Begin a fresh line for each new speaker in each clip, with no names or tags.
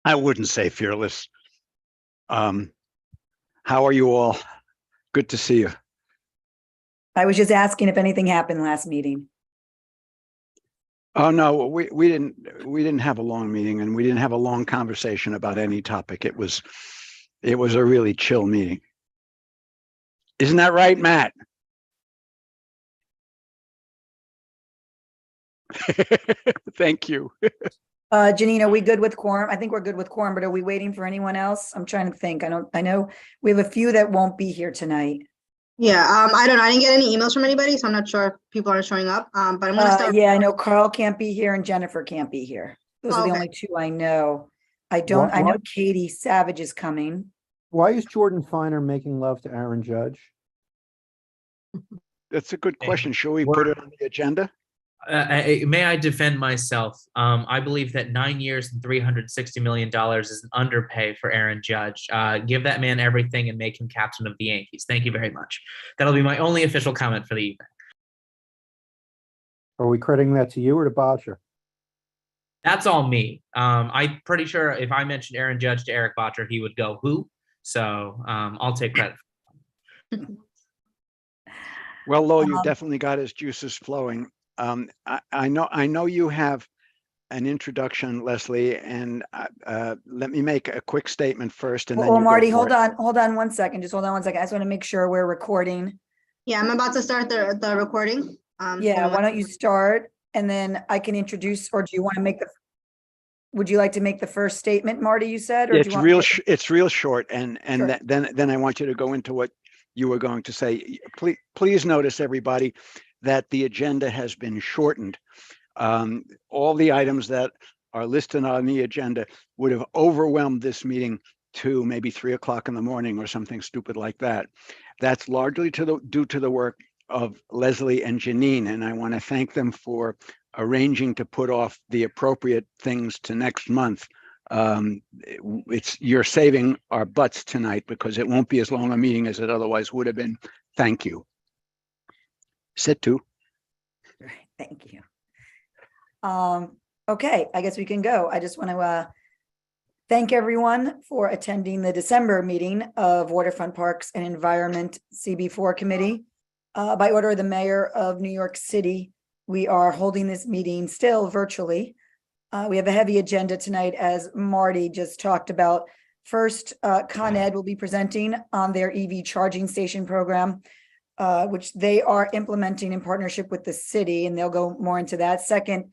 I wouldn't say fearless. How are you all? Good to see you.
I was just asking if anything happened last meeting.
Oh no, we didn't have a long meeting, and we didn't have a long conversation about any topic. It was a really chill meeting. Isn't that right, Matt? Thank you.
Janine, are we good with quorum? I think we're good with quorum, but are we waiting for anyone else? I'm trying to think. I know we have a few that won't be here tonight.
Yeah, I don't know. I didn't get any emails from anybody, so I'm not sure if people are showing up. But I'm gonna start.
Yeah, I know Carl can't be here and Jennifer can't be here. Those are the only two I know. I know Katie Savage is coming.
Why is Jordan Feiner making love to Aaron Judge?
That's a good question. Shall we put it on the agenda?
May I defend myself? I believe that 9 years and $360 million is an underpay for Aaron Judge. Give that man everything and make him captain of the Yankees. Thank you very much. That'll be my only official comment for the evening.
Are we crediting that to you or to Botcher?
That's all me. I'm pretty sure if I mentioned Aaron Judge to Eric Botcher, he would go, who? So I'll take credit.
Well, Lo, you definitely got his juices flowing. I know you have an introduction, Leslie, and let me make a quick statement first. And then
Marty, hold on 1 second. Just hold on 1 second. I just want to make sure we're recording.
Yeah, I'm about to start the recording.
Yeah, why don't you start, and then I can introduce, or do you want to make would you like to make the first statement, Marty, you said? Or
it's real short, and sure. Then I want you to go into what you were going to say. Please notice, everybody, that the agenda has been shortened. All the items that are listed on the agenda would have overwhelmed this meeting to maybe 3 o'clock in the morning or something stupid like that. That's largely due to the work of Leslie and Janine, and I want to thank them for arranging to put off the appropriate things to next month. You're saving our butts tonight because it won't be as long a meeting as it otherwise would have been. Thank you. Sit to.
Thank you. Okay, I guess we can go. I just want to thank everyone for attending the December meeting of Waterfront Parks and Environment CB4 Committee. By order of the Mayor of New York City, we are holding this meeting still virtually. We have a heavy agenda tonight, as Marty just talked about. First, Con Ed will be presenting on their EV charging station program, which they are implementing in partnership with the city, and they'll go more into that. Second,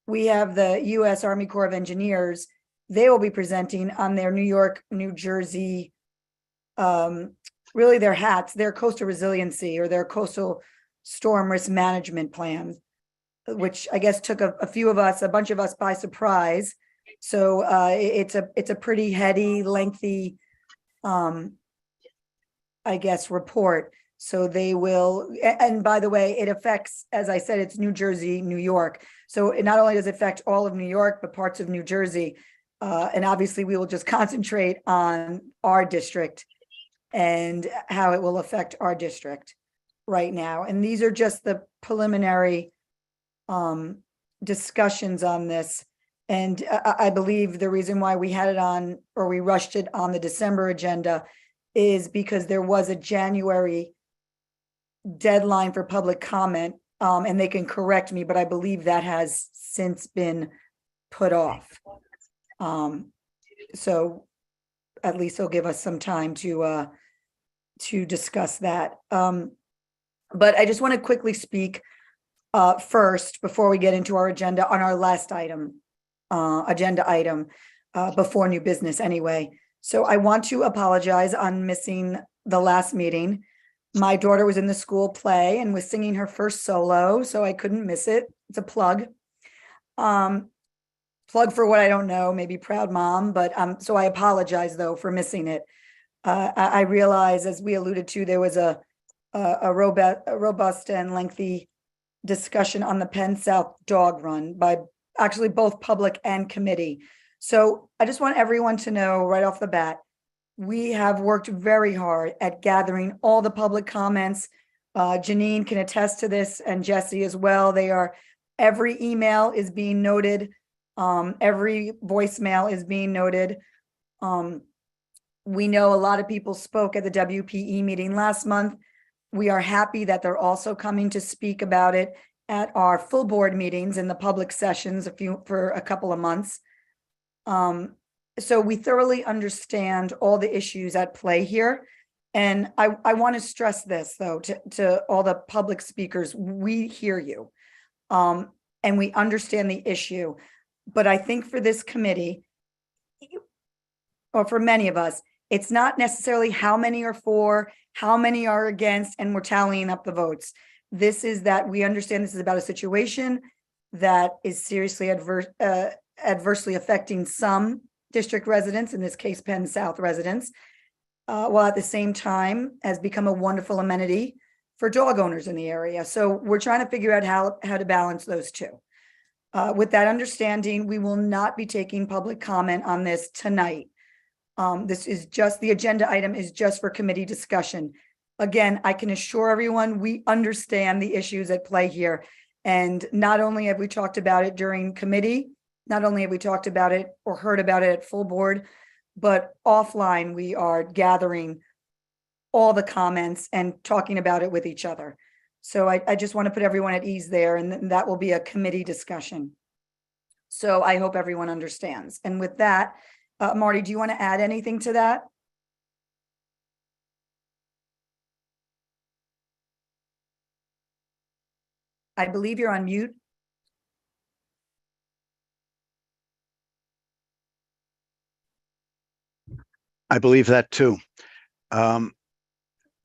we have the U.S. Army Corps of Engineers. They will be presenting on their New York, New Jersey, really their HATS, their coastal resiliency, or their coastal storm risk management plan, which I guess took a bunch of us by surprise. So it's a pretty heady, lengthy, I guess, report. So they will, and by the way, it affects, as I said, it's New Jersey, New York. So it not only does it affect all of New York, but parts of New Jersey. And obviously we will just concentrate on our district and how it will affect our district right now. And these are just the preliminary discussions on this. And I believe the reason why we had it on, or we rushed it on the December agenda, is because there was a January deadline for public comment, and they can correct me, but I believe that has since been put off. So at least they'll give us some time to discuss that. But I just want to quickly speak first, before we get into our agenda, on our last agenda item before new business anyway. So I want to apologize on missing the last meeting. My daughter was in the school play and was singing her first solo, so I couldn't miss it. It's a plug. Plug for what I don't know, maybe proud mom, but so I apologize though for missing it. I realize, as we alluded to, there was a robust and lengthy discussion on the Penn South dog run by actually both public and committee. So I just want everyone to know right off the bat, we have worked very hard at gathering all the public comments. Janine can attest to this, and Jesse as well. Every email is being noted. Every voicemail is being noted. We know a lot of people spoke at the WPE meeting last month. We are happy that they're also coming to speak about it at our full board meetings in the public sessions for a couple of months. So we thoroughly understand all the issues at play here. And I want to stress this, though, to all the public speakers, we hear you. And we understand the issue. But I think for this committee, or for many of us, it's not necessarily how many are for, how many are against, and we're tallying up the votes. This is that we understand this is about a situation that is seriously adversely affecting some district residents, in this case, Penn South residents, while at the same time has become a wonderful amenity for dog owners in the area. So we're trying to figure out how to balance those two. With that understanding, we will not be taking public comment on this tonight. This is just, the agenda item is just for committee discussion. Again, I can assure everyone, we understand the issues at play here. And not only have we talked about it during committee, not only have we talked about it or heard about it at full board, but offline, we are gathering all the comments and talking about it with each other. So I just want to put everyone at ease there, and that will be a committee discussion. So I hope everyone understands. And with that, Marty, do you want to add anything to that? I believe you're on mute.
I believe that too.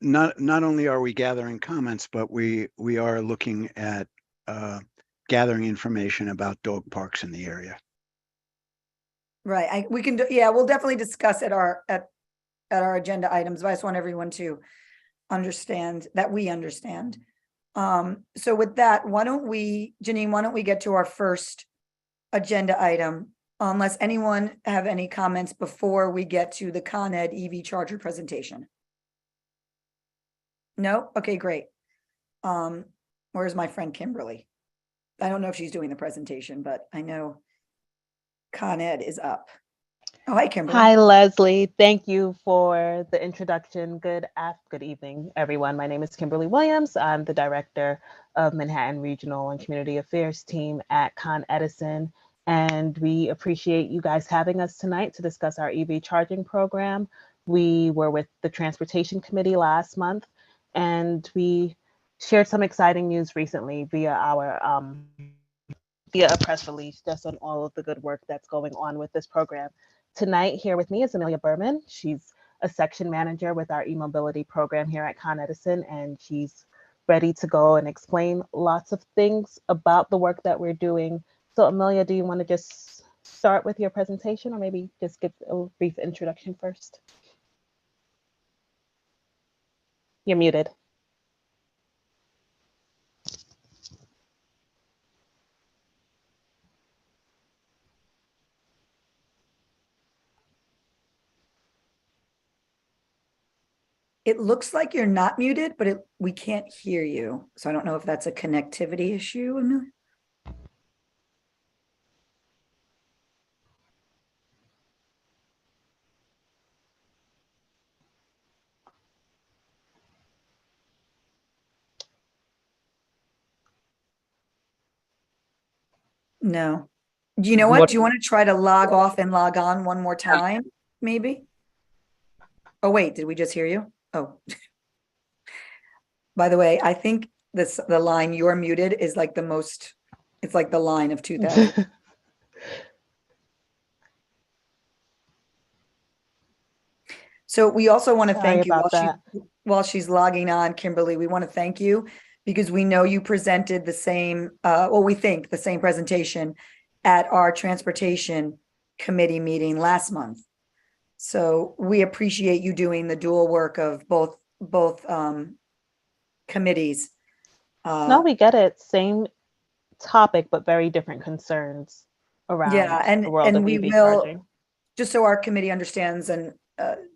Not only are we gathering comments, but we are looking at gathering information about dog parks in the area.
Right. We can do, yeah, we'll definitely discuss at our agenda items, but I just want everyone to understand that we understand. So with that, Janine, why don't we get to our first agenda item, unless anyone have any comments before we get to the Con Ed EV charger presentation? No? Okay, great. Where's my friend Kimberly? I don't know if she's doing the presentation, but I know Con Ed is up. Oh, hi, Kimberly.
Hi, Leslie. Thank you for the introduction. Good evening, everyone. My name is Kimberly Williams. I'm the Director of Manhattan Regional and Community Affairs team at Con Edison. And we appreciate you guys having us tonight to discuss our EV charging program. We were with the Transportation Committee last month, and we shared some exciting news recently via a press release just on all of the good work that's going on with this program. Tonight, here with me is Amelia Berman. She's a section manager with our e-mobility program here at Con Edison, and she's ready to go and explain lots of things about the work that we're doing. So Amelia, do you want to just start with your presentation, or maybe just give a brief introduction first? You're muted.
It looks like you're not muted, but we can't hear you. So I don't know if that's a connectivity issue, Amelia. No. You know what? Do you want to try to log off and log on one more time, maybe? Oh, wait, did we just hear you? Oh. By the way, I think the line "you're muted" is like the most, it's like the line of 2000. So we also want to thank you while she's logging on, Kimberly. We want to thank you because we know you presented the same, we think the same presentation at our Transportation Committee meeting last month. So we appreciate you doing the dual work of both committees.
No, we get it. Same topic, but very different concerns around the world of EV charging.
Just so our committee understands, and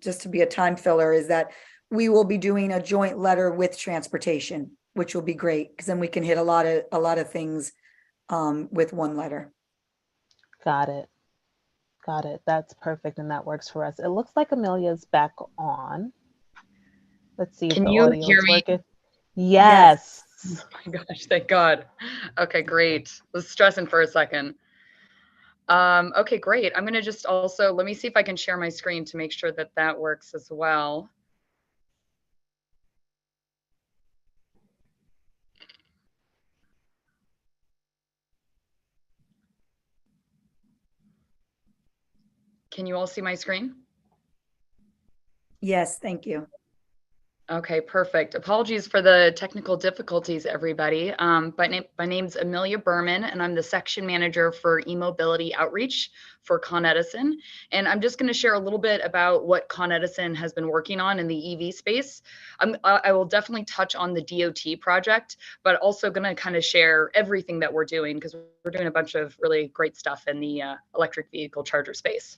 just to be a time filler, is that we will be doing a joint letter with Transportation, which will be great because then we can hit a lot of things with one letter.
Got it. Got it. That's perfect, and that works for us. It looks like Amelia's back on. Let's see if
Can
the
you
audio
hear
is
me?
working. Yes.
Oh my gosh, thank God. Okay, great. I was stressing for a second. Okay, great. I'm gonna just also, let me see if I can share my screen to make sure that that works as well. Can you all see my screen?
Yes, thank you.
Okay, perfect. Apologies for the technical difficulties, everybody. My name's Amelia Berman, and I'm the section manager for e-mobility outreach for Con Edison. And I'm just going to share a little bit about what Con Edison has been working on in the EV space. I will definitely touch on the DOT project, but also going to kind of share everything that we're doing because we're doing a bunch of really great stuff in the electric vehicle charger space.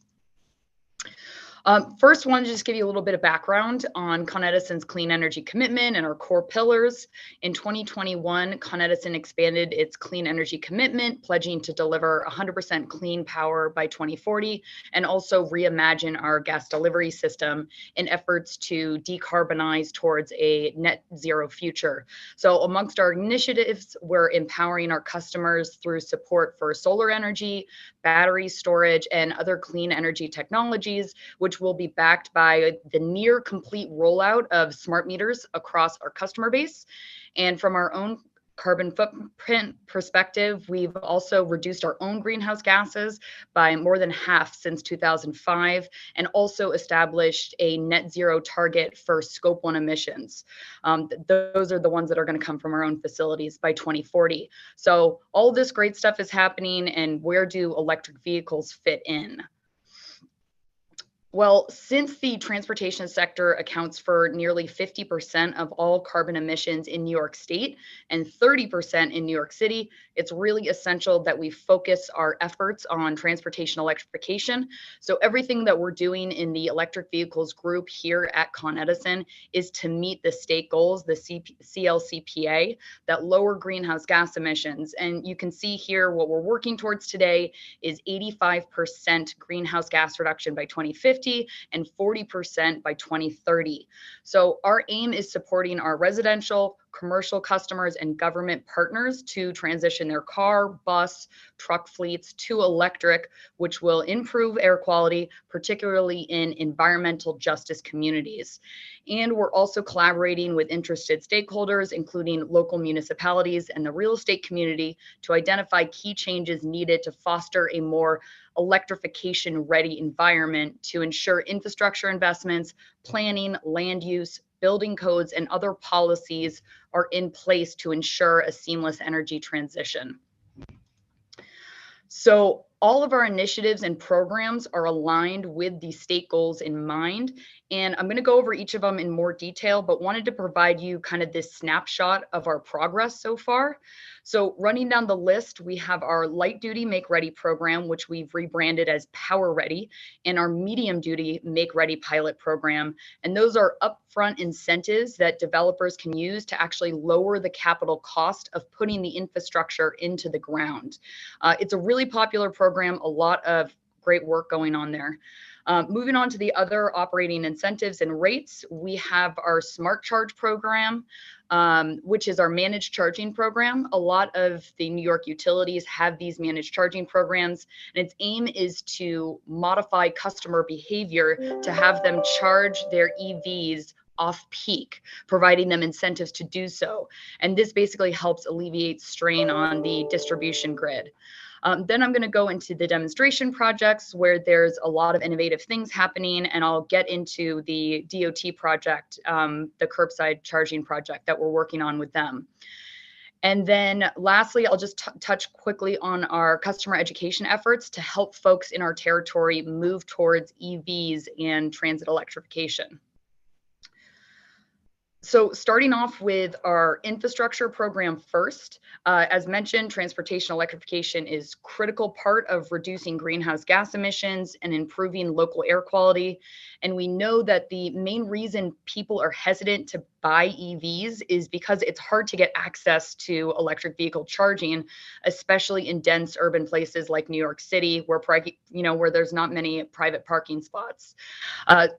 First, wanted to just give you a little bit of background on Con Edison's clean energy commitment and our core pillars. In 2021, Con Edison expanded its clean energy commitment, pledging to deliver 100% clean power by 2040, and also reimagine our gas delivery system in efforts to decarbonize towards a net zero future. So amongst our initiatives, we're empowering our customers through support for solar energy, battery storage, and other clean energy technologies, which will be backed by the near complete rollout of smart meters across our customer base. And from our own carbon footprint perspective, we've also reduced our own greenhouse gases by more than half since 2005, and also established a net zero target for scope 1 emissions. Those are the ones that are going to come from our own facilities by 2040. So all this great stuff is happening, and where do electric vehicles fit in? Well, since the transportation sector accounts for nearly 50% of all carbon emissions in New York State and 30% in New York City, it's really essential that we focus our efforts on transportation electrification. So everything that we're doing in the electric vehicles group here at Con Edison is to meet the state goals, the CLCPA, that lower greenhouse gas emissions. And you can see here what we're working towards today is 85% greenhouse gas reduction by 2050 and 40% by 2030. So our aim is supporting our residential, commercial customers and government partners to transition their car, bus, truck fleets to electric, which will improve air quality, particularly in environmental justice communities. And we're also collaborating with interested stakeholders, including local municipalities and the real estate community, to identify key changes needed to foster a more electrification-ready environment to ensure infrastructure investments, planning, land use, building codes, and other policies are in place to ensure a seamless energy transition. So all of our initiatives and programs are aligned with the state goals in mind. And I'm going to go over each of them in more detail, but wanted to provide you kind of this snapshot of our progress so far. So running down the list, we have our light duty Make Ready program, which we've rebranded as Power Ready, and our medium duty Make Ready pilot program. And those are upfront incentives that developers can use to actually lower the capital cost of putting the infrastructure into the ground. It's a really popular program, a lot of great work going on there. Moving on to the other operating incentives and rates, we have our Smart Charge program, which is our managed charging program. A lot of the New York utilities have these managed charging programs, and its aim is to modify customer behavior to have them charge their EVs off peak, providing them incentives to do so. And this basically helps alleviate strain on the distribution grid. Then I'm going to go into the demonstration projects where there's a lot of innovative things happening, and I'll get into the DOT project, the curbside charging project that we're working on with them. And then lastly, I'll just touch quickly on our customer education efforts to help folks in our territory move towards EVs and transit electrification. So starting off with our infrastructure program first, as mentioned, transportation electrification is a critical part of reducing greenhouse gas emissions and improving local air quality. And we know that the main reason people are hesitant to buy EVs is because it's hard to get access to electric vehicle charging, especially in dense urban places like New York City, where where there's not many private parking spots.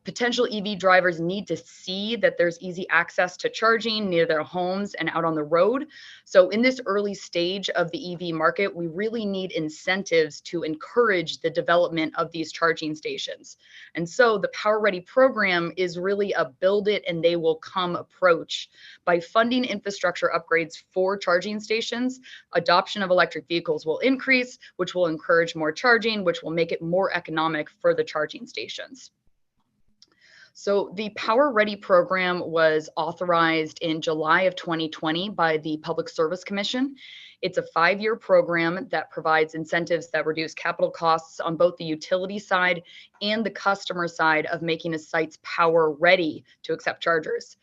Potential EV drivers need to see that there's easy access to charging near their homes and out on the road. So in this early stage of the EV market, we really need incentives to encourage the development of these charging stations. And so the Power Ready program is really a build it and they will come approach. By funding infrastructure upgrades for charging stations, adoption of electric vehicles will increase, which will encourage more charging, which will make it more economic for the charging stations. So the Power Ready program was authorized in July of 2020 by the Public Service Commission. It's a 5-year program that provides incentives that reduce capital costs on both the utility side and the customer side of making a site's power ready to accept chargers.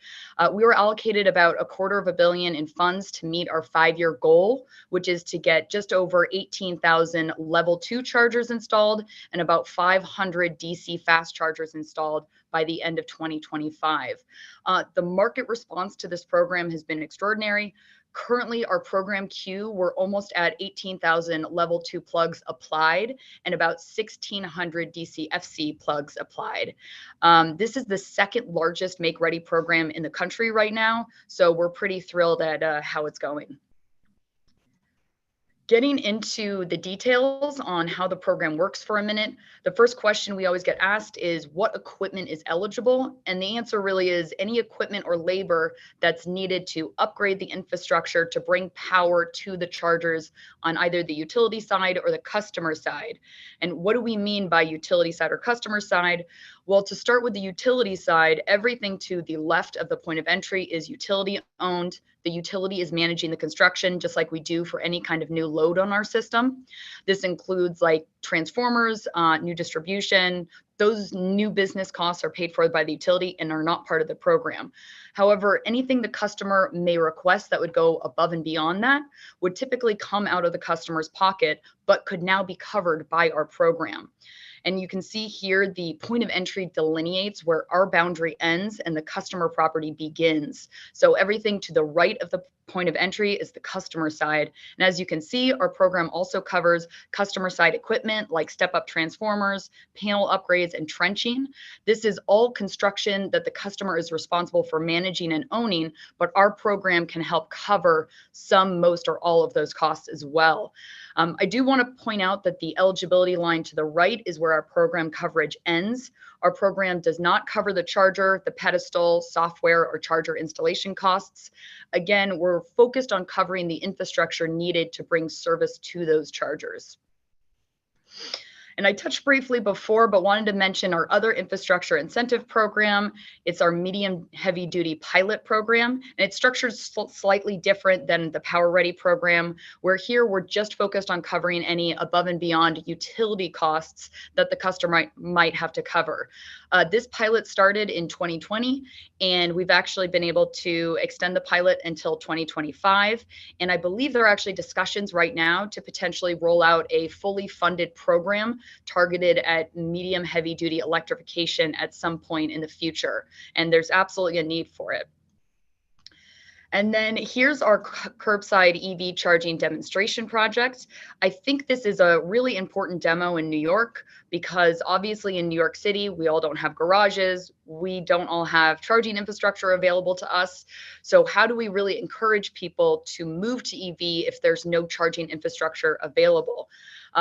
We were allocated about $250 million in funds to meet our 5-year goal, which is to get just over 18,000 level 2 chargers installed and about 500 DC fast chargers installed by the end of 2025. The market response to this program has been extraordinary. Currently, our program queue, we're almost at 18,000 level 2 plugs applied and about 1,600 DC-FC plugs applied. This is the second largest Make Ready program in the country right now, so we're pretty thrilled at how it's going. Getting into the details on how the program works for a minute, the first question we always get asked is what equipment is eligible? And the answer really is any equipment or labor that's needed to upgrade the infrastructure to bring power to the chargers on either the utility side or the customer side. And what do we mean by utility side or customer side? Well, to start with the utility side, everything to the left of the point of entry is utility owned. The utility is managing the construction just like we do for any kind of new load on our system. This includes like transformers, new distribution. Those new business costs are paid for by the utility and are not part of the program. However, anything the customer may request that would go above and beyond that would typically come out of the customer's pocket, but could now be covered by our program. And you can see here the point of entry delineates where our boundary ends and the customer property begins. So everything to the right of the point of entry is the customer side. And as you can see, our program also covers customer side equipment like step-up transformers, panel upgrades, and trenching. This is all construction that the customer is responsible for managing and owning, but our program can help cover some, most, or all of those costs as well. I do want to point out that the eligibility line to the right is where our program coverage ends. Our program does not cover the charger, the pedestal, software, or charger installation costs. Again, we're focused on covering the infrastructure needed to bring service to those chargers. And I touched briefly before, but wanted to mention our other infrastructure incentive program. It's our medium heavy duty pilot program, and it's structured slightly different than the Power Ready program, where here we're just focused on covering any above and beyond utility costs that the customer might have to cover. This pilot started in 2020, and we've actually been able to extend the pilot until 2025. And I believe there are actually discussions right now to potentially roll out a fully funded program targeted at medium heavy duty electrification at some point in the future. And there's absolutely a need for it. And then here's our curbside EV charging demonstration project. I think this is a really important demo in New York because obviously in New York City, we all don't have garages. We don't all have charging infrastructure available to us. So how do we really encourage people to move to EV if there's no charging infrastructure available?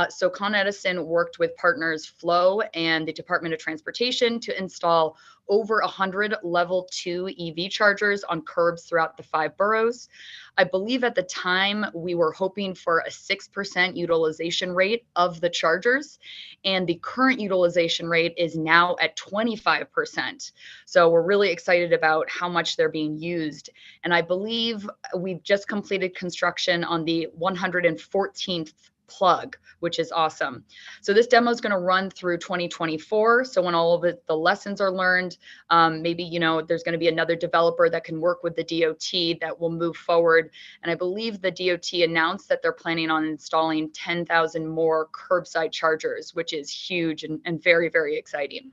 So Con Edison worked with partners Flow and the Department of Transportation to install over 100 level 2 EV chargers on curbs throughout the 5 boroughs. I believe at the time we were hoping for a 6% utilization rate of the chargers, and the current utilization rate is now at 25%. So we're really excited about how much they're being used. And I believe we've just completed construction on the 114th plug, which is awesome. So this demo is going to run through 2024. So when all of the lessons are learned, maybe, there's going to be another developer that can work with the DOT that will move forward. And I believe the DOT announced that they're planning on installing 10,000 more curbside chargers, which is huge and very, very exciting.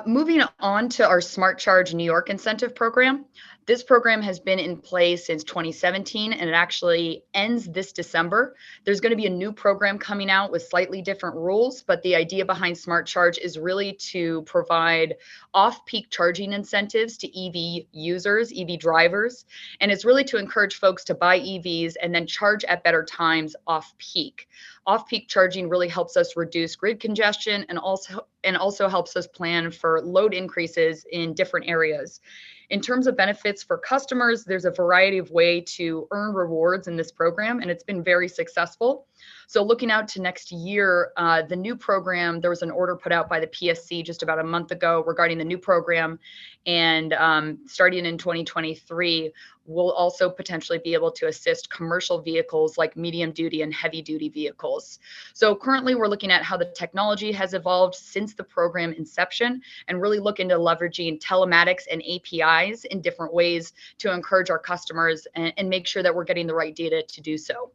Moving on to our Smart Charge New York incentive program. This program has been in place since 2017 and it actually ends this December. There's going to be a new program coming out with slightly different rules, but the idea behind Smart Charge is really to provide off-peak charging incentives to EV users, EV drivers, and it's really to encourage folks to buy EVs and then charge at better times off-peak. Off-peak charging really helps us reduce grid congestion and also helps us plan for load increases in different areas. In terms of benefits for customers, there's a variety of ways to earn rewards in this program, and it's been very successful. So looking out to next year, the new program, there was an order put out by the PSC just about a month ago regarding the new program. And starting in 2023, we'll also potentially be able to assist commercial vehicles like medium duty and heavy duty vehicles. So currently we're looking at how the technology has evolved since the program inception and really look into leveraging telematics and APIs in different ways to encourage our customers and make sure that we're getting the right data to do so.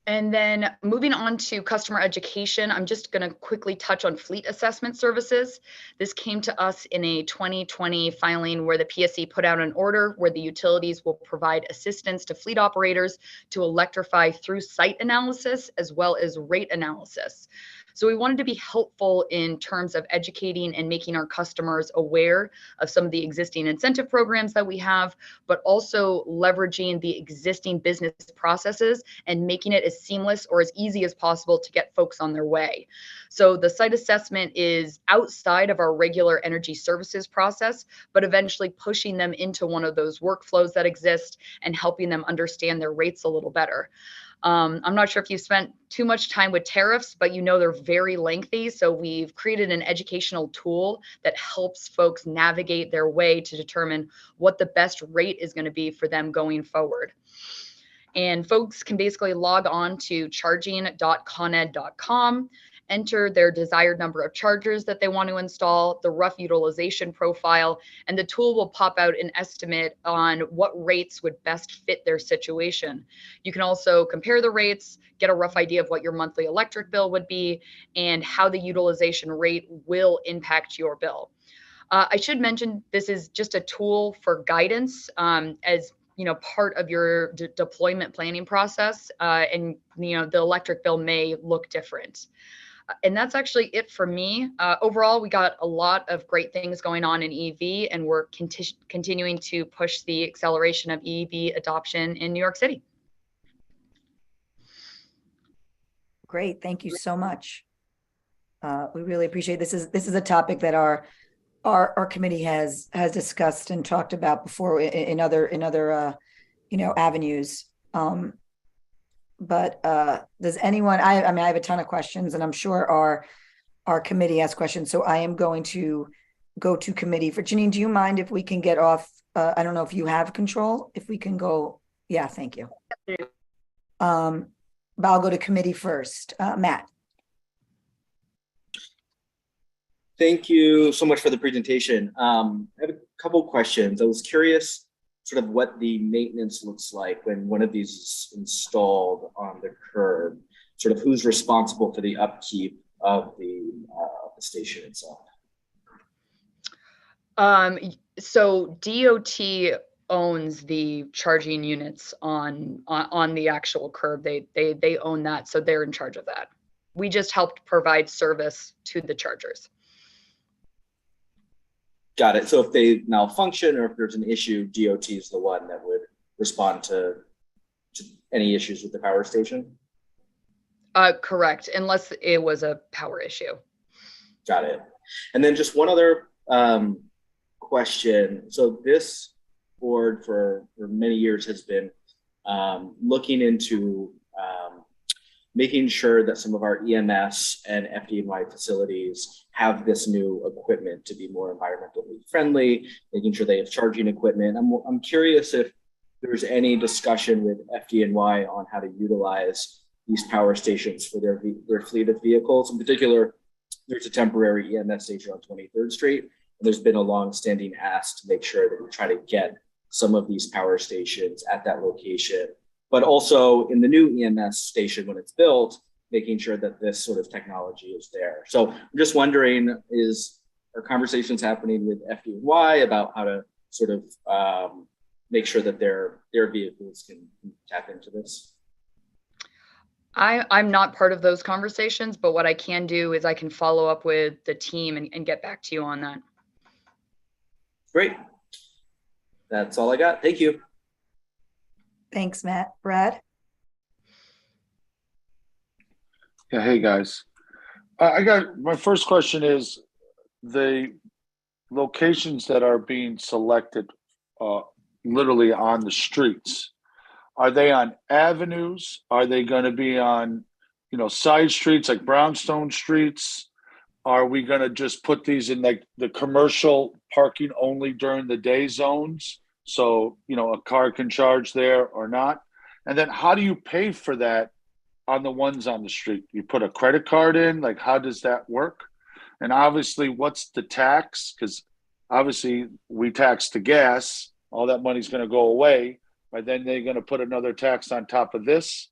And then moving on to customer education, I'm just going to quickly touch on fleet assessment services. This came to us in a 2020 filing where the PSC put out an order where the utilities will provide assistance to fleet operators to electrify through site analysis as well as rate analysis. So we wanted to be helpful in terms of educating and making our customers aware of some of the existing incentive programs that we have, but also leveraging the existing business processes and making it as seamless or as easy as possible to get folks on their way. So the site assessment is outside of our regular energy services process, but eventually pushing them into one of those workflows that exist and helping them understand their rates a little better. I'm not sure if you've spent too much time with tariffs, but you know they're very lengthy. So we've created an educational tool that helps folks navigate their way to determine what the best rate is going to be for them going forward. And folks can basically log on to charging.coned.com, enter their desired number of chargers that they want to install, the rough utilization profile, and the tool will pop out an estimate on what rates would best fit their situation. You can also compare the rates, get a rough idea of what your monthly electric bill would be, and how the utilization rate will impact your bill. I should mention this is just a tool for guidance as part of your deployment planning process, and the electric bill may look different. And that's actually it for me. Overall, we got a lot of great things going on in EV, and we're continuing to push the acceleration of EV adoption in New York City.
Great, thank you so much. We really appreciate this. This is a topic that our committee has discussed and talked about before in other avenues. But does anyone, I mean, I have a ton of questions and I'm sure our committee has questions. So I am going to go to committee. For Janine, do you mind if we can get off? I don't know if you have control, if we can go. Yeah, thank you. But I'll go to committee first. Matt.
Thank you so much for the presentation. I have a couple questions. I was curious sort of what the maintenance looks like when one of these is installed on the curb, sort of who's responsible for the upkeep of the station itself.
So DOT owns the charging units on the actual curb. They own that, so they're in charge of that. We just helped provide service to the chargers.
Got it. So if they malfunction or if there's an issue, DOT is the one that would respond to any issues with the power station?
Correct, unless it was a power issue.
Got it. And then just one other question. So this board for many years has been looking into making sure that some of our EMS and FDNY facilities have this new equipment to be more environmentally friendly, making sure they have charging equipment. I'm curious if there's any discussion with FDNY on how to utilize these power stations for their fleet of vehicles. In particular, there's a temporary EMS station on 23rd Street, and there's been a long-standing ask to make sure that we try to get some of these power stations at that location. But also in the new EMS station, when it's built, making sure that this sort of technology is there. So I'm just wondering, are conversations happening with FDNY about how to sort of make sure that their vehicles can tap into this?
I'm not part of those conversations, but what I can do is I can follow up with the team and get back to you on that.
Great. That's all I got. Thank you.
Thanks, Matt. Brad?
Yeah, hey guys. I got my first question is the locations that are being selected literally on the streets. Are they on avenues? Are they going to be on, side streets like brownstone streets? Are we going to just put these in like the commercial parking only during the day zones? So, a car can charge there or not? And then how do you pay for that on the ones on the street? You put a credit card in? Like, how does that work? And obviously, what's the tax? Because obviously we tax the gas. All that money's going to go away. But then they're going to put another tax on top of this.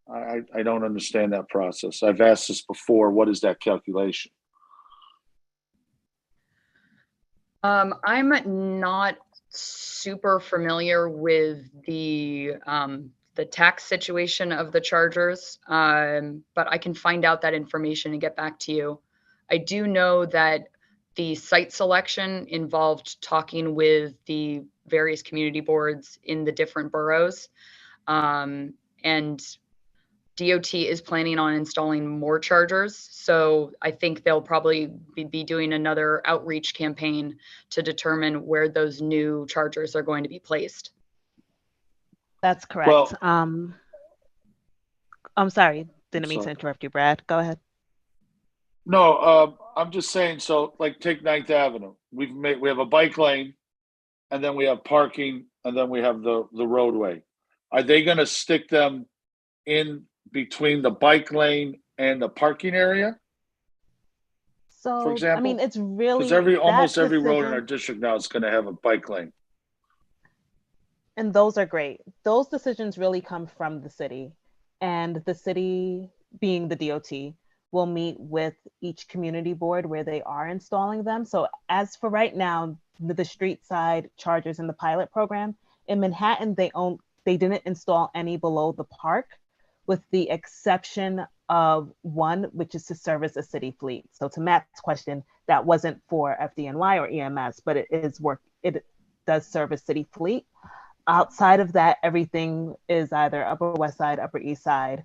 I don't understand that process. I've asked this before. What is that calculation?
I'm not super familiar with the tax situation of the chargers, but I can find out that information and get back to you. I do know that the site selection involved talking with the various community boards in the different boroughs. And DOT is planning on installing more chargers. So I think they'll probably be doing another outreach campaign to determine where those new chargers are going to be placed.
That's correct.
Well,
I'm sorry, didn't mean to interrupt you, Brad. Go ahead.
No, I'm just saying, so like take 9th Avenue. We have a bike lane, and then we have parking, and then we have the roadway. Are they going to stick them in between the bike lane and the parking area?
So,
for example,
I mean, it's really
because almost every road in
decision,
our district now is going to have a bike lane.
and those are great. Those decisions really come from the city, and the city, being the DOT, will meet with each community board where they are installing them. So as for right now, the street side chargers in the pilot program in Manhattan, they didn't install any below the park, with the exception of one, which is to service a city fleet. So to Matt's question, that wasn't for FDNY or EMS, but it does serve a city fleet. Outside of that, everything is either Upper West Side, Upper East Side,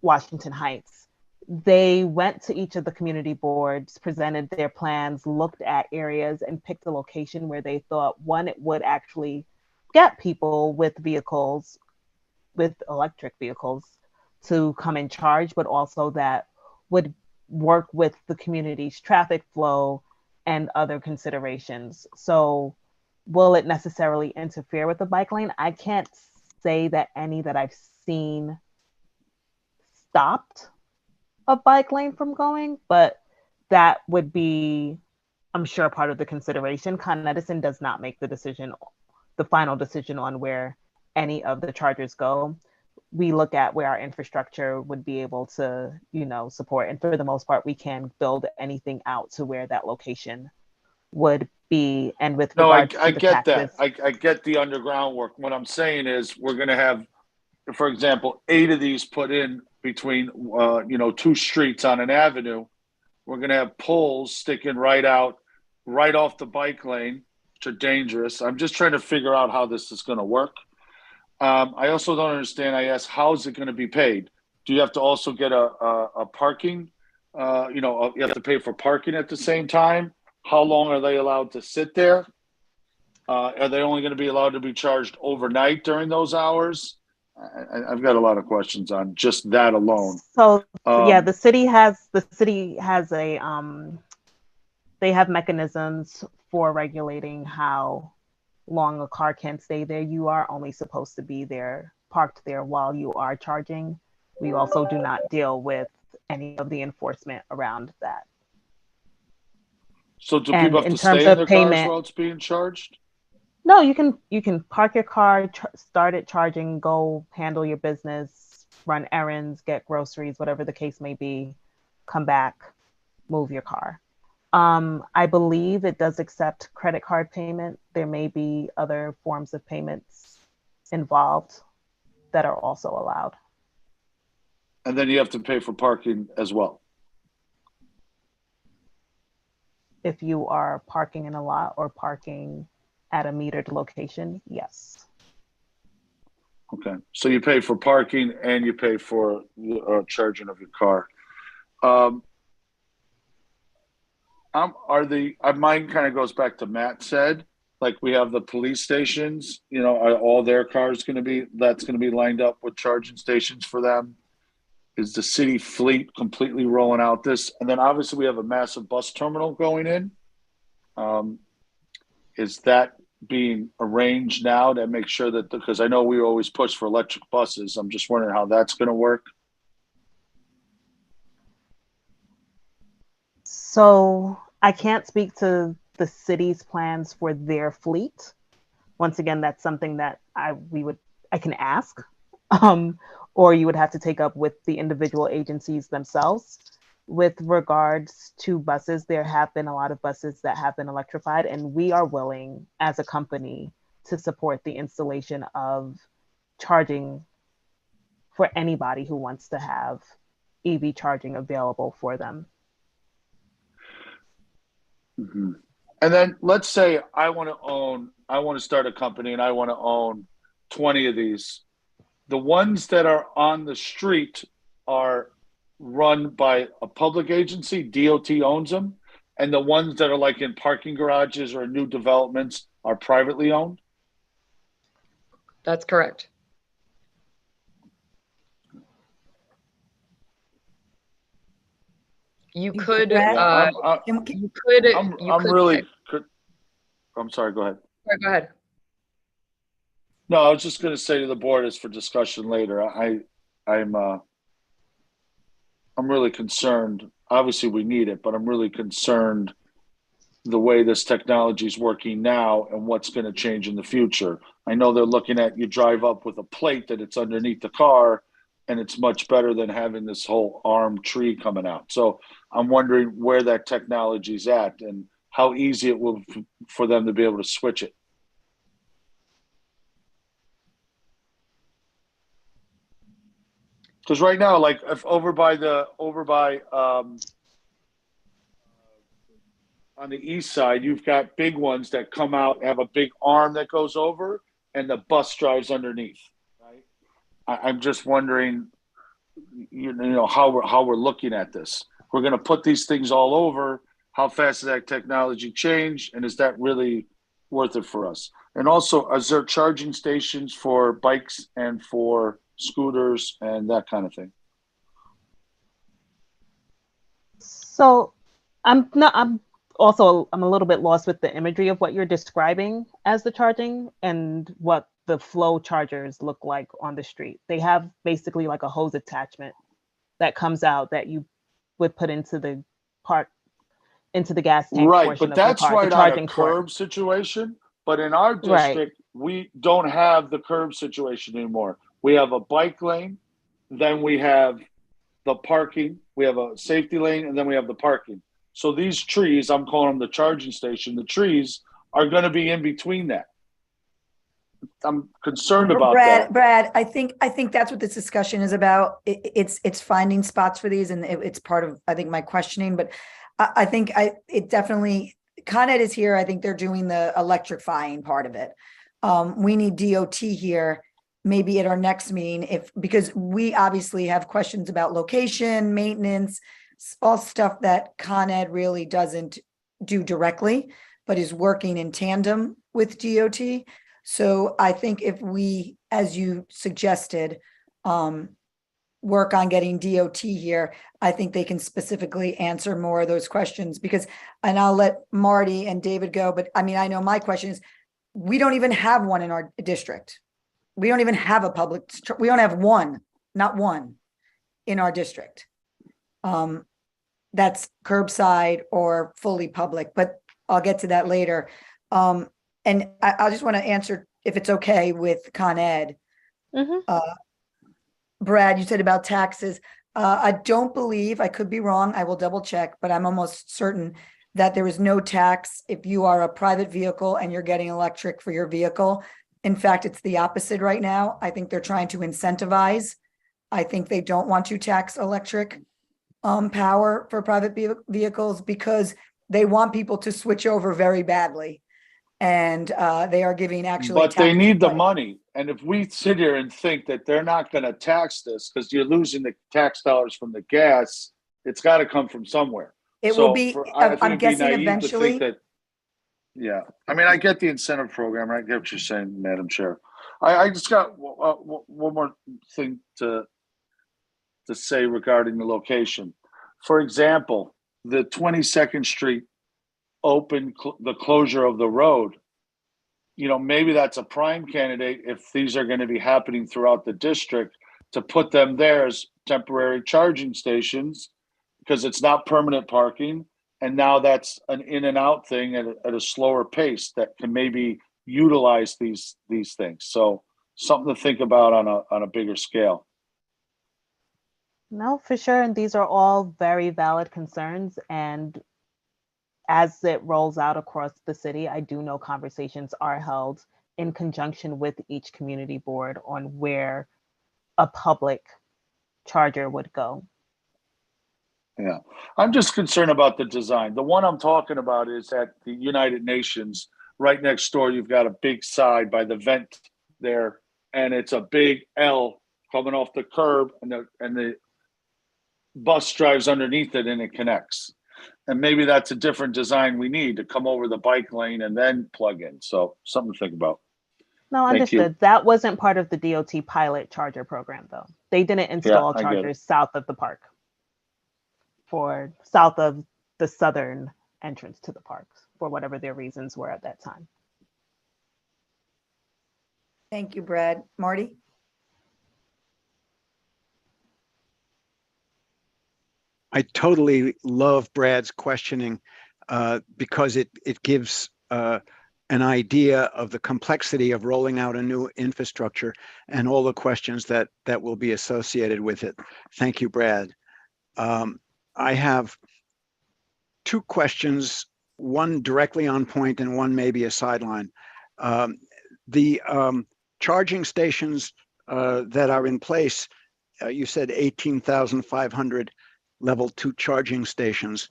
Washington Heights. They went to each of the community boards, presented their plans, looked at areas, and picked a location where they thought, one, it would actually get people with electric vehicles to come and charge, but also that would work with the community's traffic flow and other considerations. So will it necessarily interfere with the bike lane? I can't say that any that I've seen stopped a bike lane from going, but that would be, I'm sure, part of the consideration. Con Edison does not make the final decision on where any of the chargers go. We look at where our infrastructure would be able to, support. And for the most part, we can build anything out to where that location would be. And with regards to
I
the
get
taxes,
that. I get the underground work. What I'm saying is we're going to have, for example, 8 of these put in between, 2 streets on an avenue. We're going to have poles sticking right off the bike lane, which are dangerous. I'm just trying to figure out how this is going to work. I also don't understand. I asked, how is it going to be paid? Do you have to also get a parking? You have to pay for parking at the same time. How long are they allowed to sit there? Are they only going to be allowed to be charged overnight during those hours? I've got a lot of questions on just that alone.
So yeah, the city has they have mechanisms for regulating how long a car can stay there. You are only supposed to be parked there while you are charging. We also do not deal with any of the enforcement around that.
So do people have to stay in their cars while it's being charged?
No, you can park your car, start it charging, go handle your business, run errands, get groceries, whatever the case may be, come back, move your car. I believe it does accept credit card payment. There may be other forms of payments involved that are also allowed.
And then you have to pay for parking as well.
If you are parking in a lot or parking at a metered location, yes.
Okay, so you pay for parking and you pay for charging of your car. Mine kind of goes back to Matt said, like we have the police stations, you know, are all their cars that's going to be lined up with charging stations for them? Is the city fleet completely rolling out this? And then obviously we have a massive bus terminal going in. Is that being arranged now to make sure that, because I know we always push for electric buses. I'm just wondering how that's going to work.
So I can't speak to the city's plans for their fleet. Once again, that's something that I can ask, or you would have to take up with the individual agencies themselves. With regards to buses, there have been a lot of buses that have been electrified, and we are willing as a company to support the installation of charging for anybody who wants to have EV charging available for them.
Mm-hmm. And then let's say I want to start a company and I want to own 20 of these. The ones that are on the street are run by a public agency, DOT owns them, and the ones that are like in parking garages or new developments are privately owned?
That's correct. You could,
Brad,
I'm sorry, go ahead.
Sorry, go ahead.
No, I was just going to say to the board is for discussion later. I'm really concerned. Obviously we need it, but I'm really concerned the way this technology is working now and what's going to change in the future. I know they're looking at you drive up with a plate that it's underneath the car, and it's much better than having this whole arm tree coming out. So I'm wondering where that technology is at and how easy it will for them to be able to switch it. Because right now, like if over by on the east side, you've got big ones that come out, have a big arm that goes over, and the bus drives underneath. Right? I'm just wondering, you know, how we're looking at this. We're going to put these things all over. How fast does that technology change, and is that really worth it for us? And also, is there charging stations for bikes and for scooters and that kind of thing?
So I'm a little bit lost with the imagery of what you're describing as the charging and what the flow chargers look like on the street. They have basically like a hose attachment that comes out that you would put into the gas tank.
Right, but that's right on a curb situation. But in our district, we don't have the curb situation anymore. We have a bike lane, then we have the parking, we have a safety lane, and then we have the parking. So these trees, I'm calling them the charging station, the trees are going to be in between that. I'm concerned about that.
Brad, I think that's what this discussion is about. It's finding spots for these, and it's part of, I think, my questioning. But I think it definitely, Con Ed is here. I think they're doing the electrifying part of it. We need DOT here, maybe at our next meeting, because we obviously have questions about location, maintenance, all stuff that Con Ed really doesn't do directly, but is working in tandem with DOT. So I think if we, as you suggested, work on getting DOT here, I think they can specifically answer more of those questions, because, and I'll let Marty and David go, but I mean, I know my question is, we don't even have one in our district. We don't even have a public, we don't have one, not one in our district. That's curbside or fully public, but I'll get to that later. And I just want to answer, if it's okay with Con Ed. Brad, you said about taxes. I don't believe, I could be wrong, I will double check, but I'm almost certain that there is no tax if you are a private vehicle and you're getting electric for your vehicle. In fact, it's the opposite right now. I think they're trying to incentivize. I think they don't want to tax electric power for private vehicles because they want people to switch over very badly. And they are giving actually.
But they
tax
need the
credit.
money. And if we sit here and think that they're not going to tax this because you're losing the tax dollars from the gas, it's got to come from somewhere.
It
So
will be,
I think
I'm
it'd be
guessing
naive to
eventually.
think that, yeah. I mean, I get the incentive program. I get what you're saying, Madam Chair. I just got one more thing to say regarding the location. For example, the 22nd Street the closure of the road, you know, maybe that's a prime candidate if these are going to be happening throughout the district to put them there as temporary charging stations because it's not permanent parking. And now that's an in and out thing at a slower pace that can maybe utilize these things. So something to think about on a bigger scale.
No, for sure. And these are all very valid concerns. And as it rolls out across the city, I do know conversations are held in conjunction with each community board on where a public charger would go.
Yeah, I'm just concerned about the design. The one I'm talking about is at the United Nations. Right next door, you've got a big side by the vent there, and it's a big L coming off the curb, and the bus drives underneath it and it connects. And maybe that's a different design we need to come over the bike lane and then plug in. So something to think about.
No, understood. That wasn't part of the DOT pilot charger program, though. They didn't install chargers south of the park, for south of the southern entrance to the parks, for whatever their reasons were at that time.
Thank you, Brad. Marty?
I totally love Brad's questioning because it gives an idea of the complexity of rolling out a new infrastructure and all the questions that will be associated with it. Thank you, Brad. I have two questions, one directly on point and one maybe a sideline. The charging stations that are in place, you said 18,500 level 2 charging stations.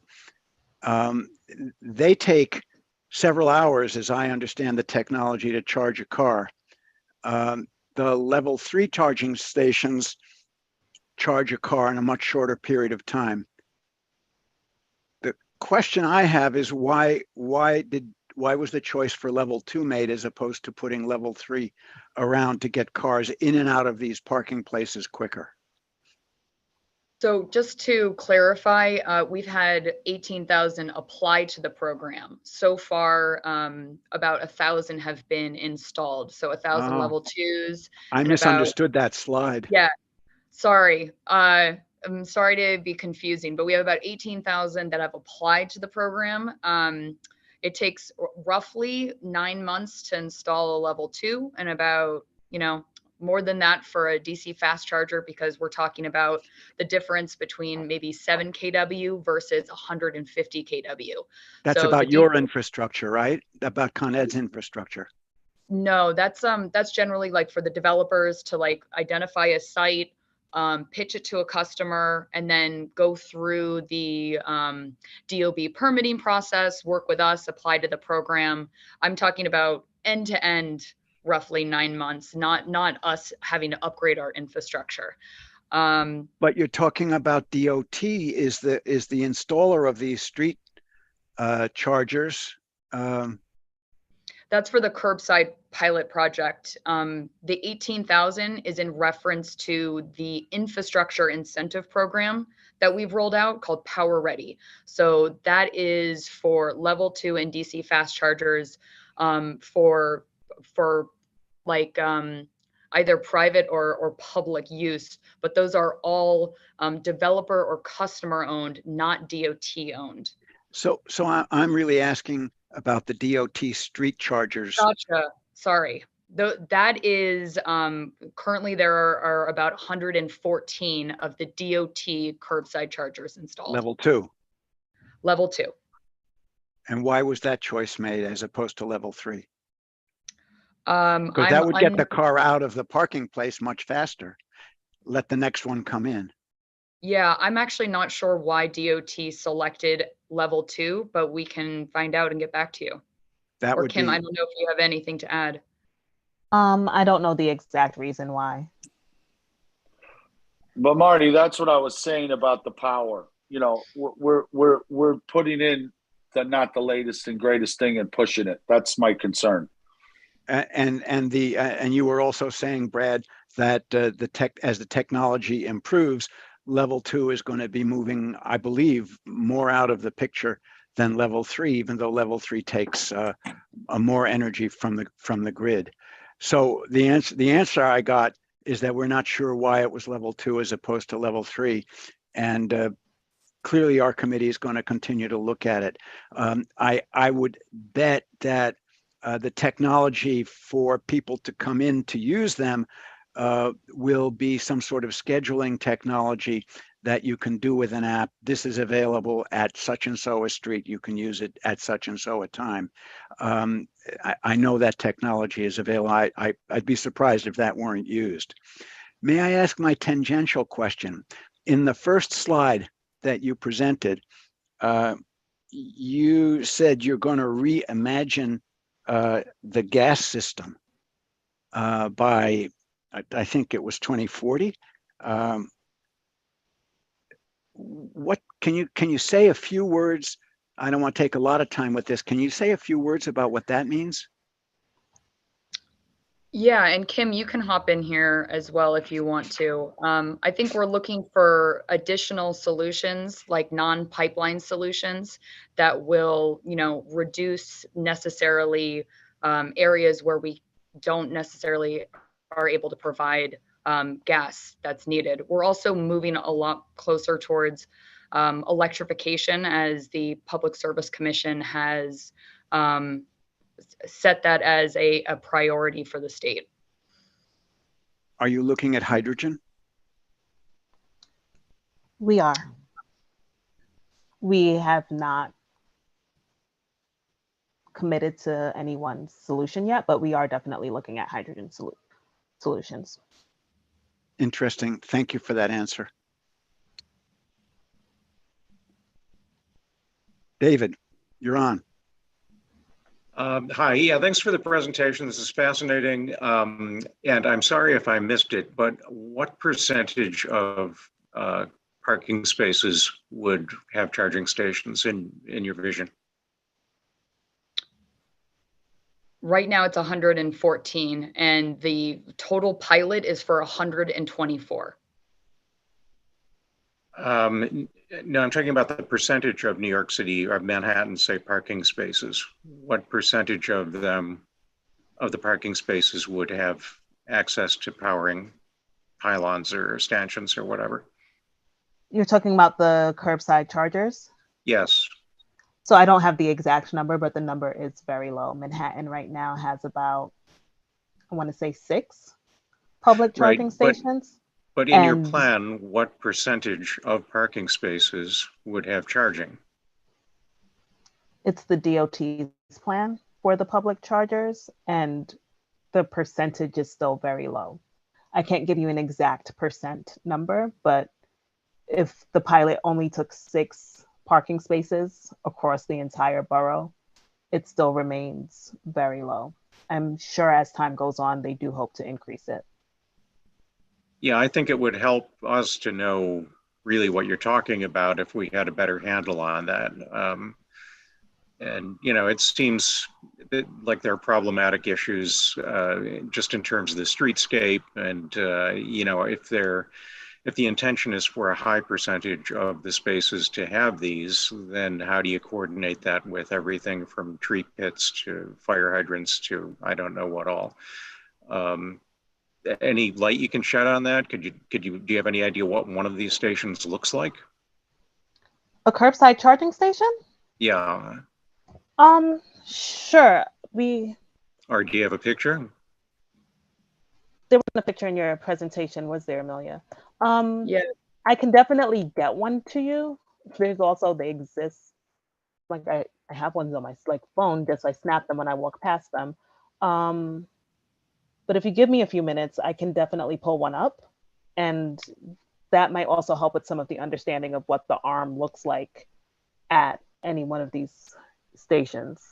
They take several hours, as I understand the technology, to charge a car. The level 3 charging stations charge a car in a much shorter period of time. The question I have is why was the choice for level 2 made as opposed to putting level 3 around to get cars in and out of these parking places quicker?
So just to clarify, we've had 18,000 apply to the program. So far, about 1,000 have been installed. So 1,000 level 2s.
I misunderstood that slide.
Yeah, sorry. I'm sorry to be confusing, but we have about 18,000 that have applied to the program. It takes roughly 9 months to install a level 2 and about, more than that for a DC fast charger, because we're talking about the difference between maybe 7 kW versus 150 kW.
That's
so
about your infrastructure, right? About Con Ed's infrastructure.
No, that's generally like for the developers to like identify a site, pitch it to a customer, and then go through the DOB permitting process, work with us, apply to the program. I'm talking about end to end, roughly 9 months, not us having to upgrade our infrastructure.
But you're talking about DOT is the installer of these street chargers.
That's for the curbside pilot project. The 18,000 is in reference to the infrastructure incentive program that we've rolled out called Power Ready. So that is for level 2 and DC fast chargers for like either private or public use, but those are all developer or customer owned, not DOT owned.
So I'm really asking about the DOT street chargers.
Gotcha. Sorry. That is currently there are about 114 of the DOT curbside chargers installed.
Level 2.
Level 2.
And why was that choice made as opposed to level 3? Because
I'm
that would get the car out of the parking place much faster. Let the next one come in.
Yeah, I'm actually not sure why DOT selected level 2, but we can find out and get back to you.
That
Or
would
Kim,
be,
I don't know if you have anything to add.
I don't know the exact reason why.
But Marty, that's what I was saying about the power. You know, we're putting in not the latest and greatest thing and pushing it. That's my concern.
and you were also saying, Brad, that as the technology improves, level 2 is going to be moving, I believe, more out of the picture than level 3, even though level 3 takes more energy from the grid. So the answer I got is that we're not sure why it was level 2 as opposed to level 3, and clearly our committee is going to continue to look at it. I would bet that the technology for people to come in to use them will be some sort of scheduling technology that you can do with an app. This is available at such and so a street. You can use it at such and so a time. I know that technology is available. I'd be surprised if that weren't used. May I ask my tangential question? In the first slide that you presented, you said you're going to reimagine the gas system by, I think it was 2040. What can you say a few words? I don't want to take a lot of time with this. Can you say a few words about what that means?
Yeah, and Kim, you can hop in here as well if you want to. I think we're looking for additional solutions, like non-pipeline solutions that will, reduce necessarily areas where we don't necessarily are able to provide gas that's needed. We're also moving a lot closer towards electrification, as the Public Service Commission has set that as a priority for the state.
Are you looking at hydrogen?
We are. We have not committed to any one solution yet, but we are definitely looking at hydrogen solutions.
Interesting. Thank you for that answer. David, you're on.
Hi, yeah, thanks for the presentation. This is fascinating. And I'm sorry if I missed it, but what percentage of parking spaces would have charging stations in your vision?
Right now it's 114, and the total pilot is for 124.
No, I'm talking about the percentage of New York City or Manhattan, say, parking spaces. What percentage of them, of the parking spaces, would have access to powering pylons or stanchions or whatever?
You're talking about the curbside chargers?
Yes.
So I don't have the exact number, but the number is very low. Manhattan right now has about, I want to say 6 public charging stations.
But in your plan, what percentage of parking spaces would have charging?
It's the DOT's plan for the public chargers, and the percentage is still very low. I can't give you an exact percent number, but if the pilot only took 6 parking spaces across the entire borough, it still remains very low. I'm sure as time goes on, they do hope to increase it.
Yeah, I think it would help us to know really what you're talking about if we had a better handle on that. And, it seems like there are problematic issues just in terms of the streetscape. And, if the intention is for a high percentage of the spaces to have these, then how do you coordinate that with everything from tree pits to fire hydrants to I don't know what all? Any light you can shed on that? Do you have any idea what one of these stations looks like?
A curbside charging station?
Yeah.
Sure.
Or do you have a picture?
There wasn't a picture in your presentation, was there, Amelia?
Yeah.
I can definitely get one to you. There's also, they exist. Like I have ones on my like phone, just I snap them when I walk past them. But if you give me a few minutes, I can definitely pull one up. And that might also help with some of the understanding of what the arm looks like at any one of these stations.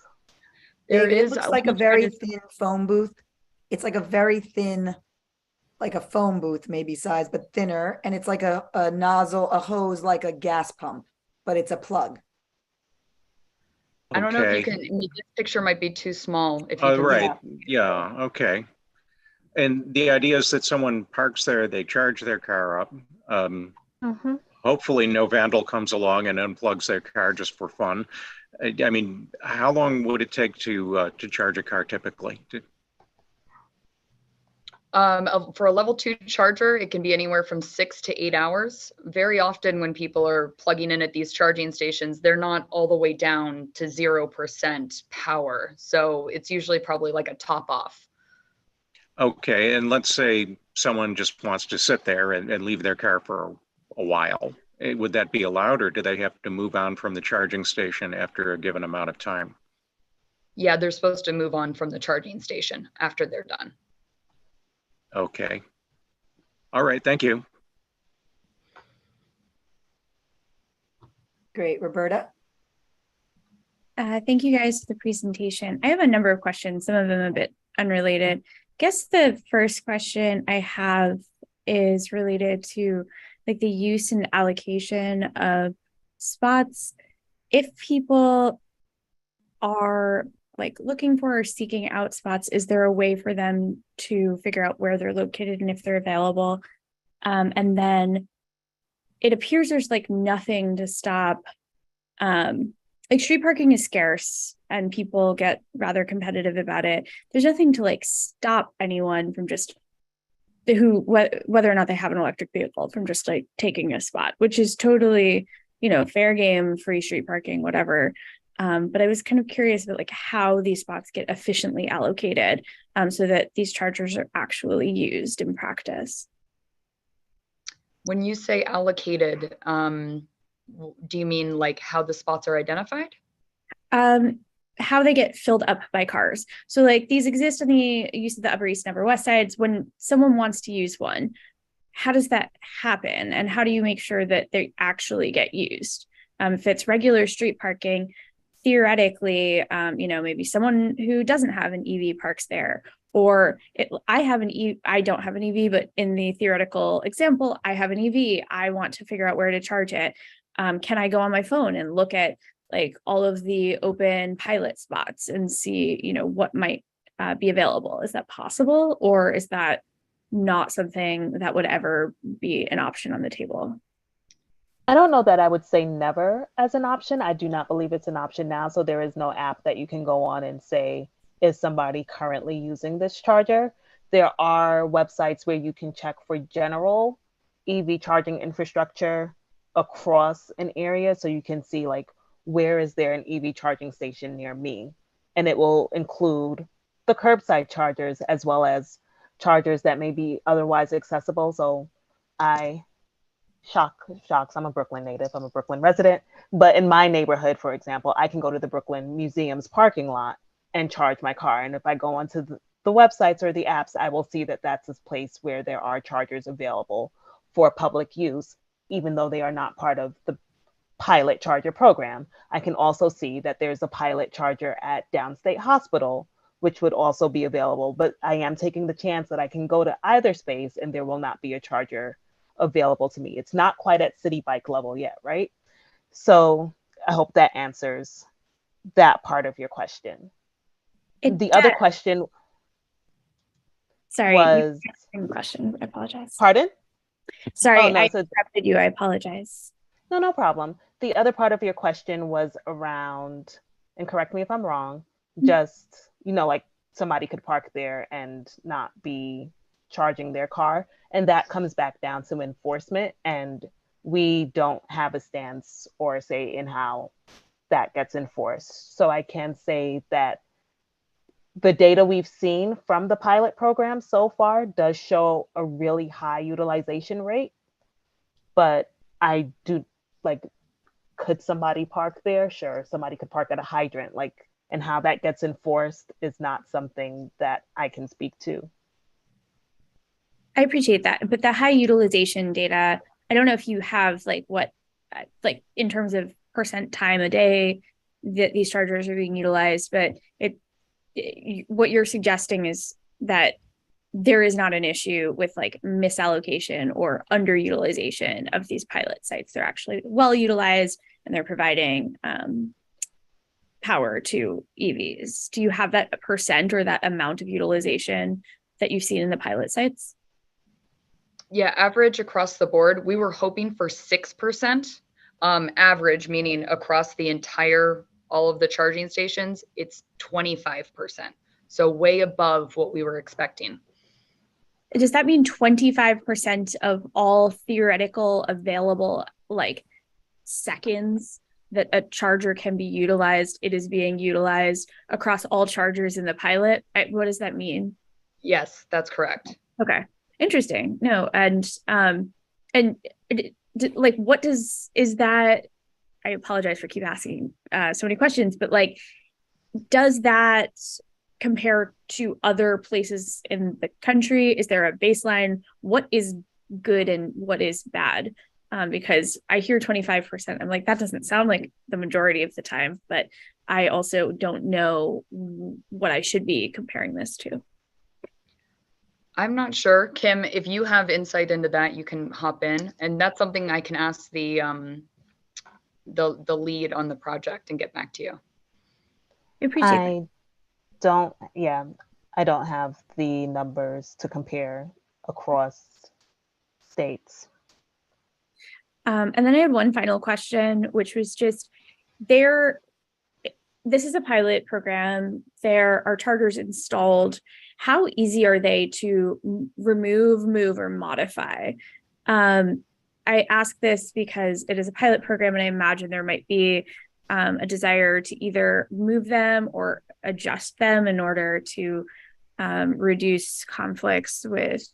There
It
is.
looks like a very thin phone booth. It's like a very thin, like a phone booth maybe size, but thinner. And it's like a nozzle, a hose, like a gas pump, but it's a plug.
I don't know if you
Okay.
can, this picture might be too small. If you
Oh,
can
right. Yeah. Okay. And the idea is that someone parks there, they charge their car up. Hopefully no vandal comes along and unplugs their car just for fun. I mean, how long would it take to charge a car typically?
For a level 2 charger, it can be anywhere from 6 to 8 hours. Very often when people are plugging in at these charging stations, they're not all the way down to 0% power. So it's usually probably like a top off.
Okay, and let's say someone just wants to sit there and leave their car for a while. Would that be allowed, or do they have to move on from the charging station after a given amount of time?
Yeah, they're supposed to move on from the charging station after they're done.
Okay. All right, thank you.
Great, Roberta.
Thank you guys for the presentation. I have a number of questions, some of them a bit unrelated. Guess the first question I have is related to like the use and allocation of spots. If people are like looking for or seeking out spots, is there a way for them to figure out where they're located and if they're available? And then it appears there's like nothing to stop. Like street parking is scarce and people get rather competitive about it. There's nothing to like stop anyone from just whether or not they have an electric vehicle from just like taking a spot, which is totally, fair game, free street parking, whatever. But I was kind of curious about like how these spots get efficiently allocated so that these chargers are actually used in practice.
When you say allocated, do you mean like how the spots are identified?
How they get filled up by cars. So like these exist on the use of the Upper East and Upper West Sides. When someone wants to use one, how does that happen? And how do you make sure that they actually get used? If it's regular street parking, theoretically, maybe someone who doesn't have an EV parks there, or I don't have an EV, but in the theoretical example, I have an EV. I want to figure out where to charge it. Can I go on my phone and look at like all of the open pilot spots and see, what might be available? Is that possible? Or is that not something that would ever be an option on the table?
I don't know that I would say never as an option. I do not believe it's an option now. So there is no app that you can go on and say, is somebody currently using this charger? There are websites where you can check for general EV charging infrastructure across an area. So you can see like, where is there an EV charging station near me? And it will include the curbside chargers as well as chargers that may be otherwise accessible. So shocks, I'm a Brooklyn native, I'm a Brooklyn resident, but in my neighborhood, for example, I can go to the Brooklyn Museum's parking lot and charge my car. And if I go onto the websites or the apps, I will see that that's a place where there are chargers available for public use, even though they are not part of the pilot charger program. I can also see that there's a pilot charger at Downstate Hospital, which would also be available, but I am taking the chance that I can go to either space and there will not be a charger available to me. It's not quite at city bike level yet, right? So I hope that answers that part of your question. The other question was
question. I apologize.
Pardon?
Sorry, I interrupted you. I apologize.
No problem. The other part of your question was around, and correct me if I'm wrong, just, like somebody could park there and not be charging their car. And that comes back down to enforcement. And we don't have a stance or say in how that gets enforced. So I can say that the data we've seen from the pilot program so far does show a really high utilization rate. But I do, like, could somebody park there? Sure, somebody could park at a hydrant, like, and how that gets enforced is not something that I can speak to.
I appreciate that. But the high utilization data, I don't know if you have like what, like in terms of percent time a day that these chargers are being utilized, but what you're suggesting is that there is not an issue with like misallocation or underutilization of these pilot sites. They're actually well utilized and they're providing power to EVs. Do you have that percent or that amount of utilization that you've seen in the pilot sites?
Yeah, average across the board, we were hoping for 6%. Average, meaning across the entire, all of the charging stations, it's 25%. So way above what we were expecting.
Does that mean 25% of all theoretical available like seconds that a charger can be utilized, it is being utilized across all chargers in the pilot? What does that mean?
Yes, that's correct.
Okay, interesting. No, and like, what is that? I apologize for keep asking so many questions, but like, does that compare to other places in the country? Is there a baseline? What is good and what is bad? Because I hear 25%. I'm like, that doesn't sound like the majority of the time, but I also don't know what I should be comparing this to.
I'm not sure. Kim, if you have insight into that, you can hop in. And that's something I can ask the lead on the project and get back to you.
I appreciate that.
I don't have the numbers to compare across states.
And then I had one final question, which was just this is a pilot program. There are chargers installed. How easy are they to remove, move, or modify? I ask this because it is a pilot program, and I imagine there might be a desire to either move them or adjust them in order to reduce conflicts with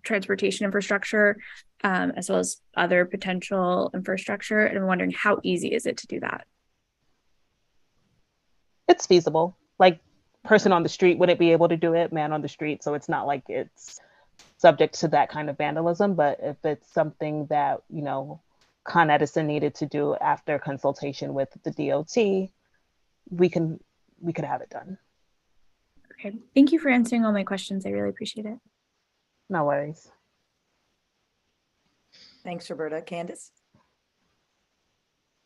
transportation infrastructure, as well as other potential infrastructure. And I'm wondering, how easy is it to do that?
It's feasible. Like, person on the street wouldn't be able to do it, man on the street. So it's not like it's subject to that kind of vandalism. But if it's something that, you know, Con Edison needed to do after consultation with the DOT, we could have it done.
Okay. Thank you for answering all my questions. I really appreciate it.
No worries.
Thanks, Roberta. Candace?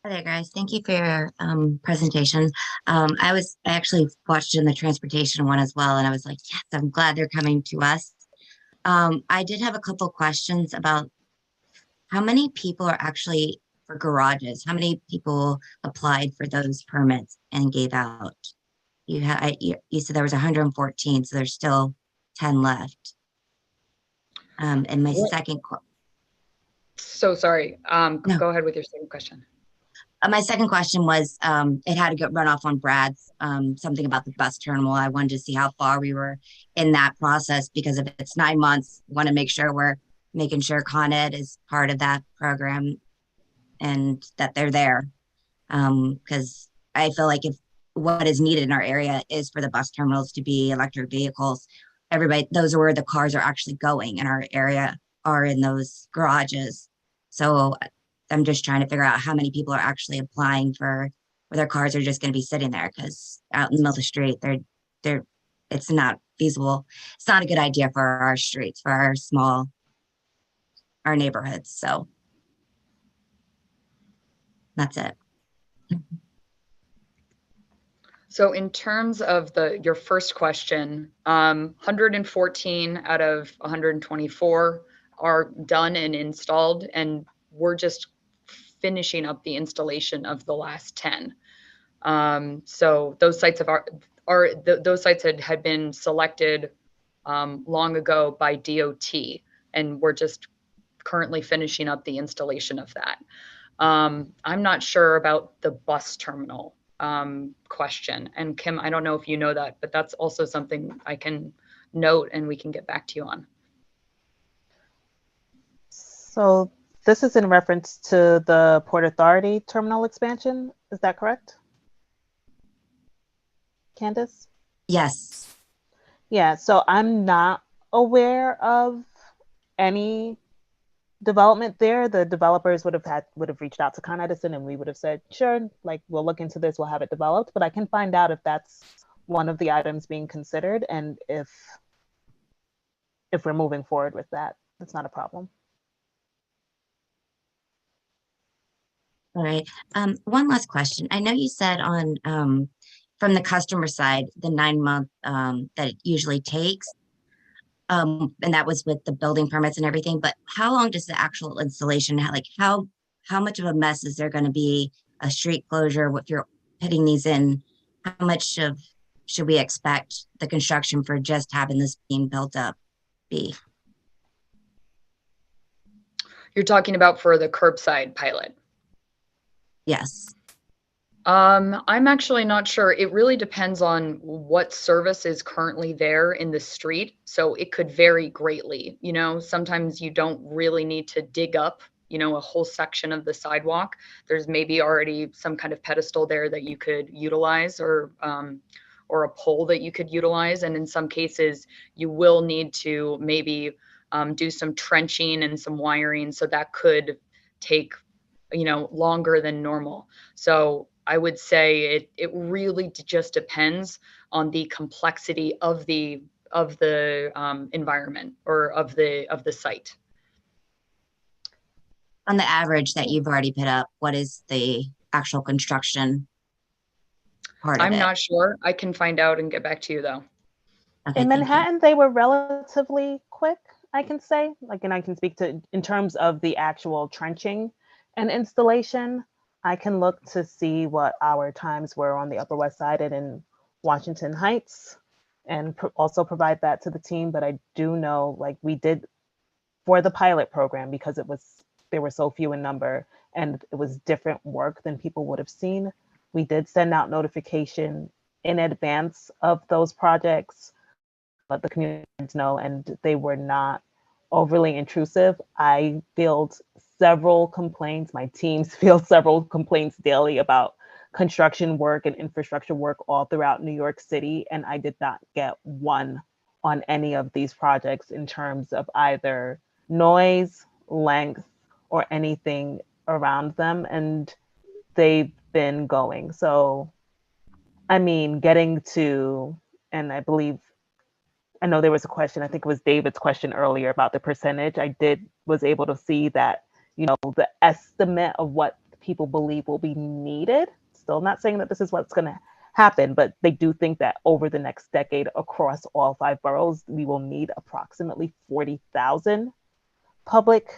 Hi there, guys. Thank you for your presentation. I actually watched it in the transportation one as well, and I was like, yes, I'm glad they're coming to us. I did have a couple questions about how many people are actually for garages. How many people applied for those permits and gave out? You said there was 114, so there's still 10 left. And my second
So sorry.
No.
Go ahead with your second question.
My second question was, it had to run off on Brad's, something about the bus terminal. I wanted to see how far we were in that process, because if it's 9 months, want to make sure we're making sure Con Ed is part of that program and that they're there. Because I feel like if what is needed in our area is for the bus terminals to be electric vehicles, those are where the cars are actually going in our area, are in those garages. So I'm just trying to figure out how many people are actually applying for where their cars are just going to be sitting there, because out in the middle of the street, it's not feasible. It's not a good idea for our streets, for our neighborhoods. So that's it.
So in terms of your first question, 114 out of 124 are done and installed, and we're just finishing up the installation of the last 10. So those sites those sites had been selected long ago by DOT, and we're just currently finishing up the installation of that. I'm not sure about the bus terminal. question. And Kim, I don't know if you know that, but that's also something I can note and we can get back to you on.
So this is in reference to the Port Authority terminal expansion. Is that correct? Candace?
Yes.
Yeah, so I'm not aware of any development there. The developers would have reached out to Con Edison and we would have said, sure, like we'll look into this, we'll have it developed, but I can find out if that's one of the items being considered and if we're moving forward with that. That's not a problem.
All right. One last question. I know you said on from the customer side, the 9-month that it usually takes, and that was with the building permits and everything. But how long does the actual installation? Like how much of a mess is there going to be? A street closure? If you're putting these in, how much of should we expect the construction for just having this being built up be?
You're talking about for the curbside pilot?
Yes.
I'm actually not sure. It really depends on what service is currently there in the street. So it could vary greatly. You know, sometimes you don't really need to dig up, you know, a whole section of the sidewalk. There's maybe already some kind of pedestal there that you could utilize or a pole that you could utilize. And in some cases, you will need to maybe do some trenching and some wiring. So that could take, you know, longer than normal. So I would say it really just depends on the complexity of the environment or of the site.
On the average that you've already put up, what is the actual construction part of it?
I'm not sure. I can find out and get back to you though.
Okay,
in Manhattan, they were relatively quick, I can say. Like, and I can speak to in terms of the actual trenching and installation. I can look to see what our times were on the Upper West Side and in Washington Heights and also provide that to the team. But I do know, like, we did for the pilot program, because there were so few in number and it was different work than people would have seen. We did send out notification in advance of those projects, let the communities know, and they were not overly intrusive. I field several complaints. My teams field several complaints daily about construction work and infrastructure work all throughout New York City, and I did not get one on any of these projects in terms of either noise, length, or anything around them, and they've been going. So, I mean, getting to, and I know there was a question, I think it was David's question earlier about the percentage. I was able to see that, you know, the estimate of what people believe will be needed. Still not saying that this is what's going to happen, but they do think that over the next decade across all 5 boroughs, we will need approximately 40,000 public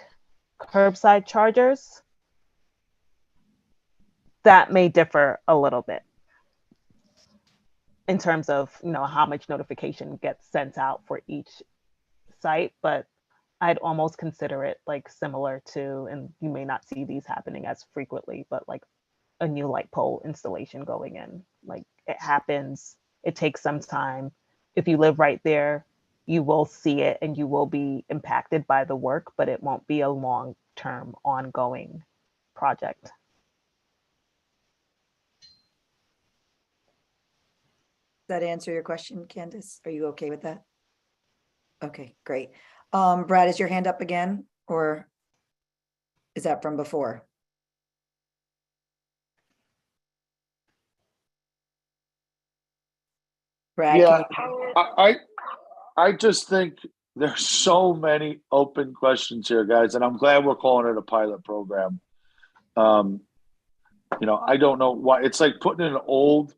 curbside chargers. That may differ a little bit in terms of, you know, how much notification gets sent out for each site, but I'd almost consider it like similar to, and you may not see these happening as frequently, but like a new light pole installation going in. Like, it happens, it takes some time. If you live right there, you will see it and you will be impacted by the work, but it won't be a long-term ongoing project.
Does that answer your question, Candace? Are you okay with that? Okay, great. Brad, is your hand up again, or is that from before? Brad,
yeah, I just think there's so many open questions here, guys, and I'm glad we're calling it a pilot program. You know, I don't know why. It's like putting in an old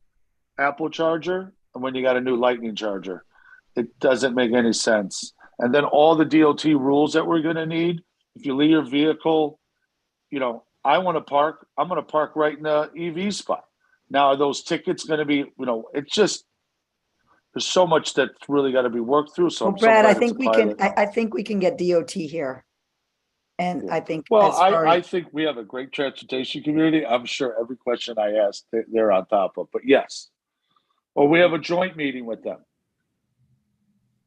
Apple charger and when you got a new Lightning charger. It doesn't make any sense. And then all the DOT rules that we're going to need, if you leave your vehicle, you know, I'm going to park right in the EV spot. Now, are those tickets going to be, you know, it's just, there's so much that's really got to be worked through. So,
well, Brad, I think we can get DOT here And
Yeah.
I think
Well,
as far
I
as,
think we have a great transportation community. I'm sure every question I ask, they're on top of, but yes. Well, we have a joint meeting with them.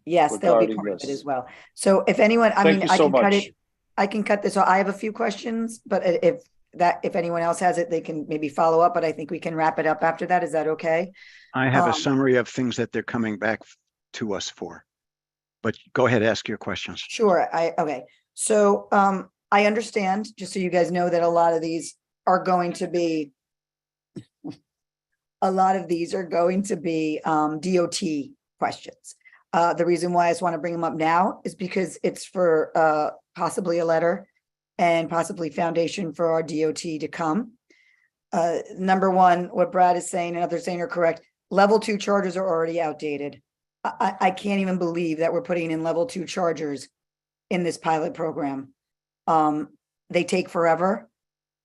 yes, they'll be
regarding
part of it
this.
as well. So if anyone, I
Thank
mean,
you
I
so
can cut
much.
it. I can cut this. So I have a few questions, but if anyone else has it, they can maybe follow up, but I think we can wrap it up after that. Is that okay?
I have a
Um,
summary of things that they're coming back to us for. But go ahead, ask your questions.
Sure. Okay. So, I understand, just so you guys know, that a lot of these are going to be DOT questions. The reason why I just want to bring them up now is because it's for possibly a letter and possibly foundation for our DOT to come. Number one, what Brad is saying and others saying are correct. Level 2 chargers are already outdated. I can't even believe that we're putting in level 2 chargers in this pilot program. They take forever.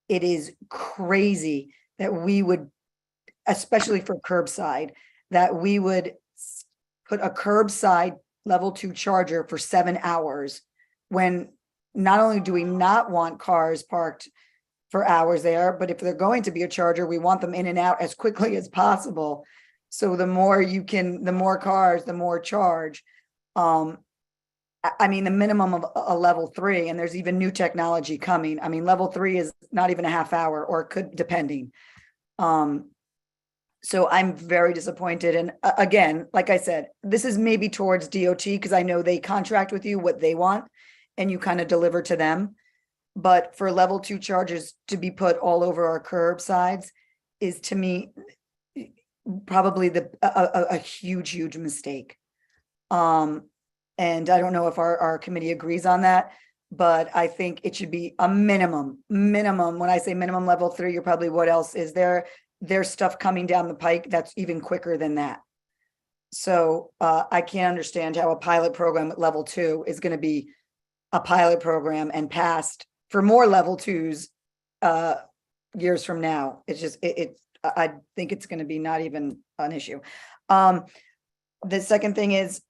It is crazy that we would, especially for curbside, that we would put a curbside level 2 charger for 7 hours when not only do we not want cars parked for hours there, but if they're going to be a charger, we want them in and out as quickly as possible. So the more cars, the more charge. I mean, the minimum of a level 3, and there's even new technology coming. I mean, level 3 is not even a half hour, or it could, depending. So I'm very disappointed. And again, like I said, this is maybe towards DOT because I know they contract with you what they want and you kind of deliver to them. But for level 2 chargers to be put all over our curbsides is, to me, probably a huge mistake. And I don't know if our committee agrees on that, but I think it should be a minimum. When I say minimum level 3, you're probably, what else is there? There's stuff coming down the pike that's even quicker than that. So I can't understand how a pilot program at level 2 is going to be a pilot program and passed for more level 2s years from now. It's just, I think it's going to be not even an issue. The second thing is,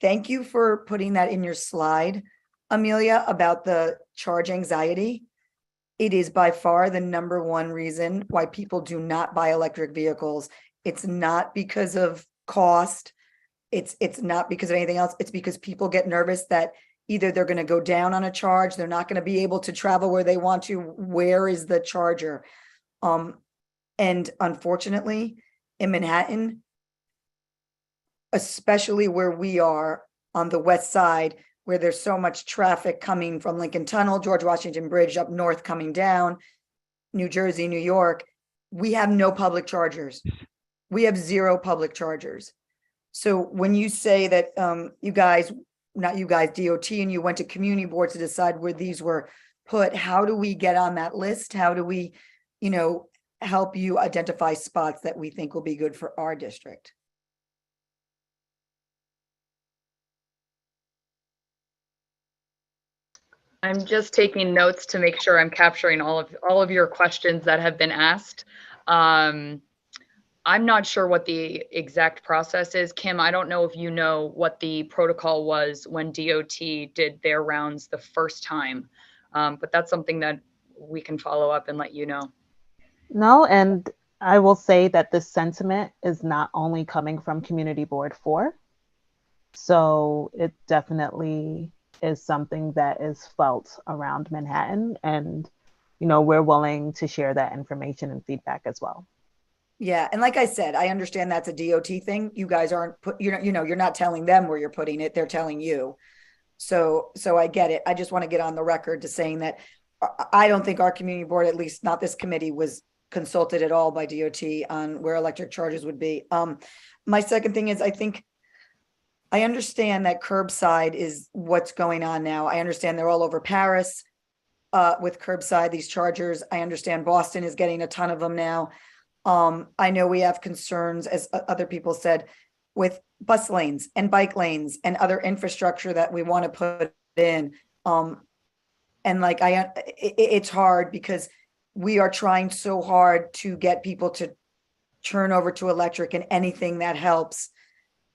thank you for putting that in your slide, Amelia, about the charge anxiety. It is by far the number one reason why people do not buy electric vehicles. It's not because of cost. It's not because of anything else. It's because people get nervous that either they're going to go down on a charge, they're not going to be able to travel where they want to. Where is the charger? And unfortunately, in Manhattan, especially where we are on the west side, where there's so much traffic coming from Lincoln Tunnel, George Washington Bridge up north coming down, New Jersey, New York, we have no public chargers. We have 0 public chargers. So when you say that you guys, not you guys, DOT, and you went to community boards to decide where these were put, how do we get on that list? How do we, help you identify spots that we think will be good for our district?
I'm just taking notes to make sure I'm capturing all of your questions that have been asked. I'm not sure what the exact process is. Kim, I don't know if you know what the protocol was when DOT did their rounds the first time, but that's something that we can follow up and let you know.
No, and I will say that this sentiment is not only coming from Community Board 4. So it definitely is something that is felt around Manhattan, and we're willing to share that information and feedback as well.
Yeah, and like I said, I understand that's a DOT thing. You guys aren't you're not telling them where you're putting it, they're telling you. So I get it. I just want to get on the record to saying that I don't think our community board, at least not this committee, was consulted at all by DOT on where electric charges would be. My second thing is, I understand that curbside is what's going on now. I understand they're all over Paris with curbside, these chargers. I understand Boston is getting a ton of them now. I know we have concerns, as other people said, with bus lanes and bike lanes and other infrastructure that we want to put in. And it's hard because we are trying so hard to get people to turn over to electric, and anything that helps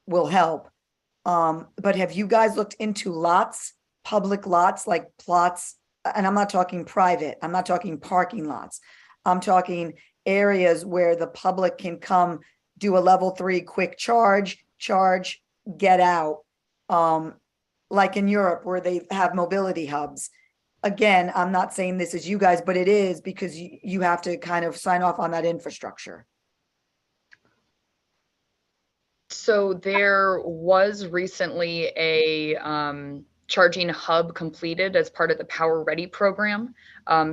will help. But have you guys looked into lots, public lots, like plots and I'm not talking private, I'm not talking parking lots. I'm talking areas where the public can come do a level 3 quick charge, get out. Like in Europe where they have mobility hubs. Again, I'm not saying this is you guys, but it is because you have to kind of sign off on that infrastructure.
So there was recently a charging hub completed as part of the Power Ready program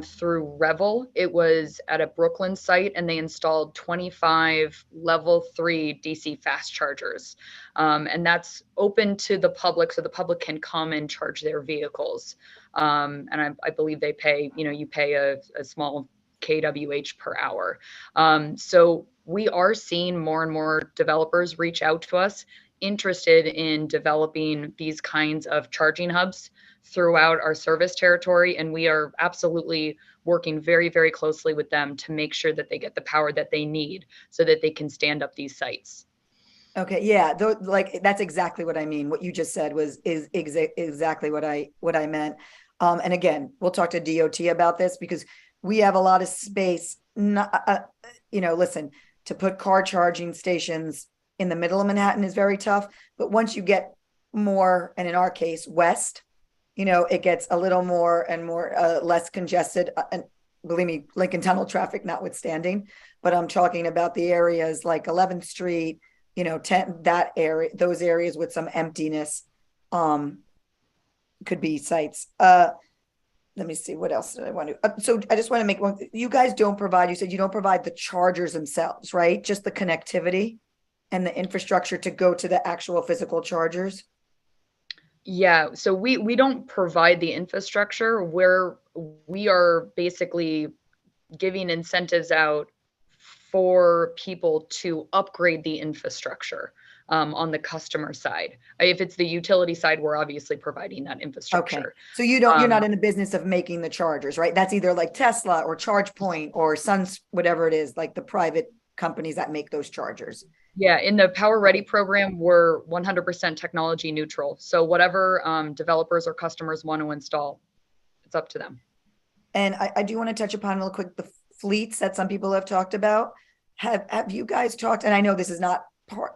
through Revel. It was at a Brooklyn site, and they installed 25 level 3 DC fast chargers. And that's open to the public, so the public can come and charge their vehicles. And I believe they pay, you pay a small kWh per hour. So we are seeing more and more developers reach out to us interested in developing these kinds of charging hubs throughout our service territory. And we are absolutely working very, very closely with them to make sure that they get the power that they need so that they can stand up these sites.
Okay. Yeah. Like that's exactly what I mean. What you just said is exactly what I meant. And again, we'll talk to DOT about this because we have a lot of space. Listen, to put car charging stations in the middle of Manhattan is very tough. But once you get more, and in our case, west, it gets a little more and more less congested. And believe me, Lincoln Tunnel traffic notwithstanding. But I'm talking about the areas like 11th Street, 10, that area, those areas with some emptiness could be sites. Let me see, what else did I want to, so I just want to make one, you guys don't provide, you said you don't provide the chargers themselves, right? Just the connectivity and the infrastructure to go to the actual physical chargers?
Yeah, so we don't provide the infrastructure, where we are basically giving incentives out for people to upgrade the infrastructure on the customer side. If it's the utility side, we're obviously providing that infrastructure.
Okay. So you're not in the business of making the chargers, right? That's either like Tesla or ChargePoint or Suns, whatever it is, like the private companies that make those chargers.
Yeah, in the Power Ready program, we're 100% technology neutral. So whatever developers or customers want to install, it's up to them.
And I do want to touch upon real quick the fleets that some people have talked about. Have you guys talked, and I know this is not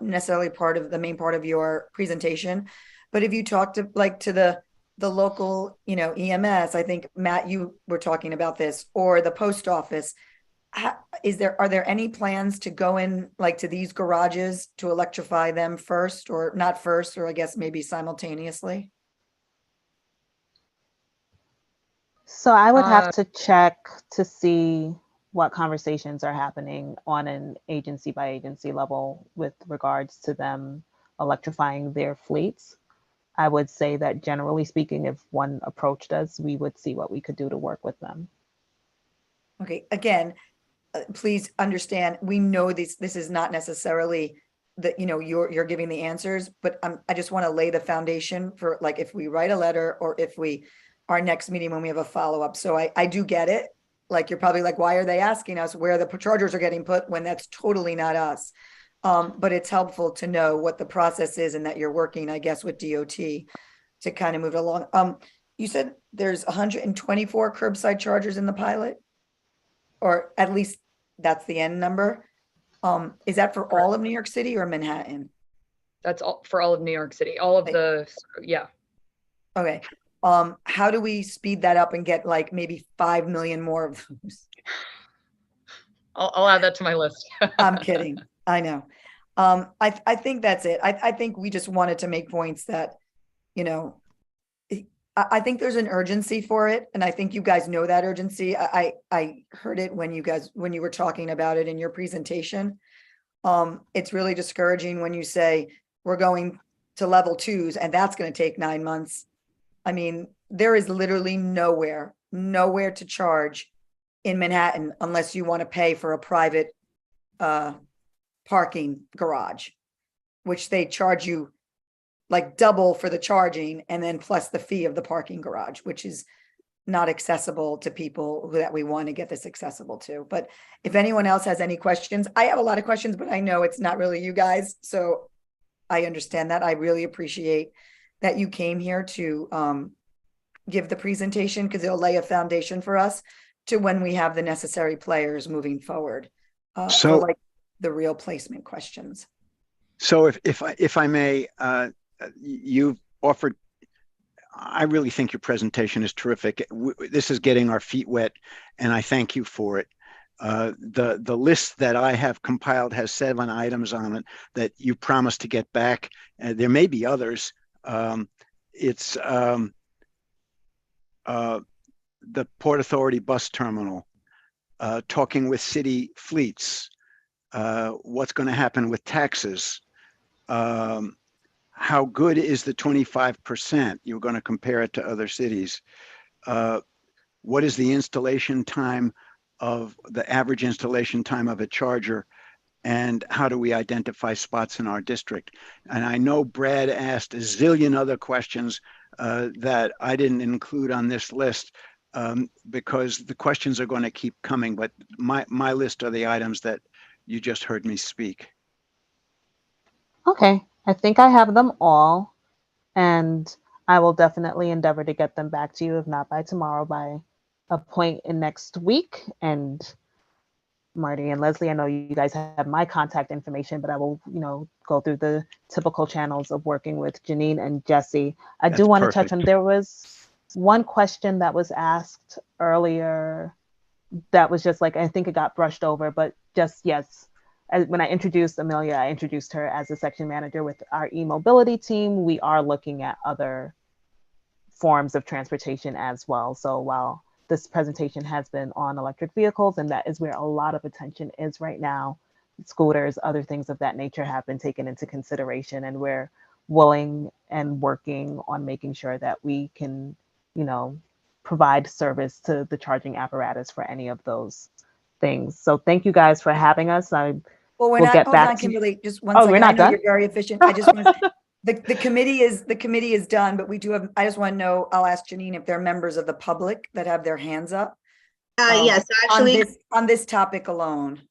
necessarily part of the main part of your presentation, but if you talked to the local, EMS, I think Matt, you were talking about this, or the post office, are there any plans to go in like to these garages to electrify them first, or not first, or I guess maybe simultaneously?
So I would have to check to see what conversations are happening on an agency by agency level with regards to them electrifying their fleets. I would say that generally speaking, if one approached us, we would see what we could do to work with them.
Okay, again, please understand, we know this is not necessarily that, you're giving the answers, but I just want to lay the foundation for, like, if we write a letter or if our next meeting when we have a follow-up. So I do get it. Like, you're probably like, why are they asking us where the chargers are getting put when that's totally not us? But it's helpful to know what the process is and that you're working, I guess, with DOT to kind of move it along. You said there's 124 curbside chargers in the pilot, or at least that's the end number. Is that for all of New York City or Manhattan?
That's all for all of New York City, all of yeah.
Okay. How do we speed that up and get like maybe 5 million more of those?
I'll add that to my list.
I'm kidding. I know. I think that's it. I think we just wanted to make points that, I think there's an urgency for it. And I think you guys know that urgency. I heard it when you were talking about it in your presentation. It's really discouraging when you say we're going to level 2s and that's going to take 9 months. I mean, there is literally nowhere to charge in Manhattan unless you want to pay for a private parking garage, which they charge you like double for the charging and then plus the fee of the parking garage, which is not accessible to people that we want to get this accessible to. But if anyone else has any questions, I have a lot of questions, but I know it's not really you guys. So I understand that. I really appreciate that you came here to give the presentation because it'll lay a foundation for us to when we have the necessary players moving forward for like the real placement questions.
So if I may, you've offered, I really think your presentation is terrific. This is getting our feet wet, and I thank you for it. The list that I have compiled has 7 items on it that you promised to get back. There may be others. It's the Port Authority bus terminal, talking with city fleets, what's going to happen with taxes, how good is the 25%? You're going to compare it to other cities. What is the installation time of the average installation time of a charger? And how do we identify spots in our district? And I know Brad asked a zillion other questions that I didn't include on this list because the questions are going to keep coming, but my list are the items that you just heard me speak.
Okay, I think I have them all, and I will definitely endeavor to get them back to you, if not by tomorrow, by a point in next week. And Marty and Leslie, I know you guys have my contact information, but I will, go through the typical channels of working with Janine and Jesse. I do want to touch on, there was one question that was asked earlier that was just like, I think it got brushed over, but just, yes. When I introduced Amelia, I introduced her as a section manager with our e-mobility team. We are looking at other forms of transportation as well. So while this presentation has been on electric vehicles, and that is where a lot of attention is right now, scooters, other things of that nature have been taken into consideration, and we're willing and working on making sure that we can, provide service to the charging apparatus for any of those things. So thank you guys for having us.
Well, we're
we'll
not,
get
hold
back
on,
to
Kimberly, just one
Oh,
second.
we're not
I know
done?
you're very efficient. I just want the committee is done, but we do have, I just want to know, I'll ask Janine if there are members of the public that have their hands up.
Yes, actually,
on this topic alone.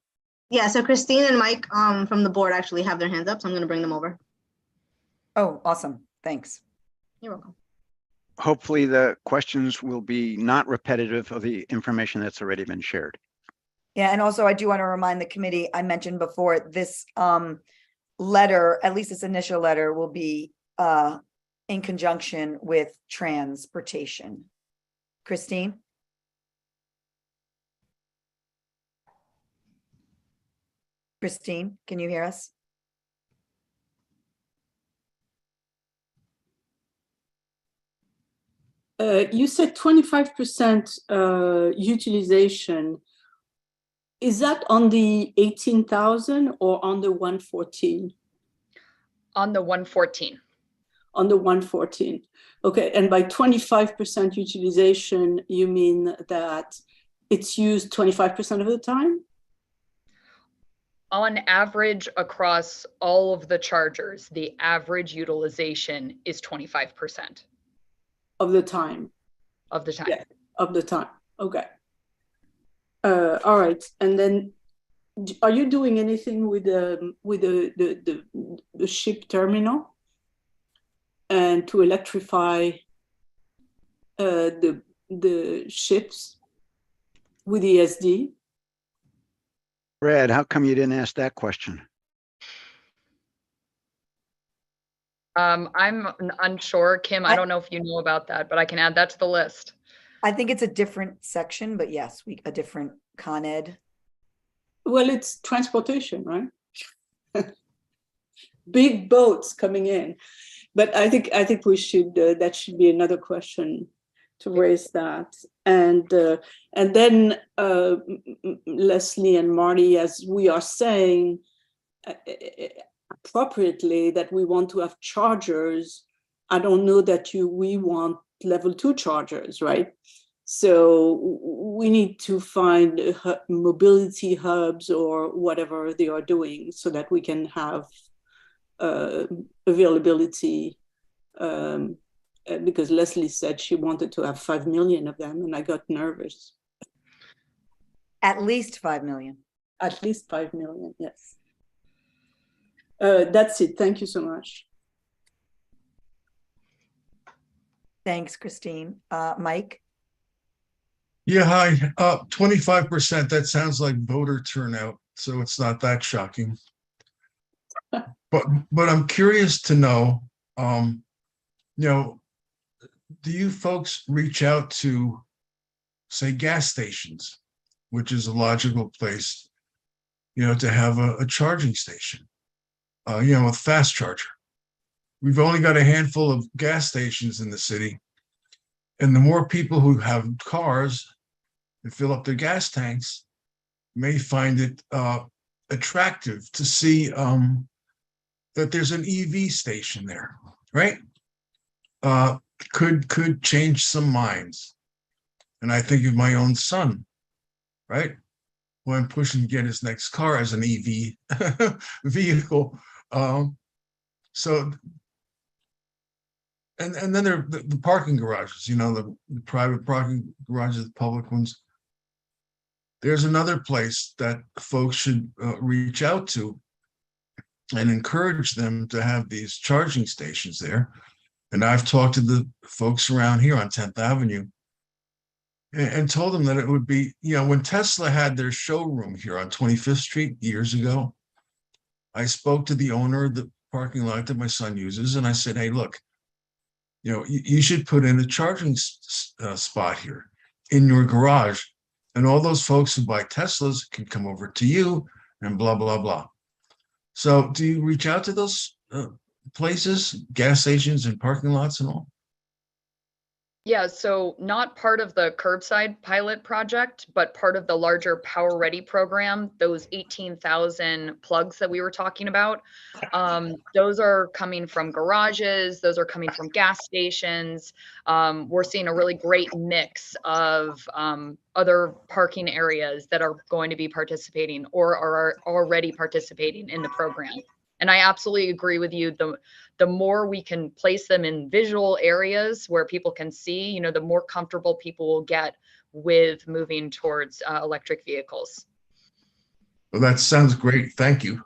Yeah, so Christine and Mike from the board actually have their hands up, so I'm going to bring them over.
Oh, awesome. Thanks.
You're welcome.
Hopefully the questions will be not repetitive of the information that's already been shared.
Yeah, and also I do want to remind the committee, I mentioned before, this letter, at least this initial letter, will be in conjunction with transportation. Christine? Christine, can you hear us?
You said 25% utilization. Is that on the 18,000 or on the 114?
On the 114.
On the 114. Okay, and by 25% utilization, you mean that it's used 25% of the time?
On average, across all of the chargers, the average utilization is 25%.
Of the time?
Of the time.
Yeah, of the time, okay. All right, and then are you doing anything with the ship terminal and to electrify the ships with ESD?
Brad, how come you didn't ask that question?
I'm unsure, Kim. I don't know if you know about that, but I can add that to the list.
I think it's a different section, but yes, a different Con Ed.
Well, it's transportation, right? Big boats coming in, but I think we should. That should be another question to raise that, and then Leslie and Marty, as we are saying appropriately, that we want to have chargers. I don't know that we want level 2 chargers, right? So we need to find mobility hubs or whatever they are doing so that we can have availability. Because Leslie said she wanted to have 5 million of them, and I got nervous.
At least 5 million.
At least 5 million, yes. That's it. Thank you so much.
Thanks, Christine. Mike?
Yeah, hi. 25%. That sounds like voter turnout, so it's not that shocking. But I'm curious to know, you know, do you folks reach out to, say, gas stations, which is a logical place, you know, to have a charging station, you know, a fast charger? We've only got a handful of gas stations in the city, and the more people who have cars and fill up their gas tanks may find it attractive to see that there's an EV station there, right? Could change some minds. And I think of my own son, right? Who I'm pushing to get his next car as an EV vehicle. So, and then there are the parking garages, you know, the private parking garages, the public ones. There's another place that folks should reach out to and encourage them to have these charging stations there. And I've talked to the folks around here on 10th Avenue and told them that it would be, you know, when Tesla had their showroom here on 25th Street years ago, I spoke to the owner of the parking lot that my son uses, and I said, hey, look, you know, you should put in a charging spot here in your garage, and all those folks who buy Teslas can come over to you and blah, blah, blah. So do you reach out to those places, gas stations and parking lots and all?
Yeah, so not part of the curbside pilot project, but part of the larger Power Ready program, those 18,000 plugs that we were talking about. Those are coming from garages, those are coming from gas stations. We're seeing a really great mix of other parking areas that are going to be participating or are already participating in the program. And I absolutely agree with you. The more we can place them in visual areas where people can see, you know, the more comfortable people will get with moving towards electric vehicles.
Well, that sounds great. Thank you.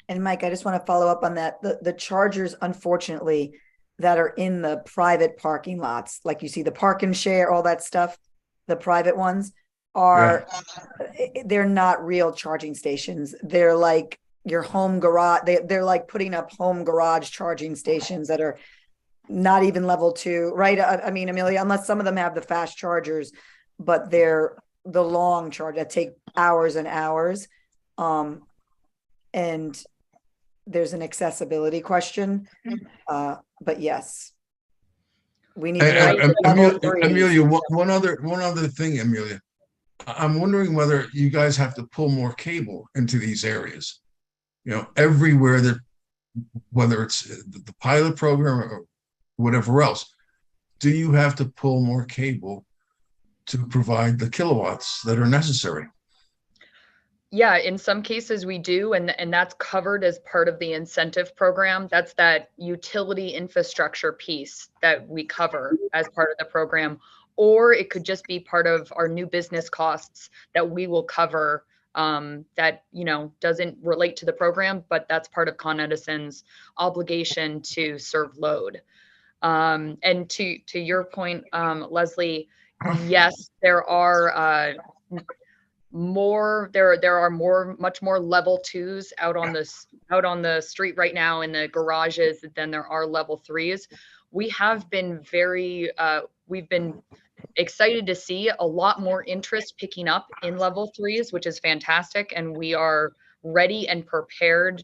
And Mike, I just want to follow up on that. The chargers, unfortunately, that are in the private parking lots, like you see the park and share, all that stuff, the private ones are, they're not real charging stations. They're like your home garage. They're like putting up home garage charging stations that are not even level 2, right? I mean, Amelia, unless some of them have the fast chargers, but they're the long charge that take hours and hours. And there's an accessibility question. But yes, we need
Amelia, one other thing, Amelia. I'm wondering whether you guys have to pull more cable into these areas. You know, everywhere that, whether it's the pilot program or whatever else, do you have to pull more cable to provide the kilowatts that are necessary?
Yeah, in some cases we do, and that's covered as part of the incentive program. That's that utility infrastructure piece that we cover as part of the program. Or it could just be part of our new business costs that we will cover, that, you know, doesn't relate to the program, but that's part of Con Edison's obligation to serve load. And to your point, Leslie, yes, there are much more level 2s out on the street right now in the garages than there are level 3s. We have been we've been excited to see a lot more interest picking up in level 3s, which is fantastic. And we are ready and prepared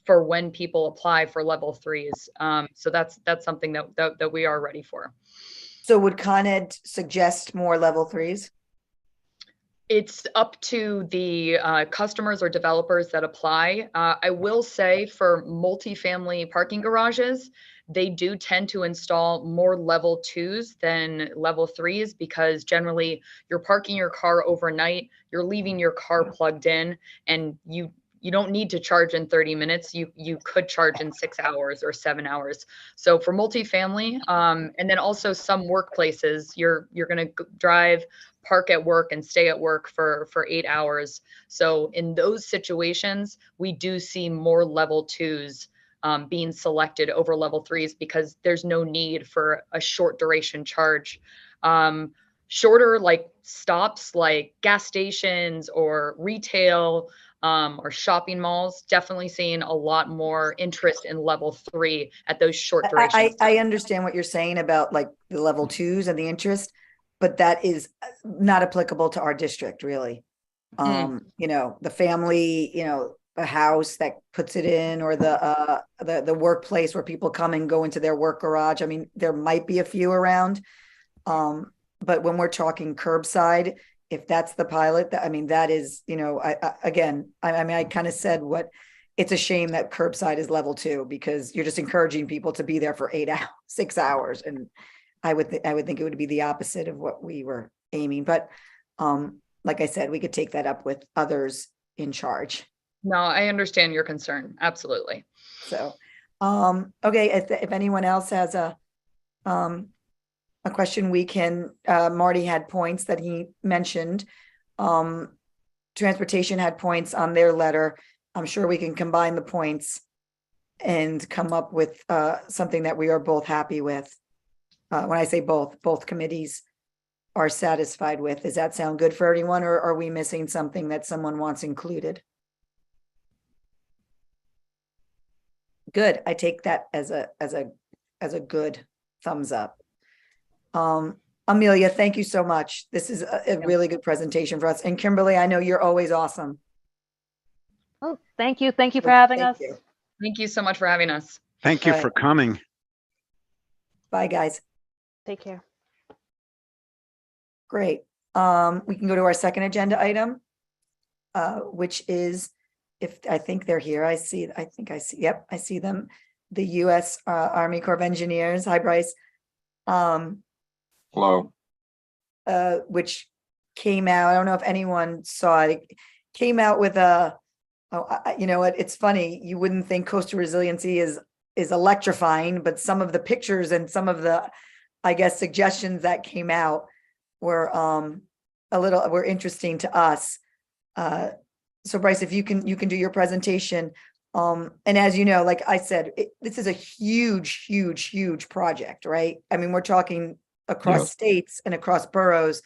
for when people apply for level 3s. So that's something that we are ready for.
So would Con Ed suggest more level 3s?
It's up to the customers or developers that apply. I will say for multifamily parking garages, they do tend to install more level 2s than level 3s because generally you're parking your car overnight, you're leaving your car plugged in, and you don't need to charge in 30 minutes. You could charge in 6 hours or 7 hours. So for multifamily, and then also some workplaces, you're going to drive, park at work and stay at work for 8 hours. So in those situations, we do see more level 2s being selected over level 3s because there's no need for a short duration charge. Shorter like stops like gas stations or retail or shopping malls, definitely seeing a lot more interest in level 3 at those short duration.
I understand what you're saying about like the level 2s and the interest, but that is not applicable to our district, really. You know, the family, you know, a house that puts it in, or the workplace where people come and go into their work garage. I mean, there might be a few around, but when we're talking curbside, if that's the pilot, I mean, that is, you know, I mean, I kind of said it's a shame that curbside is level 2 because you're just encouraging people to be there for 6 hours, and I would think it would be the opposite of what we were aiming. But like I said, we could take that up with others in charge.
No, I understand your concern. Absolutely.
So, okay. If anyone else has a question, we can, Marty had points that he mentioned. Transportation had points on their letter. I'm sure we can combine the points and come up with something that we are both happy with. When I say both committees are satisfied with. Does that sound good for everyone, or are we missing something that someone wants included? Good. I take that as a good thumbs up. Amelia, thank you so much. This is a really good presentation for us. And Kimberly, I know you're always awesome.
Oh, thank you. Thank you for having us.
Thank you so much for having us.
Thank you for coming.
Bye, guys.
Take care.
Great. We can go to our second agenda item, which is, if I think they're here, I see, yep, I see them. The U.S. Army Corps of Engineers. Hi, Bryce.
Hello.
Which came out, I don't know if anyone saw it, came out with you know what, it's funny, you wouldn't think coastal resiliency is electrifying, but some of the pictures and some of the, I guess, suggestions that came out were were interesting to us. So Bryce, if you can do your presentation. And as you know, like I said, this is a huge project, right? I mean, we're talking across states and across boroughs.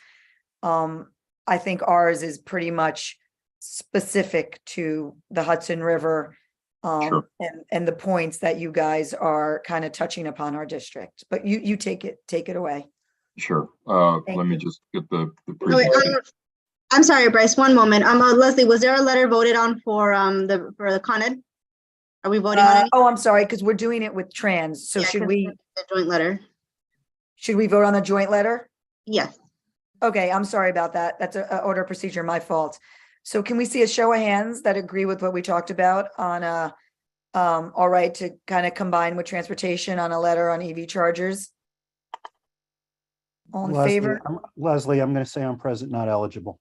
I think ours is pretty much specific to the Hudson River, and the points that you guys are kind of touching upon our district. But you take it away.
Sure. Let me just get the
I'm sorry, Bryce, one moment. Leslie, was there a letter voted on for the Con Ed? Are we voting on it?
Oh, I'm sorry, because we're doing it with trans. So should we?
The joint letter.
Should we vote on the joint letter?
Yes.
Okay, I'm sorry about that. That's an order of procedure, my fault. So can we see a show of hands that agree with what we talked about on all right to kind of combine with transportation on a letter on EV chargers? All in favor?
Leslie, I'm going to say I'm present, not eligible.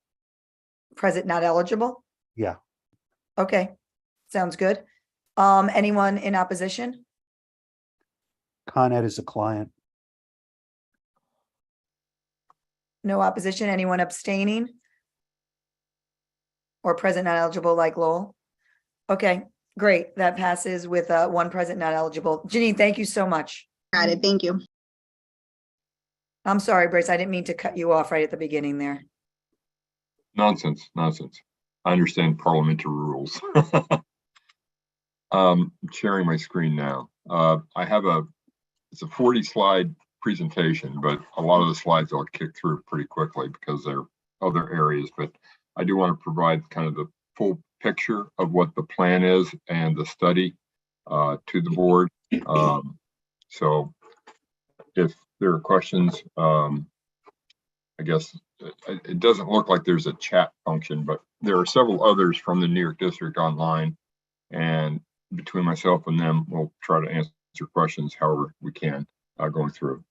Present, not eligible?
Yeah.
Okay, sounds good. Anyone in opposition?
Con Ed is a client.
No opposition. Anyone abstaining? Or present, not eligible, like Lowell? Okay, great. That passes with one present, not eligible. Janine, thank you so much.
Got it. Thank you.
I'm sorry, Bryce. I didn't mean to cut you off right at the beginning there.
Nonsense. I understand parliamentary rules. Sharing my screen now. I have it's a 40-slide presentation, but a lot of the slides I'll kick through pretty quickly because they're other areas, but I do want to provide kind of the full picture of what the plan is and the study to the board. So if there are questions, I guess it doesn't look like there's a chat function, but there are several others from the New York District online, and between myself and them, we'll try to answer questions however we can going through.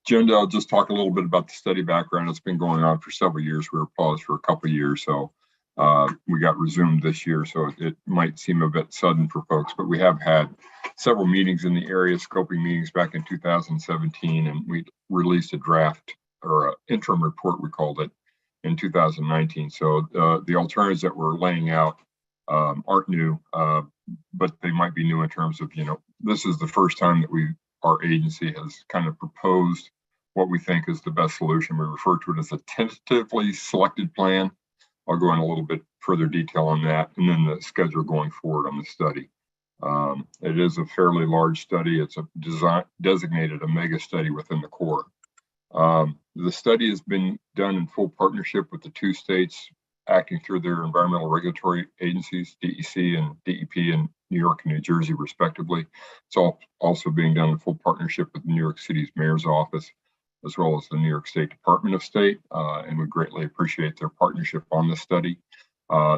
Agenda, I'll just talk a little bit about the study background. It's been going on for several years. We were paused for a couple of years, so we got resumed this year, so it might seem a bit sudden for folks, but we have had several meetings in the area, scoping meetings back in 2017, and we released a draft or an interim report, we called it, in 2019. So the alternatives that we're laying out aren't new, but they might be new in terms of, this is the first time that our agency has kind of proposed what we think is the best solution. We refer to it as a tentatively selected plan. I'll go in a little bit further detail on that, and then the schedule going forward on the study. It is a fairly large study. It's designated a mega study within the Corps. The study has been done in full partnership with the two states acting through their environmental regulatory agencies, DEC and DEP in New York and New Jersey, respectively. It's also being done in full partnership with New York City's mayor's office, as well as the New York State Department of State, and we greatly appreciate their partnership on the study.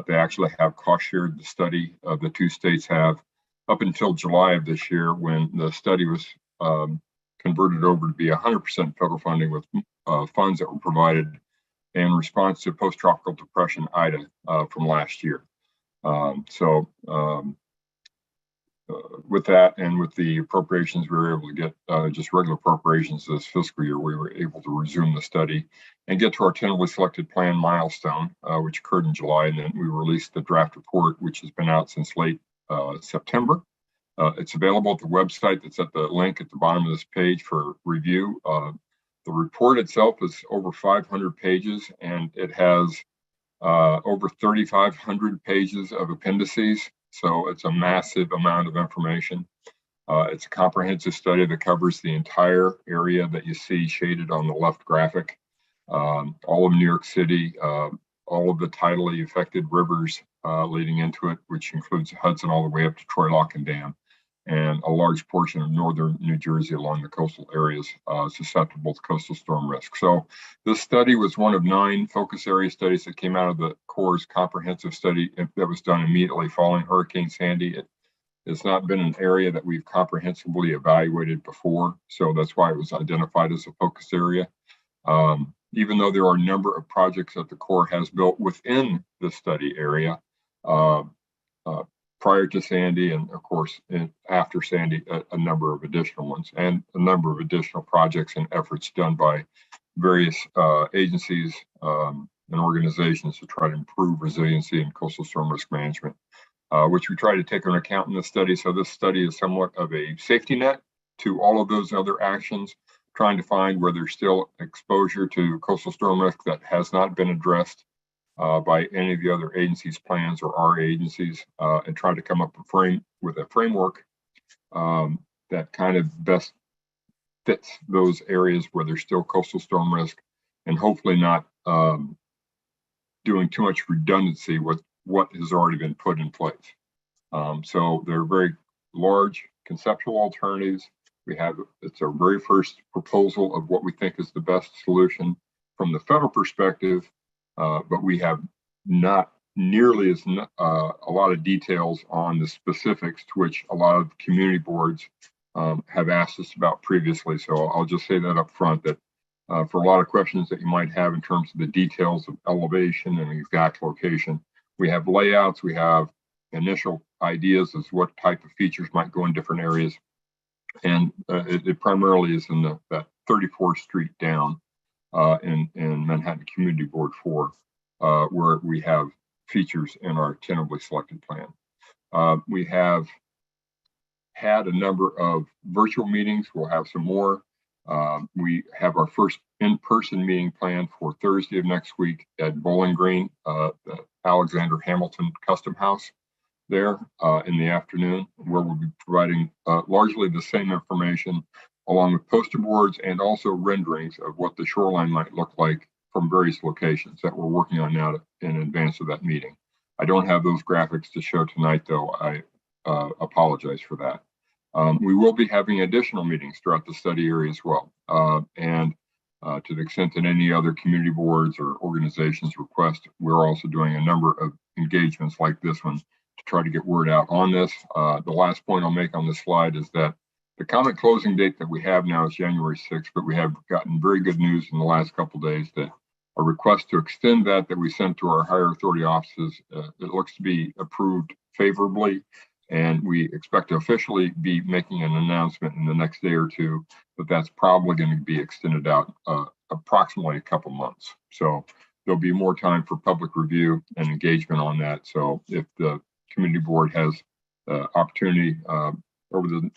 They actually have cost shared the study. The two states have up until July of this year, when the study was converted over to be 100% federal funding with funds that were provided in response to post-tropical depression Ida from last year. With that and with the appropriations, we were able to get just regular appropriations this fiscal year. We were able to resume the study and get to our tentatively selected plan milestone, which occurred in July. And then we released the draft report, which has been out since late September. It's available at the website that's at the link at the bottom of this page for review. The report itself is over 500 pages, and it has over 3,500 pages of appendices. So it's a massive amount of information. It's a comprehensive study that covers the entire area that you see shaded on the left graphic. All of New York City, all of the tidally affected rivers leading into it, which includes Hudson all the way up to Troy Lock and Dam, and a large portion of northern New Jersey along the coastal areas susceptible to coastal storm risk. So this study was one of 9 focus area studies that came out of the Corps' comprehensive study that was done immediately following Hurricane Sandy. It's not been an area that we've comprehensively evaluated before, so that's why it was identified as a focus area. Even though there are a number of projects that the Corps has built within the study area, prior to Sandy, and of course after Sandy, a number of additional ones, and a number of additional projects and efforts done by various agencies and organizations to try to improve resiliency and coastal storm risk management, which we try to take into account in the study. So this study is somewhat of a safety net to all of those other actions, trying to find where there's still exposure to coastal storm risk that has not been addressed by any of the other agencies' plans or our agencies, and try to come up with a framework that kind of best fits those areas where there's still coastal storm risk, and hopefully not doing too much redundancy with what has already been put in place. So they're very large conceptual alternatives. It's our very first proposal of what we think is the best solution from the federal perspective. But we have not nearly as a lot of details on the specifics to which a lot of community boards have asked us about previously. So I'll just say that up front, that for a lot of questions that you might have in terms of the details of elevation and exact location, we have layouts, we have initial ideas as what type of features might go in different areas. And it primarily is in that 34th Street down in Manhattan Community Board 4, where we have features in our tentatively selected plan. We have had a number of virtual meetings. We'll have some more. We have our first in-person meeting planned for Thursday of next week at Bowling Green, the Alexander Hamilton Custom House there in the afternoon, where we'll be providing largely the same information along with poster boards and also renderings of what the shoreline might look like from various locations that we're working on now in advance of that meeting. I don't have those graphics to show tonight, though. I apologize for that. We will be having additional meetings throughout the study area as well. And to the extent that any other community boards or organizations request, we're also doing a number of engagements like this one to try to get word out on this. The last point I'll make on this slide is that the comment closing date that we have now is January 6th, but we have gotten very good news in the last couple of days that a request to extend that we sent to our higher authority offices, it looks to be approved favorably. And we expect to officially be making an announcement in the next day or two, but that's probably going to be extended out approximately a couple months. So there'll be more time for public review and engagement on that. So if the community board has the opportunity over the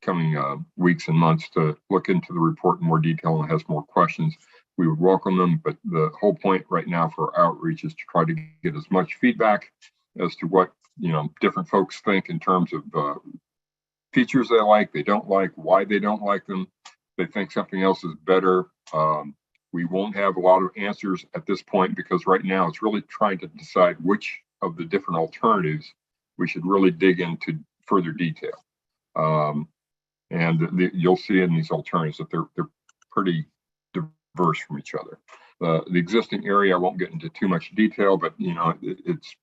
coming weeks and months to look into the report in more detail and has more questions, we would welcome them. But the whole point right now for outreach is to try to get as much feedback as to what different folks think in terms of features they like, they don't like, why they don't like them. They think something else is better. We won't have a lot of answers at this point because right now it's really trying to decide which of the different alternatives we should really dig into further detail. And you'll see in these alternatives that they're pretty diverse from each other. The existing area, I won't get into too much detail, but it's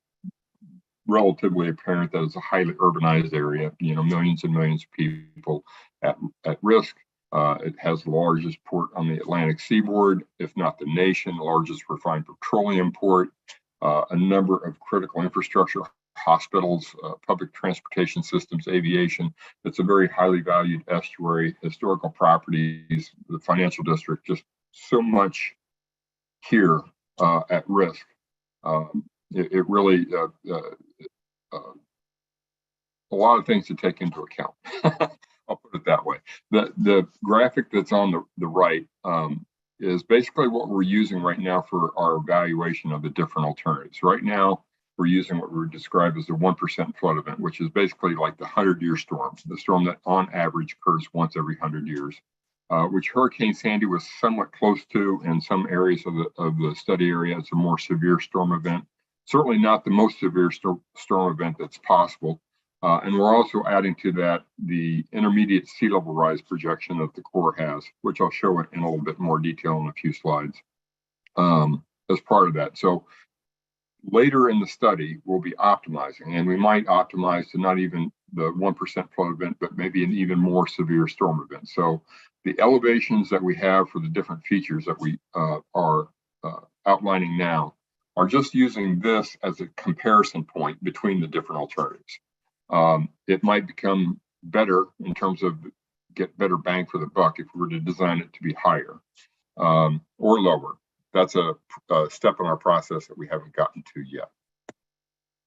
relatively apparent that it's a highly urbanized area, millions and millions of people at risk. It has the largest port on the Atlantic seaboard, if not the nation, the largest refined petroleum port, a number of critical infrastructure, hospitals, public transportation systems, aviation. It's a very highly valued estuary, historical properties, the financial district, just so much here at risk. It really, a lot of things to take into account. I'll put it that way. The graphic that's on the right is basically what we're using right now for our evaluation of the different alternatives. Right now, we're using what we describe as the 1% flood event, which is basically like the 100-year storm, the storm that on average occurs once every 100 years, which Hurricane Sandy was somewhat close to in some areas of the study area. It's a more severe storm event, certainly not the most severe storm event that's possible. And we're also adding to that the intermediate sea level rise projection that the Corps has, which I'll show it in a little bit more detail in a few slides as part of that. So later in the study, we'll be optimizing, and we might optimize to not even the 1% flood event, but maybe an even more severe storm event. So the elevations that we have for the different features that we are outlining now are just using this as a comparison point between the different alternatives. It might become better in terms of get better bang for the buck if we were to design it to be higher or lower. That's a step in our process that we haven't gotten to yet.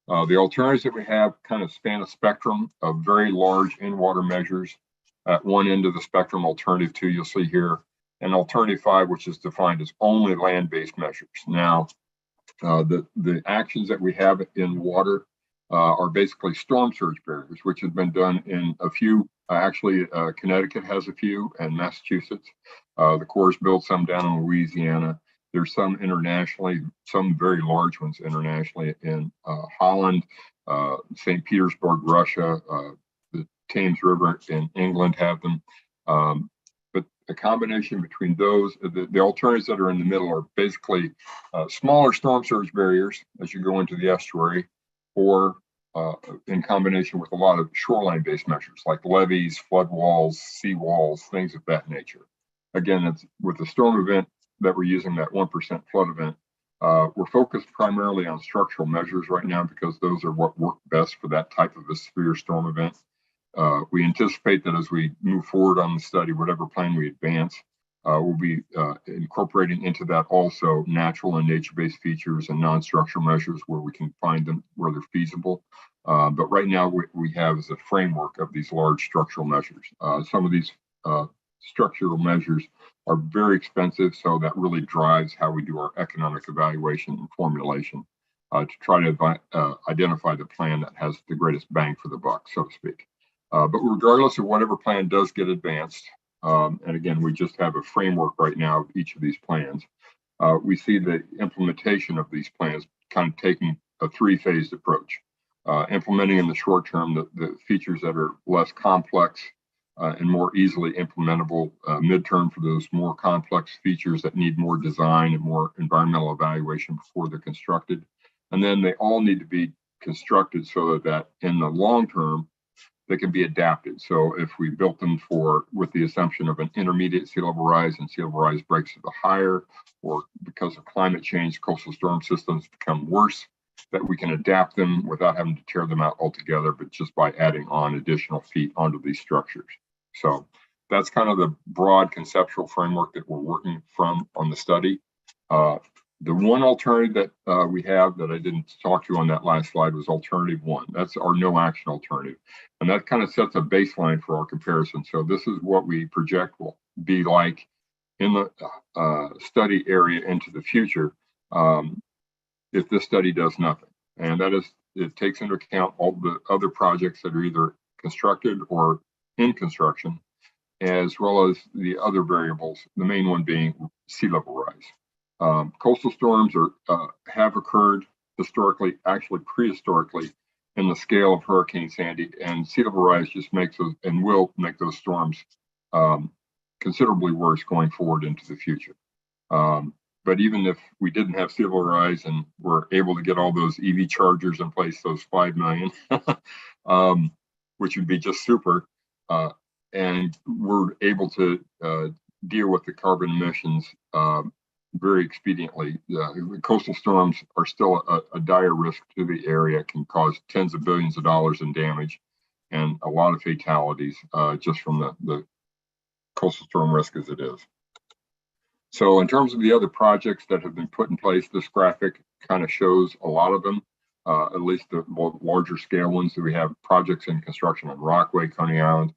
The alternatives that we have kind of span a spectrum of very large in-water measures. At one end of the spectrum, alternative 2, you'll see here, and alternative 5, which is defined as only land-based measures. Now, the actions that we have in water are basically storm surge barriers, which has been done in a few. Actually, Connecticut has a few, and Massachusetts. The Corps built some down in Louisiana. There's some internationally, some very large ones internationally in Holland, St. Petersburg, Russia, the Thames River in England have them. But the combination between those, the alternatives that are in the middle are basically smaller storm surge barriers as you go into the estuary, or in combination with a lot of shoreline-based measures like levees, flood walls, sea walls, things of that nature. Again, it's with the storm event that we're using, that 1% flood event, we're focused primarily on structural measures right now because those are what work best for that type of a severe storm event. We anticipate that as we move forward on the study, whatever plan we advance, we'll be incorporating into that also natural and nature-based features and non-structural measures where we can find them where they're feasible. But right now, what we have is a framework of these large structural measures. Some of these structural measures are very expensive, so that really drives how we do our economic evaluation and formulation to try to identify the plan that has the greatest bang for the buck, so to speak. But regardless of whatever plan does get advanced, and again, we just have a framework right now of each of these plans, we see the implementation of these plans kind of taking a 3-phased approach. Implementing in the short term the features that are less complex and more easily implementable, midterm for those more complex features that need more design and more environmental evaluation before they're constructed. And then they all need to be constructed so that in the long term, they can be adapted. So if we built them with the assumption of an intermediate sea level rise and sea level rise breaks to the higher, or because of climate change, coastal storm systems become worse, that we can adapt them without having to tear them out altogether, but just by adding on additional feet onto these structures. So that's kind of the broad conceptual framework that we're working from on the study. The one alternative that we have that I didn't talk to on that last slide was alternative one. That's our no action alternative. And that kind of sets a baseline for our comparison. So this is what we project will be like in the study area into the future if this study does nothing. And that is, it takes into account all the other projects that are either constructed or in construction, as well as the other variables, the main one being sea level rise. Coastal storms have occurred historically, actually prehistorically, in the scale of Hurricane Sandy, and sea level rise just makes those and will make those storms considerably worse going forward into the future. But even if we didn't have sea level rise and we're able to get all those EV chargers in place, those 5 million, which would be just super, and we're able to deal with the carbon emissions very expediently. The coastal storms are still a dire risk to the area, can cause tens of billions of dollars in damage and a lot of fatalities just from the coastal storm risk as it is. So in terms of the other projects that have been put in place, this graphic kind of shows a lot of them, at least the larger scale ones. That we have projects in construction on Rockaway, Coney Island,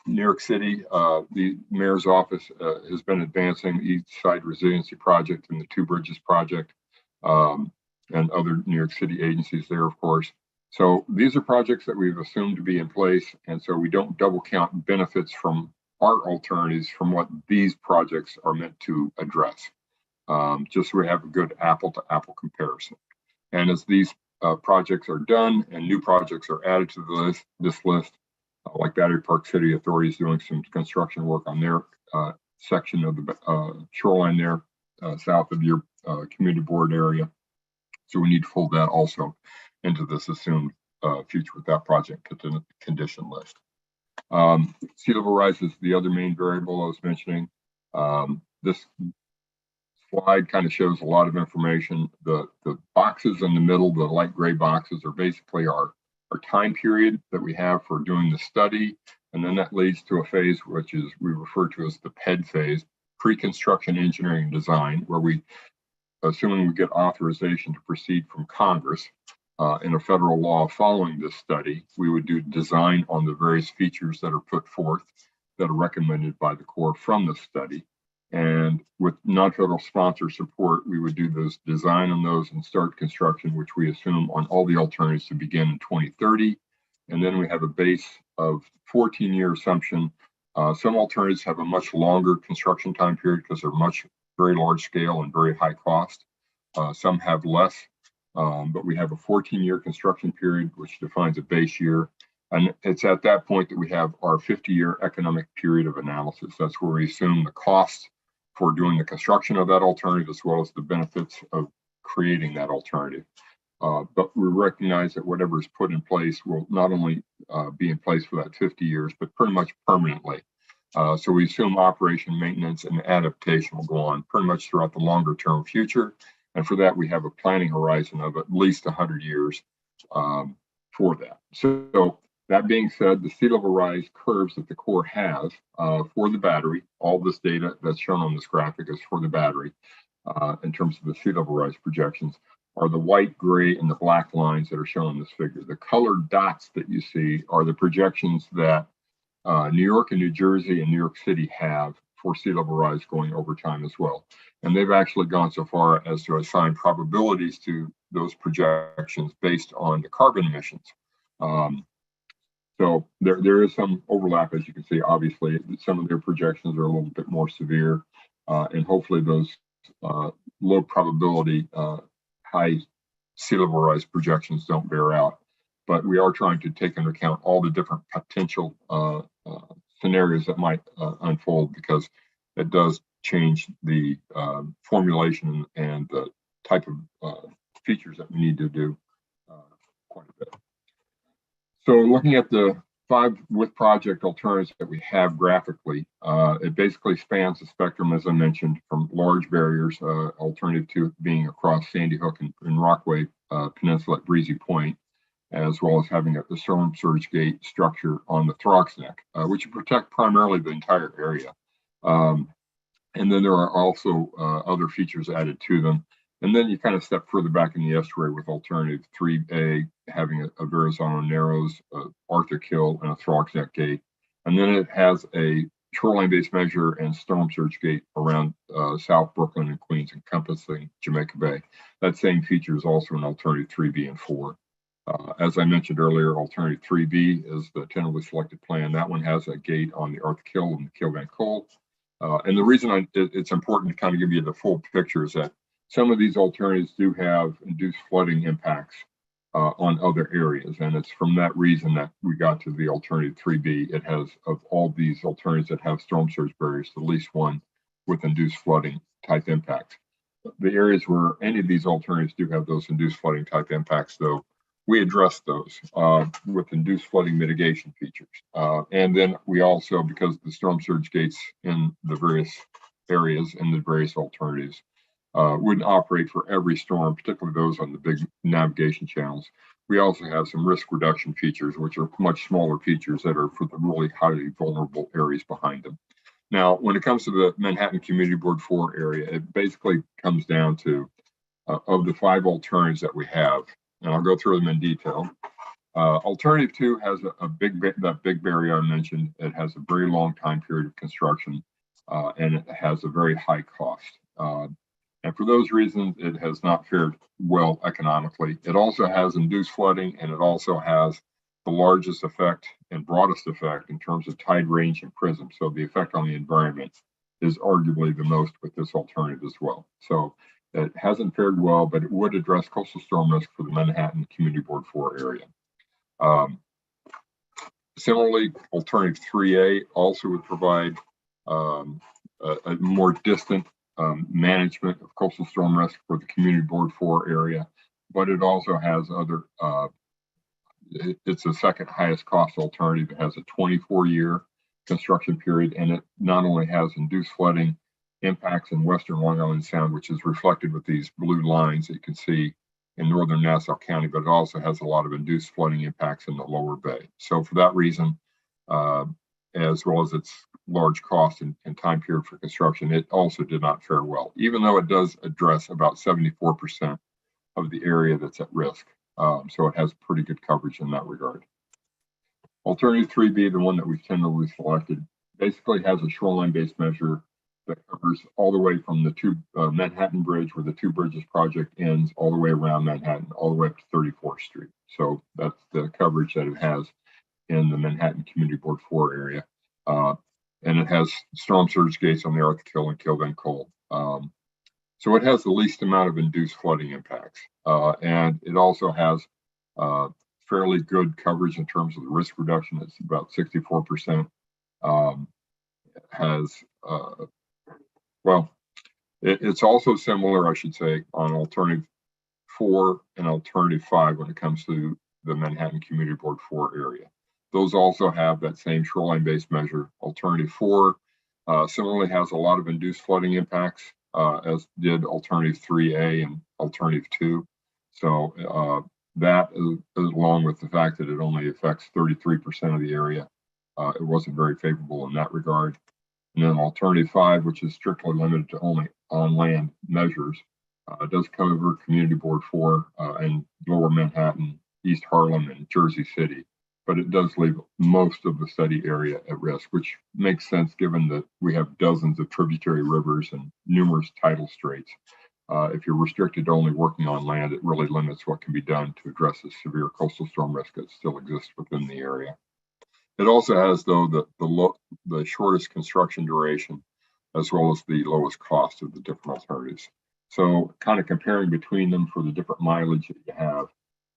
New York City. The mayor's office has been advancing the East Side Resiliency Project and the Two Bridges Project, and other New York City agencies there, of course. So these are projects that we've assumed to be in place, and so we don't double count benefits from our alternatives from what these projects are meant to address, just so we have a good apple-to-apple comparison. And as these projects are done and new projects are added to this list, like Battery Park City Authority is doing some construction work on their section of the shoreline there, south of your community board area. So we need to fold that also into this assumed future with that project condition list. Sea level rise is the other main variable I was mentioning. This slide kind of shows a lot of information. The boxes in the middle, the light gray boxes, are basically our time period that we have for doing the study. And then that leads to a phase which is we refer to as the PED phase, pre-construction engineering design, where we, assuming we get authorization to proceed from Congress in a federal law following this study, we would do design on the various features that are put forth that are recommended by the Corps from the study. And with non-federal sponsor support, we would do those design on those and start construction, which we assume on all the alternatives to begin in 2030. And then we have a base of 14-year assumption. Some alternatives have a much longer construction time period because they're very large scale and very high cost. Some have less, but we have a 14-year construction period, which defines a base year. And it's at that point that we have our 50-year economic period of analysis. That's where we assume the costs for doing the construction of that alternative, as well as the benefits of creating that alternative. But we recognize that whatever is put in place will not only be in place for that 50 years, but pretty much permanently. So we assume operation, maintenance, and adaptation will go on pretty much throughout the longer term future. And for that, we have a planning horizon of at least 100 years for that. So that being said, the sea level rise curves that the Corps has for the battery, all this data that's shown on this graphic is for the battery in terms of the sea level rise projections, are the white, gray, and the black lines that are shown in this figure. The colored dots that you see are the projections that New York and New Jersey and New York City have for sea level rise going over time as well. And they've actually gone so far as to assign probabilities to those projections based on the carbon emissions. So there is some overlap, as you can see. Obviously, some of their projections are a little bit more severe, and hopefully those low probability, high sea level rise projections don't bear out. But we are trying to take into account all the different potential scenarios that might unfold, because it does change the formulation and the type of features that we need to do quite a bit. So looking at the 5 with project alternatives that we have graphically, it basically spans the spectrum, as I mentioned, from large barriers, alternative to being across Sandy Hook and Rockaway Peninsula at Breezy Point, as well as having a storm surge gate structure on the Throgs Neck, which would protect primarily the entire area. And then there are also other features added to them. And then you kind of step further back in the estuary with alternative 3A, having a Verrazano Narrows, Arthur Kill, and a Throgs Neck Gate. And then it has a shoreline-based measure and storm surge gate around South Brooklyn and Queens, encompassing Jamaica Bay. That same feature is also in alternative 3B and 4. As I mentioned earlier, alternative 3B is the tentatively selected plan. That one has a gate on the Arthur Kill and the Kill Van Cole. And the reason it's important to kind of give you the full picture is that some of these alternatives do have induced flooding impacts on other areas. And it's from that reason that we got to the alternative 3B. It has, of all these alternatives that have storm surge barriers, the least one with induced flooding type impacts. The areas where any of these alternatives do have those induced flooding type impacts, though, we address those with induced flooding mitigation features. And then we also, because the storm surge gates in the various areas and the various alternatives wouldn't operate for every storm, particularly those on the big navigation channels. We also have some risk reduction features, which are much smaller features that are for the really highly vulnerable areas behind them. Now, when it comes to the Manhattan Community Board 4 area, it basically comes down to, of the 5 alternatives that we have, and I'll go through them in detail. Alternative 2 has that big barrier I mentioned. It has a very long time period of construction, and it has a very high cost. And for those reasons, it has not fared well economically. It also has induced flooding, and it also has the largest effect and broadest effect in terms of tide range and prism. So the effect on the environment is arguably the most with this alternative as well. So it hasn't fared well, but it would address coastal storm risk for the Manhattan Community Board 4 area. Similarly, alternative 3A also would provide a more distant management of coastal storm risk for the Community Board 4 area, but it also has other, it's the second highest cost alternative. It has a 24-year construction period, and it not only has induced flooding impacts in western Long Island Sound, which is reflected with these blue lines that you can see in northern Nassau County, but it also has a lot of induced flooding impacts in the lower bay. So for that reason, as well as its large cost and time period for construction, it also did not fare well, even though it does address about 74% of the area that's at risk. So it has pretty good coverage in that regard. Alternative 3B, the one that we've tentatively selected, basically has a shoreline-based measure that covers all the way from the Manhattan Bridge, where the Two Bridges project ends, all the way around Manhattan, all the way up to 34th Street. So that's the coverage that it has in the Manhattan Community Board 4 area. And it has storm surge gates on the Arthur Kill and Kill Van Cole. So it has the least amount of induced flooding impacts. And it also has fairly good coverage in terms of the risk reduction. It's about 64%. It's also similar, I should say, on alternative 4 and alternative 5 when it comes to the Manhattan Community Board 4 area. Those also have that same shoreline-based measure. Alternative 4 similarly has a lot of induced flooding impacts, as did alternative 3A and alternative 2. So that, along with the fact that it only affects 33% of the area, it wasn't very favorable in that regard. And then alternative 5, which is strictly limited to only on-land measures, does cover Community Board 4 and Lower Manhattan, East Harlem, and Jersey City. But it does leave most of the study area at risk, which makes sense given that we have dozens of tributary rivers and numerous tidal straits. If you're restricted to only working on land, it really limits what can be done to address the severe coastal storm risk that still exists within the area. It also has, though, the shortest construction duration, as well as the lowest cost of the different alternatives. So kind of comparing between them for the different mileage that you have,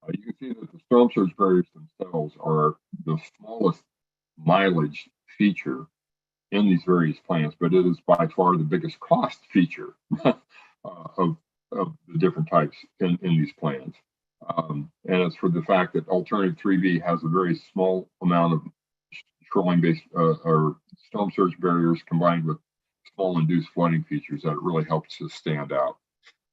you can see that the storm surge barriers themselves are the smallest mileage feature in these various plans, but it is by far the biggest cost feature of the different types in these plans. And it's for the fact that alternative 3B has a very small amount of shoreline-based or storm surge barriers combined with small induced flooding features that it really helps us stand out.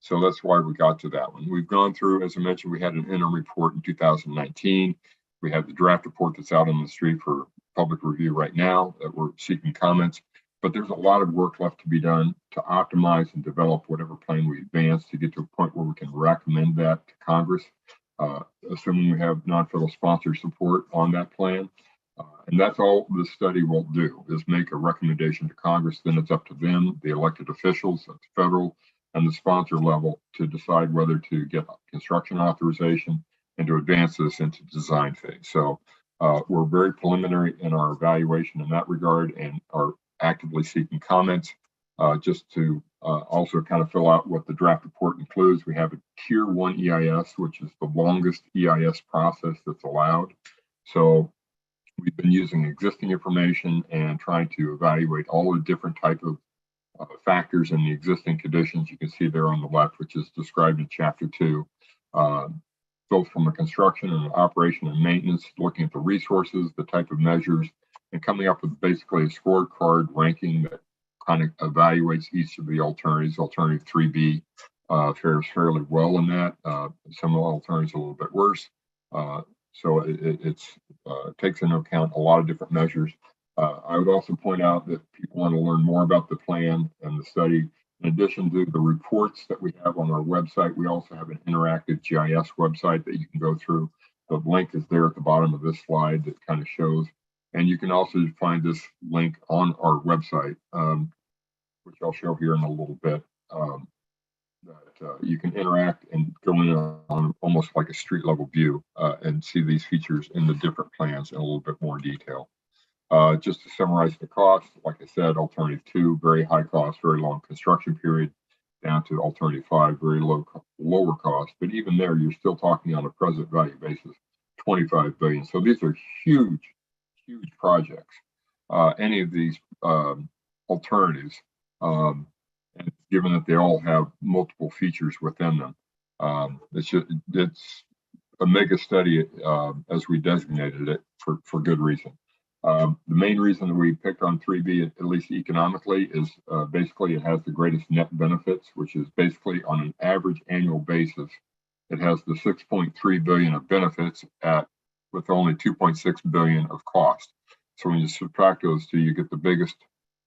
So that's why we got to that one. We've gone through, as I mentioned, we had an interim report in 2019. We have the draft report that's out on the street for public review right now that we're seeking comments. but there's a lot of work left to be done to optimize and develop whatever plan we advance to get to a point where we can recommend that to Congress, assuming we have non-federal sponsor support on that plan. And that's all this study will do, is make a recommendation to Congress. Then it's up to them, the elected officials at the federal and the sponsor level, to decide whether to get construction authorization and to advance this into design phase. So we're very preliminary in our evaluation in that regard and are actively seeking comments. Just to also kind of fill out what the draft report includes, we have a Tier 1 EIS, which is the longest EIS process that's allowed. So we've been using existing information and trying to evaluate all the different type of factors in the existing conditions. You can see there on the left, which is described in Chapter 2, both from a construction and an operation and maintenance, looking at the resources, the type of measures, and coming up with basically a scorecard ranking that kind of evaluates each of the alternatives. Alternative 3B fares fairly well in that. Some of the alternatives a little bit worse. So it takes into account a lot of different measures. I would also point out that people want to learn more about the plan and the study. In addition to the reports that we have on our website, we also have an interactive GIS website that you can go through. The link is there at the bottom of this slide that kind of shows. And you can also find this link on our website, which I'll show here in a little bit. That you can interact and go in on almost like a street level view and see these features in the different plans in a little bit more detail. Just to summarize the cost, like I said, alternative 2, very high cost, very long construction period, down to alternative 5, very lower cost. But even there, you're still talking on a present value basis, $25 billion. So these are huge projects. Any of these alternatives, and given that they all have multiple features within them, it's a mega study as we designated it for good reason. The main reason that we picked on 3B, at least economically, is basically it has the greatest net benefits, which is basically on an average annual basis, it has the 6.3 billion of benefits with only 2.6 billion of cost. So when you subtract those two, you get the biggest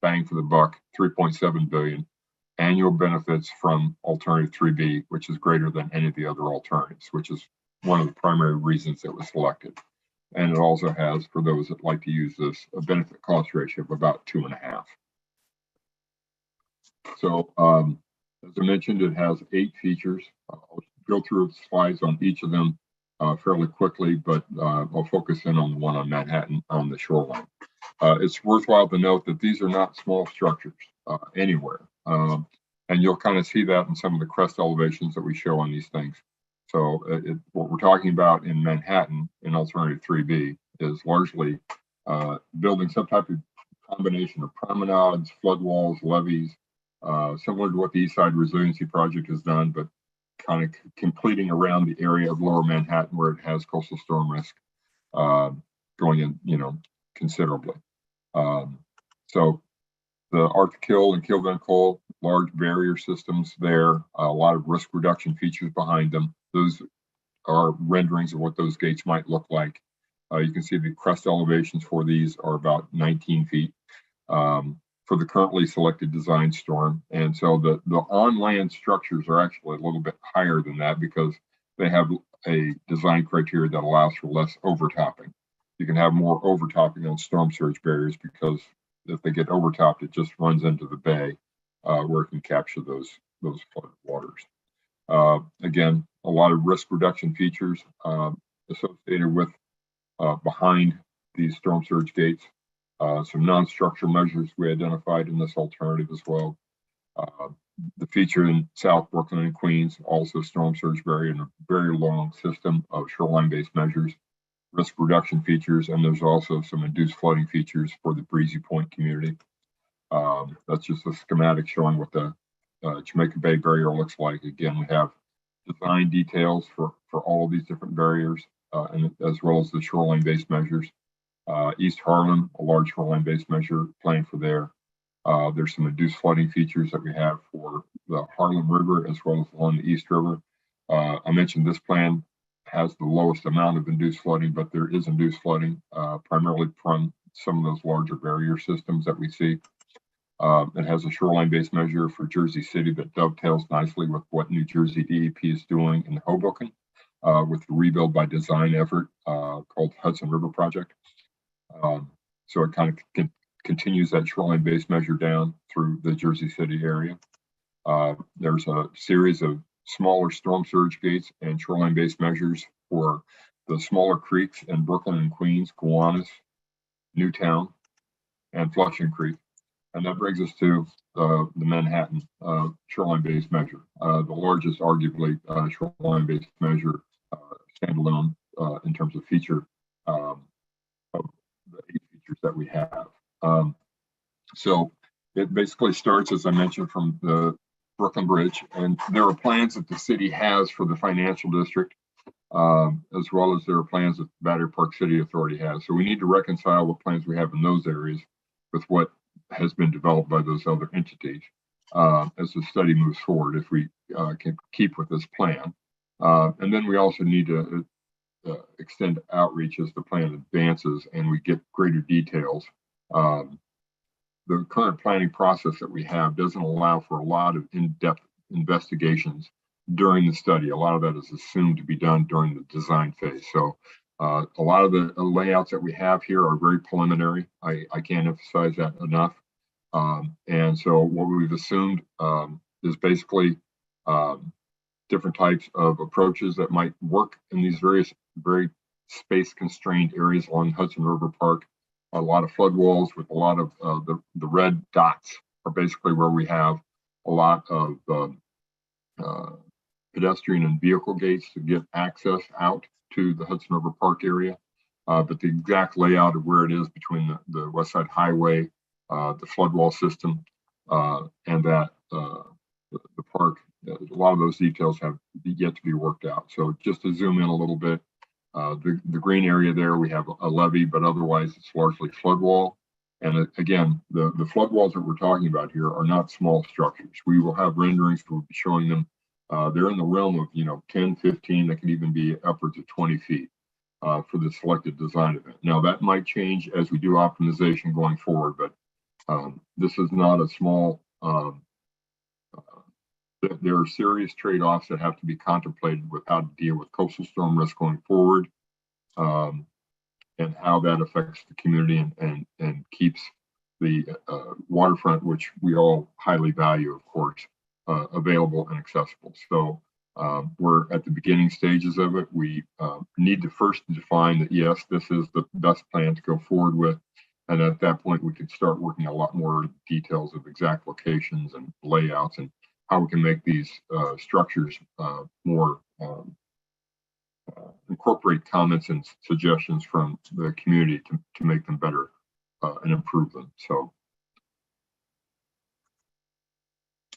bang for the buck, 3.7 billion annual benefits from alternative 3B, which is greater than any of the other alternatives, which is one of the primary reasons it was selected. And it also has, for those that like to use this, a benefit cost ratio of about 2.5. So as I mentioned, it has 8 features. I'll go through slides on each of them fairly quickly, but I'll focus in on the one on Manhattan on the shoreline. It's worthwhile to note that these are not small structures anywhere. And you'll kind of see that in some of the crest elevations that we show on these things. So what we're talking about in Manhattan in alternative 3B is largely building some type of combination of promenades, flood walls, levees, similar to what the East Side Resiliency Project has done, but kind of completing around the area of Lower Manhattan where it has coastal storm risk going in, considerably. So the Arctic Kill and Kill Gun Coal, large barrier systems there, a lot of risk reduction features behind them. Those are renderings of what those gates might look like. You can see the crest elevations for these are about 19 feet for the currently selected design storm. And so the on-land structures are actually a little bit higher than that because they have a design criteria that allows for less overtopping. You can have more overtopping on storm surge barriers because if they get overtopped, it just runs into the bay where it can capture those flooded waters. Again, a lot of risk reduction features associated with behind these storm surge gates. Some non-structural measures we identified in this alternative as well. The feature in South Brooklyn and Queens, also storm surge barrier and a very long system of shoreline-based measures, risk reduction features, and there's also some induced flooding features for the Breezy Point community. That's just a schematic showing what the Jamaica Bay barrier looks like. Again, we have design details for all of these different barriers, and as well as the shoreline-based measures. East Harlem, a large shoreline-based measure planned for there. There's some induced flooding features that we have for the Harlem River as well as along the East River. I mentioned this plan has the lowest amount of induced flooding, but there is induced flooding primarily from some of those larger barrier systems that we see. It has a shoreline-based measure for Jersey City that dovetails nicely with what New Jersey DEP is doing in Hoboken with the Rebuild by Design effort called Hudson River Project. So it kind of continues that shoreline-based measure down through the Jersey City area. There's a series of smaller storm surge gates and shoreline-based measures for the smaller creeks in Brooklyn and Queens, Gowanus, Newtown, and Flushing Creek. And that brings us to the Manhattan shoreline-based measure, the largest, arguably, shoreline-based measure standalone in terms of feature of the 8 features that we have. So it basically starts, as I mentioned, from the Brooklyn Bridge, and there are plans that the city has for the financial district, as well as there are plans that Battery Park City Authority has. So we need to reconcile what plans we have in those areas with what has been developed by those other entities as the study moves forward, if we can keep with this plan. And then we also need to extend outreach as the plan advances and we get greater details. The current planning process that we have doesn't allow for a lot of in-depth investigations during the study. A lot of that is assumed to be done during the design phase. So a lot of the layouts that we have here are very preliminary. I can't emphasize that enough. And so what we've assumed is basically different types of approaches that might work in these various very space-constrained areas along Hudson River Park. A lot of flood walls with a lot of the red dots are basically where we have a lot of pedestrian and vehicle gates to get access out to the Hudson River Park area. But the exact layout of where it is between the West Side Highway, the flood wall system, and that the park, a lot of those details have yet to be worked out. So just to zoom in a little bit, the green area there, we have a levee, but otherwise it's largely flood wall. And again, the flood walls that we're talking about here are not small structures. We will have renderings, we'll be showing them. They're in the realm of 10, 15, that can even be upwards of 20 feet for the selected design event. Now that might change as we do optimization going forward, but this is not a small, there are serious trade-offs that have to be contemplated with how to deal with coastal storm risk going forward, and how that affects the community and keeps the waterfront, which we all highly value, of course, available and accessible. So we're at the beginning stages of it. We need to first define that, yes, this is the best plan to go forward with. And at that point, we could start working a lot more details of exact locations and layouts and how we can make these structures more incorporate comments and suggestions from the community to make them better and improve them. So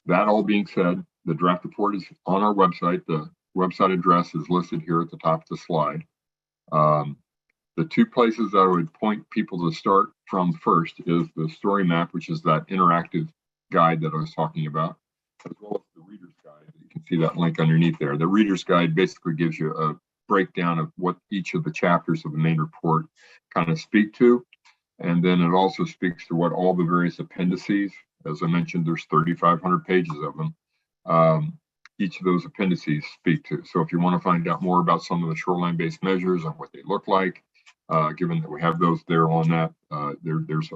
that all being said, the draft report is on our website. The website address is listed here at the top of the slide. The 2 places I would point people to start from first is the story map, which is that interactive guide that I was talking about, as well as the reader's guide. You can see that link underneath there. The reader's guide basically gives you a breakdown of what each of the chapters of the main report kind of speak to. And then it also speaks to what all the various appendices, as I mentioned, there's 3,500 pages of them. Each of those appendices speak to. So if you want to find out more about some of the shoreline-based measures and what they look like, given that we have those there on that, there's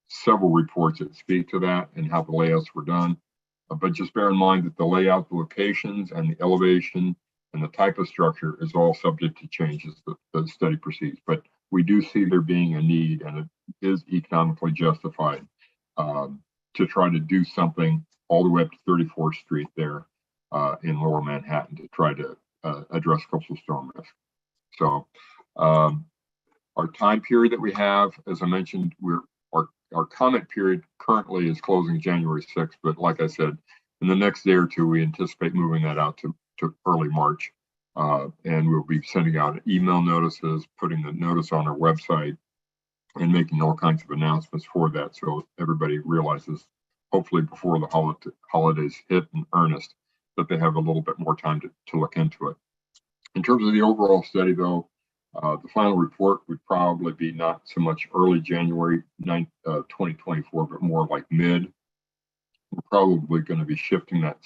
several reports that speak to that and how the layouts were done. But just bear in mind that the layout, the locations, and the elevation and the type of structure is all subject to change as the study proceeds. But we do see there being a need, and it is economically justified to try to do something all the way up to 34th Street there in Lower Manhattan to try to address coastal storm risk. So our time period that we have, as I mentioned, our comment period currently is closing January 6th, but like I said, in the next day or two, we anticipate moving that out to early March. And we'll be sending out email notices, putting the notice on our website, and making all kinds of announcements for that. So everybody realizes, hopefully before the holidays hit in earnest, that they have a little bit more time to look into it. In terms of the overall study, though, the final report would probably be not so much early January 9th, 2024, but more like mid we're probably going to be shifting that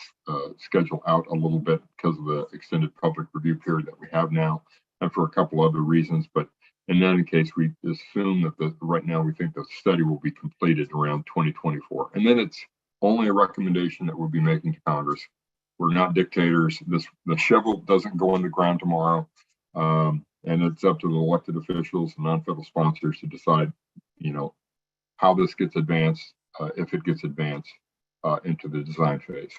schedule out a little bit because of the extended public review period that we have now, and for a couple other reasons. But in any case, we assume that right now we think the study will be completed around 2024. And then it's only a recommendation that we'll be making to Congress. We're not dictators. The shovel doesn't go in the ground tomorrow. And it's up to the elected officials and non-federal sponsors to decide, how this gets advanced, if it gets advanced into the design phase.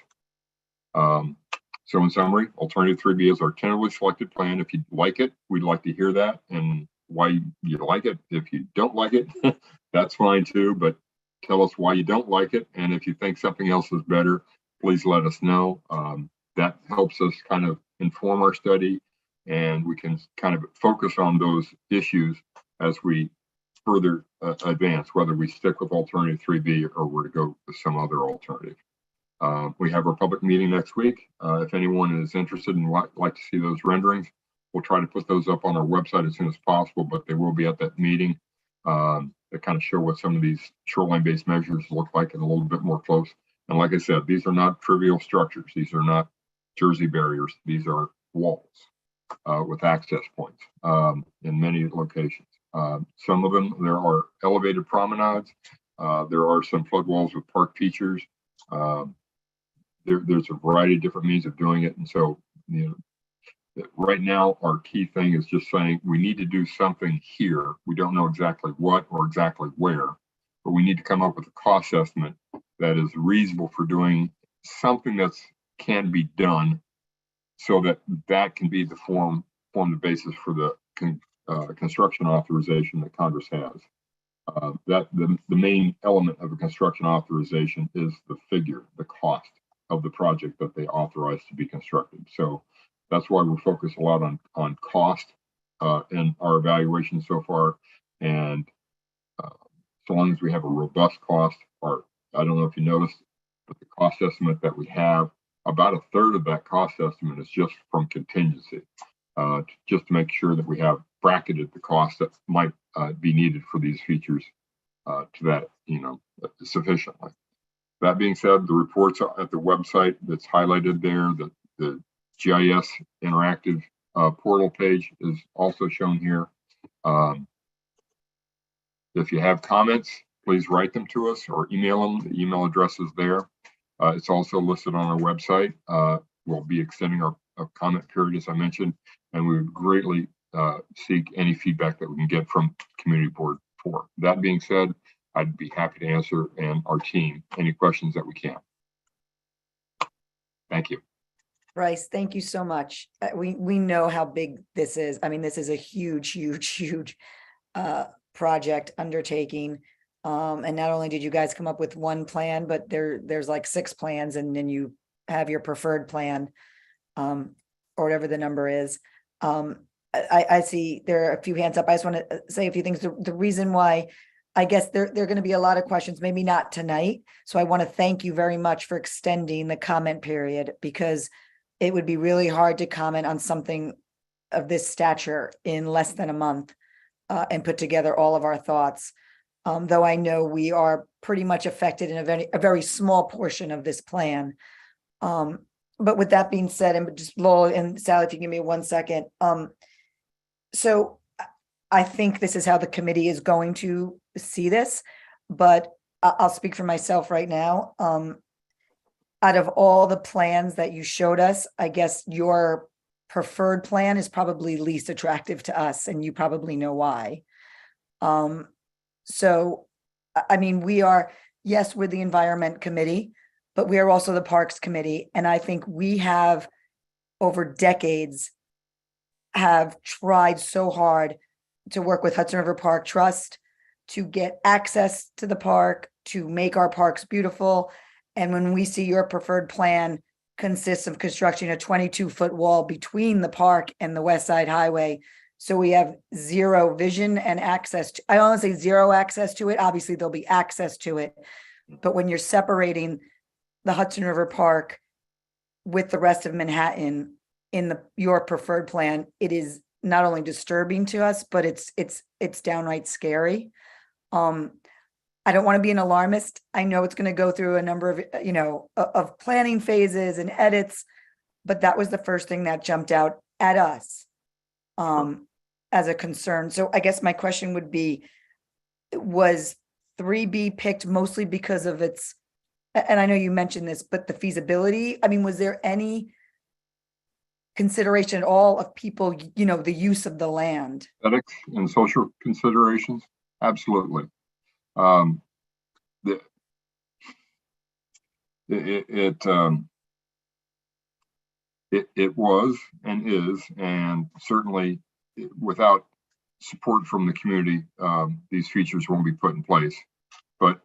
So in summary, Alternative 3B is our tentatively selected plan. If you like it, we'd like to hear that and why you like it. If you don't like it, that's fine too, but tell us why you don't like it. And if you think something else is better, please let us know. That helps us kind of inform our study, and we can kind of focus on those issues as we further advance, whether we stick with Alternative 3B or we're to go with some other alternative. We have our public meeting next week. If anyone is interested and like to see those renderings, we'll try to put those up on our website as soon as possible, but they will be at that meeting that kind of show what some of these shoreline-based measures look like and a little bit more close. And like I said, these are not trivial structures. These are not Jersey barriers. These are walls with access points in many locations. Some of them, there are elevated promenades. There are some flood walls with park features. There's a variety of different means of doing it. And so, right now, our key thing is just saying we need to do something here. We don't know exactly what or exactly where, but we need to come up with a cost estimate that is reasonable for doing something that can be done, so that can be form the basis for the construction authorization that Congress has. The main element of a construction authorization is the figure, the cost of the project that they authorize to be constructed. So that's why we're focused a lot on cost in our evaluation so far. And so long as we have a robust cost, or I don't know if you noticed, but the cost estimate that we have, about a third of that cost estimate is just from contingency, just to make sure that we have bracketed the cost that might be needed for these features to that, sufficiently. That being said, the reports at the website that's highlighted there, the GIS interactive portal page is also shown here. If you have comments, please write them to us or email them. The email address is there. It's also listed on our website. We'll be extending our comment period, as I mentioned, and we would greatly seek any feedback that we can get from Community Board 4. That being said, I'd be happy to answer, and our team, any questions that we can. Thank you.
Bryce, thank you so much. We know how big this is. I mean, this is a huge project undertaking. And not only did you guys come up with one plan, but there's like 6 plans, and then you have your preferred plan, or whatever the number is. I see there are a few hands up. I just want to say a few things. The reason why, I guess there are going to be a lot of questions, maybe not tonight. So I want to thank you very much for extending the comment period, because it would be really hard to comment on something of this stature in less than a month and put together all of our thoughts. Though I know we are pretty much affected in a very small portion of this plan. But with that being said, and just Lowell and Sally, if you give me 1 second. So I think this is how the committee is going to see this, but I'll speak for myself right now. Out of all the plans that you showed us, I guess your preferred plan is probably least attractive to us, and you probably know why. So, I mean, we're the Environment Committee, but we are also the Parks Committee. And I think we have, over decades, have tried so hard to work with Hudson River Park Trust to get access to the park, to make our parks beautiful. And when we see your preferred plan consists of constructing a 22-foot wall between the park and the West Side Highway, so we have zero vision and access to, I don't want to say zero access to it. Obviously, there'll be access to it. But when you're separating the Hudson River Park with the rest of Manhattan in your preferred plan, it is not only disturbing to us, but it's downright scary. I don't want to be an alarmist. I know it's going to go through a number of, of planning phases and edits, but that was the first thing that jumped out at us as a concern. So I guess my question would be, was 3B picked mostly because of its, and I know you mentioned this, but the feasibility? I mean, was there any consideration at all of people, the use of the land?
Ethics and social considerations? Absolutely. It was and is, and certainly without support from the community, these features won't be put in place. But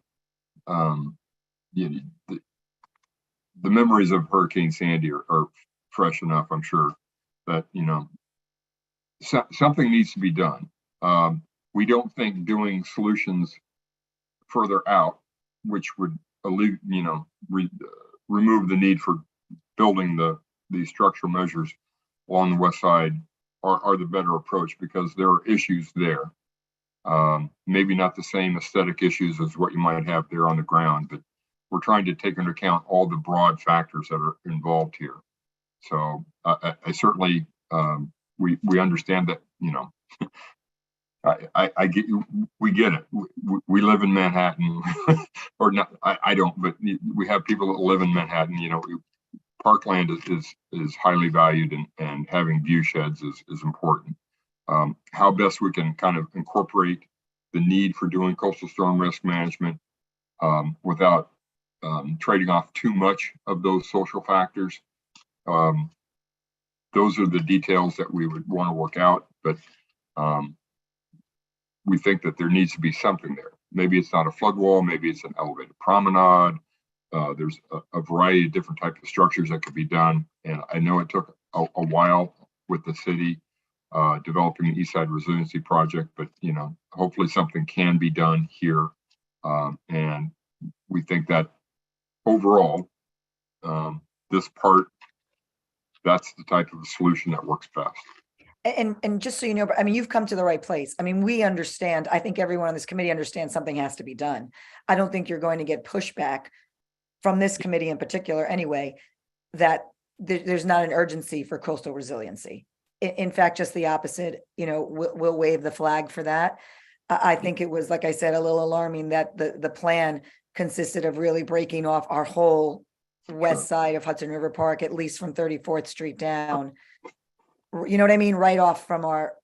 the memories of Hurricane Sandy are fresh enough, I'm sure, that something needs to be done. We don't think doing solutions further out, which would remove the need for building these structural measures along the west side, are the better approach, because there are issues there. Maybe not the same aesthetic issues as what you might have there on the ground, but we're trying to take into account all the broad factors that are involved here. So I certainly, we understand that, I get you. We get it. We live in Manhattan, or not. I don't, but we have people that live in Manhattan. Parkland is highly valued, and having view sheds is important. How best we can kind of incorporate the need for doing coastal storm risk management without trading off too much of those social factors. Those are the details that we would want to work out, but we think that there needs to be something there. Maybe it's not a flood wall, maybe it's an elevated promenade. There's a variety of different types of structures that could be done. And I know it took a while with the city developing the East Side Resiliency Project, but hopefully something can be done here. And we think that overall, this part, that's the type of solution that works best.
And just so you know, I mean, you've come to the right place. I mean, we understand, I think everyone on this committee understands something has to be done. I don't think you're going to get pushback from this committee in particular anyway, that there's not an urgency for coastal resiliency. In fact, just the opposite, we'll wave the flag for that. I think it was, like I said, a little alarming that the plan consisted of really breaking off our whole west side of Hudson River Park, at least from 34th Street down. You know what I mean? Right off from our,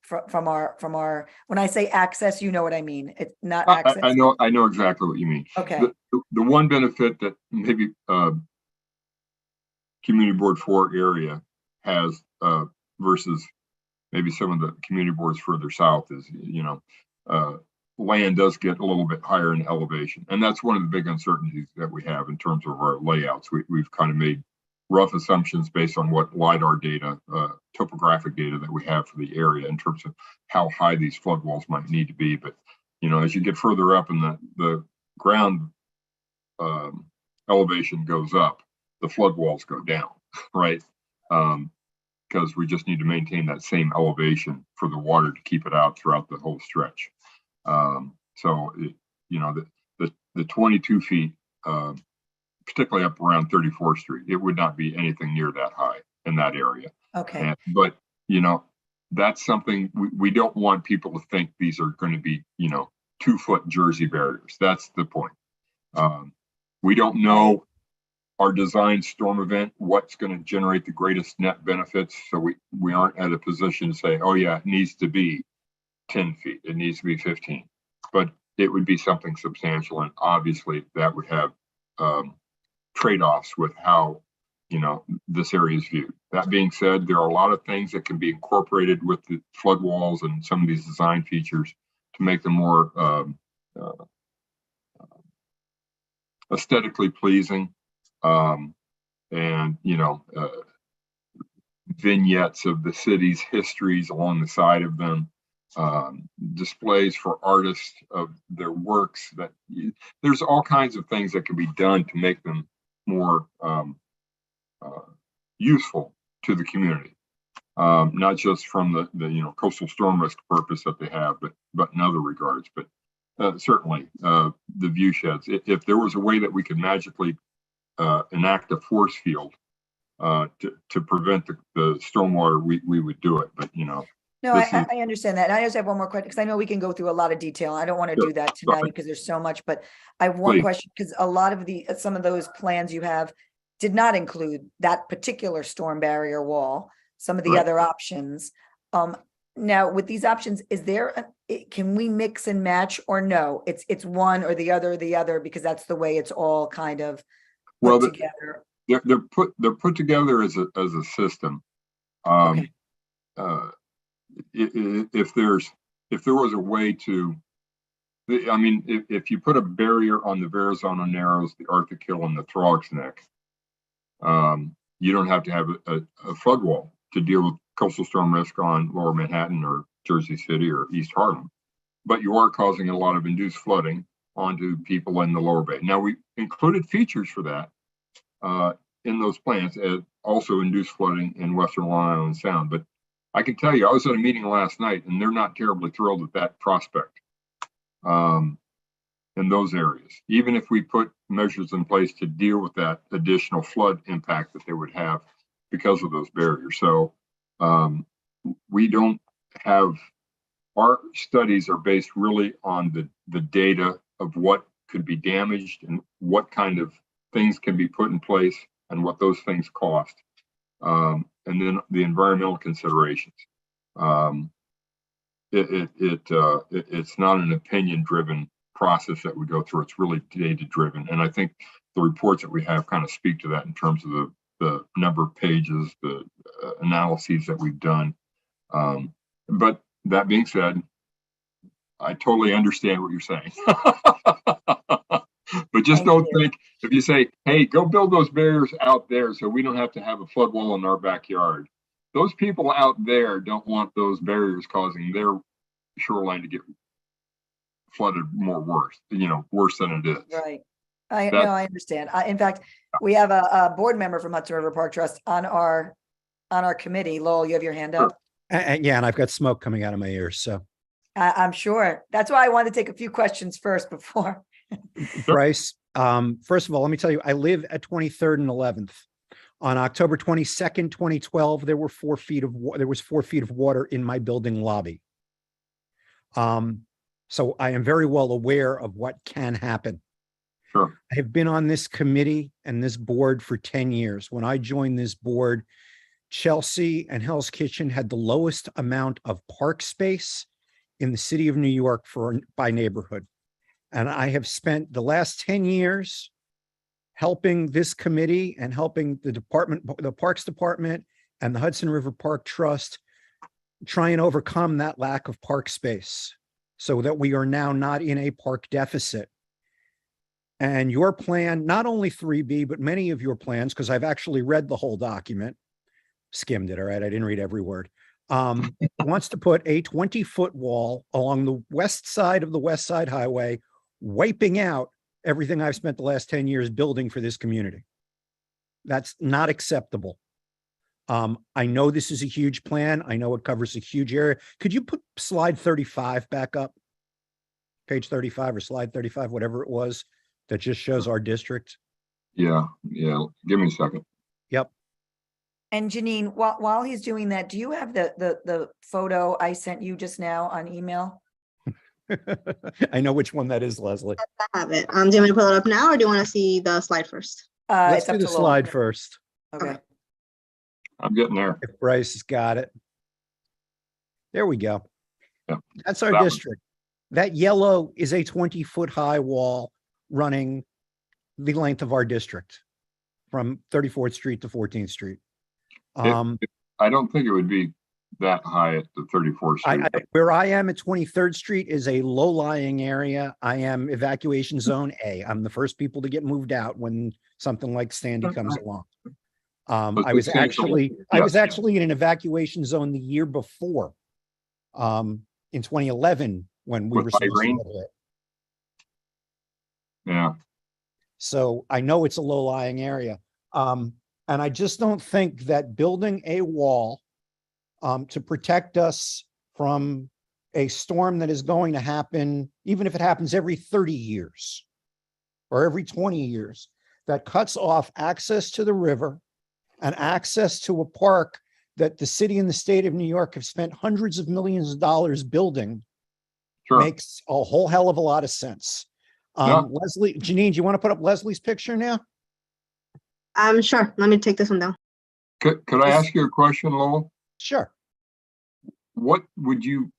when I say access, you know what I mean? It's not access.
I know exactly what you mean.
Okay.
The one benefit that maybe Community Board 4 area has versus maybe some of the community boards further south is, land does get a little bit higher in elevation. And that's one of the big uncertainties that we have in terms of our layouts. We've kind of made rough assumptions based on what LIDAR data, topographic data that we have for the area in terms of how high these flood walls might need to be. But, as you get further up and the ground elevation goes up, the flood walls go down, right? Because we just need to maintain that same elevation for the water to keep it out throughout the whole stretch. So, the 22 feet, particularly up around 34th Street, it would not be anything near that high in that area.
Okay.
But, that's something we don't want people to think these are going to be, 2-foot Jersey barriers. That's the point. We don't know our design storm event, what's going to generate the greatest net benefits. So we aren't at a position to say, oh yeah, it needs to be 10 feet. It needs to be 15, but it would be something substantial. And obviously that would have trade-offs with how, this area is viewed. That being said, there are a lot of things that can be incorporated with the flood walls and some of these design features to make them more aesthetically pleasing. And vignettes of the city's histories along the side of them, displays for artists of their works. That there's all kinds of things that can be done to make them more useful to the community, not just from the coastal storm risk purpose that they have, but in other regards. But certainly, the view sheds. If there was a way that we could magically enact a force field to prevent the stormwater, we would do it. But,
No,
this
I understand that. And I just have one more question because I know we can go through a lot of detail. I don't want to
Sure.
do that tonight because there's so much, but I have one
Please.
question because a lot of some of those plans you have did not include that particular storm barrier wall, some of the
Right.
other options. Now with these options, can we mix and match or no? It's one or the other because that's the way it's all kind of put together.
They're put together as a system.
Okay.
If there was a way to, I mean, if you put a barrier on the Verrazano Narrows, the Arthur Kill, and the Throg's Neck, you don't have to have a flood wall to deal with coastal storm risk on Lower Manhattan or Jersey City or East Harlem, but you are causing a lot of induced flooding onto people in the Lower Bay. Now, we included features for that in those plans, also induced flooding in Western Long Island Sound. But I can tell you, I was at a meeting last night, and they're not terribly thrilled at that prospect in those areas, even if we put measures in place to deal with that additional flood impact that they would have because of those barriers. So we don't have, our studies are based really on the data of what could be damaged and what kind of things can be put in place and what those things cost. And then the environmental considerations. It's not an opinion-driven process that we go through. It's really data-driven. And I think the reports that we have kind of speak to that in terms of the number of pages, the analyses that we've done. But that being said, I totally understand what you're saying. But just don't think, if you say, hey, go build those barriers out there so we don't have to have a flood wall in our backyard. Those people out there don't want those barriers causing their shoreline to get flooded worse than it is.
Right. I understand. In fact, we have a board member from Hudson River Park Trust on our committee. Lowell, you have your hand up.
Yeah, and I've got smoke coming out of my ears. So
I'm sure. That's why I wanted to take a few questions first before.
Bryce, first of all, let me tell you, I live at 23rd and 11th. On October 22nd, 2012, there was 4 feet of water in my building lobby. So I am very well aware of what can happen.
Sure.
I have been on this committee and this board for 10 years. When I joined this board, Chelsea and Hell's Kitchen had the lowest amount of park space in the city of New York by neighborhood. And I have spent the last 10 years helping this committee and helping the Parks Department and the Hudson River Park Trust try and overcome that lack of park space so that we are now not in a park deficit. And your plan, not only 3B, but many of your plans, because I've actually read the whole document, skimmed it, all right, I didn't read every word, wants to put a 20-foot wall along the west side of the West Side Highway, wiping out everything I've spent the last 10 years building for this community. That's not acceptable. I know this is a huge plan. I know it covers a huge area. Could you put slide 35 back up? Page 35 or slide 35, whatever it was, that just shows our district.
Yeah. Give me a second.
Yep.
And Janine, while he's doing that, do you have the photo I sent you just now on email?
I know which one that is, Leslie.
I have it. Do you want me to pull it up now, or do you want to see the slide first?
Let's do the slide first.
Okay.
I'm getting there.
If Bryce has got it. There we go.
Yeah.
That's our district. That yellow is a 20-foot high wall running the length of our district from 34th Street to 14th Street.
I don't think it would be that high at the 34th Street.
Where I am at 23rd Street is a low-lying area. I am evacuation zone A. I'm the first people to get moved out when something like Sandy comes along. I was actually in an evacuation zone the year before, in 2011, when we were supposed to get hit.
Yeah.
So I know it's a low-lying area. And I just don't think that building a wall to protect us from a storm that is going to happen, even if it happens every 30 years or every 20 years, that cuts off access to the river and access to a park that the city and the state of New York have spent hundreds of millions of dollars building,
Sure.
makes a whole hell of a lot of sense.
Yeah.
Leslie, Janine, do you want to put up Leslie's picture now?
Sure. Let me take this one down.
Could I ask you a question, Lowell?
Sure.
What would you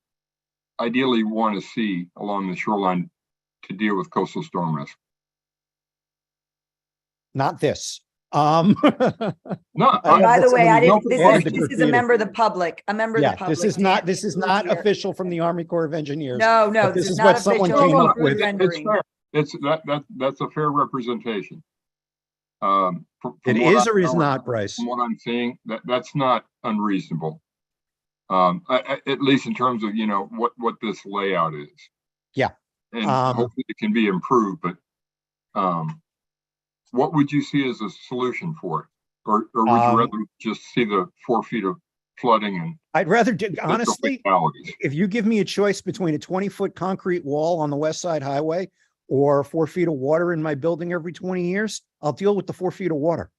ideally want to see along the shoreline to deal with coastal storm risk?
Not this.
No.
By the way, I didn't,
this
this is a member of the public, a member of the public.
This is not official from the Army Corps of Engineers.
No,
but this is
not
what someone
official.
came up with.
It's fair. That's a fair representation.
It is or is not, Bryce?
From what I'm seeing, that's not unreasonable. At least in terms of, what this layout is.
Yeah.
And hopefully it can be improved, but what would you see as a solution for it? Or would you rather just see the 4 feet of flooding? And
I'd rather do, honestly, if you give me a choice between a 20-foot concrete wall on the West Side Highway or 4 feet of water in my building every 20 years, I'll deal with the 4 feet of water.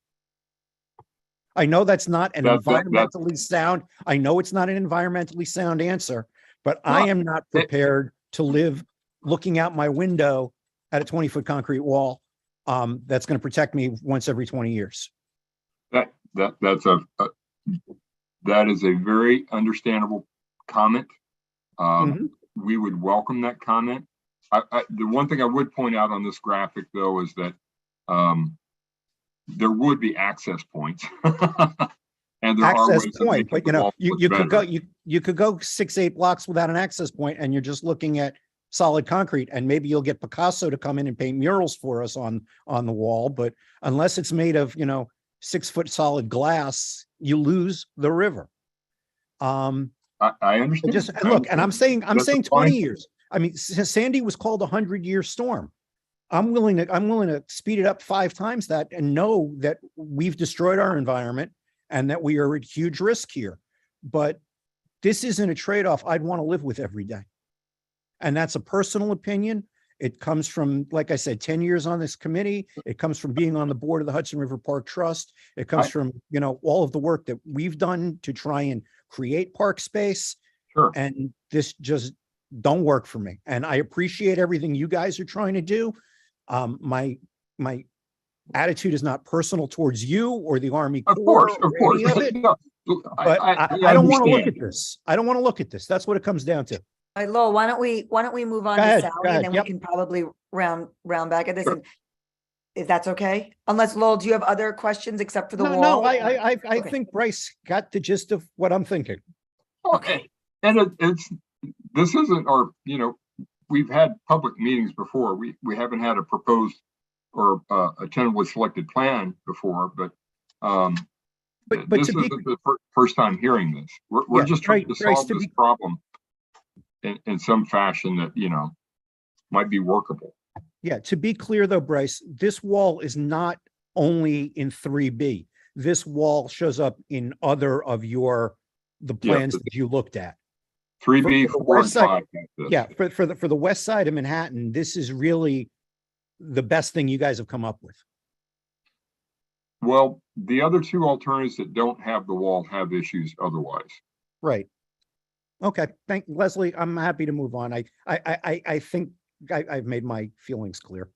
I know that's not an environmentally sound. I know it's not an environmentally sound answer, but I am not prepared to live looking out my window at a 20-foot concrete wall that's going to protect me once every 20 years.
That is a very understandable comment. We would welcome that comment. The one thing I would point out on this graphic, though, is that there would be access points, and there are ways to make
but you could go 6-8 blocks without an access point, and you're just looking at solid concrete, and maybe you'll get Picasso to come in and paint murals for us on the wall. But unless it's made of 6-foot solid glass, you lose the river.
I understand.
Look, and I'm saying 20 years. I mean, Sandy was called a 100-year storm. I'm willing to speed it up 5 times that and know that we've destroyed our environment and that we are at huge risk here. But this isn't a trade-off I'd want to live with every day. And that's a personal opinion. It comes from, like I said, 10 years on this committee. It comes from being on the board of the Hudson River Park Trust. It comes from, all of the work that we've done to try and create park space.
Sure.
And this just don't work for me. And I appreciate everything you guys are trying to do. My attitude is not personal towards you or the Army Corps.
Of course.
Any of it. But I don't want to look at this. I don't want to look at this. That's what it comes down to.
All right, Lowell, why don't we move on to Sally, and then we can probably round back at this. And if that's okay, unless Lowell, do you have other questions except for the wall?
No, I think Bryce got the gist of what I'm thinking.
Okay, and this isn't our, we've had public meetings before. We haven't had a proposed or a tentatively selected plan before, but this isn't the first time hearing this. We're just trying to solve this problem in some fashion that, might be workable.
Yeah, to be clear though, Bryce, this wall is not only in 3B. This wall shows up in other of the plans that you looked at.
3B, 4, and 5.
Yeah, for the west side of Manhattan, this is really the best thing you guys have come up with.
Well, the other 2 alternatives that don't have the wall have issues otherwise.
Right. Okay. Thank Leslie. I'm happy to move on. I think I've made my feelings clear.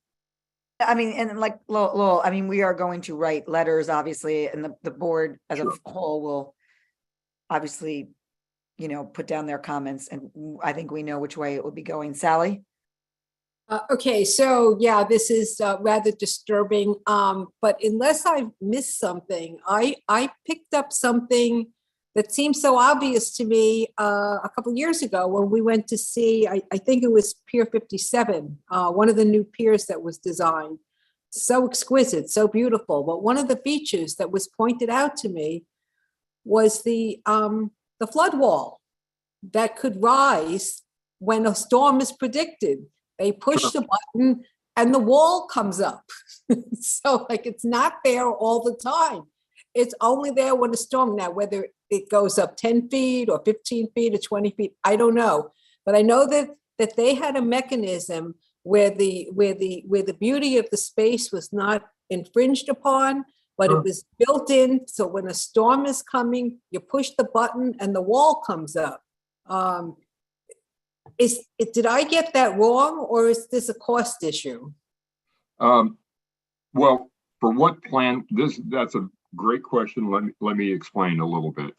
I mean, and like Lowell, I mean, we are going to write letters, obviously, and the board as a whole will obviously, put down their comments, and I think we know which way it will be going. Sally?
Okay, so yeah, this is rather disturbing, but unless I've missed something, I picked up something that seemed so obvious to me a couple years ago when we went to see, I think it was Pier 57, one of the new piers that was designed. So exquisite, so beautiful. But one of the features that was pointed out to me was the flood wall that could rise when a storm is predicted. They push the button and the wall comes up. So it's not there all the time. It's only there when a storm, now whether it goes up 10 feet or 15 feet or 20 feet, I don't know. But I know that they had a mechanism where the beauty of the space was not infringed upon, but it was built in. So when a storm is coming, you push the button and the wall comes up. Did I get that wrong, or is this a cost issue?
Well, for what plan, that's a great question. Let me explain a little bit.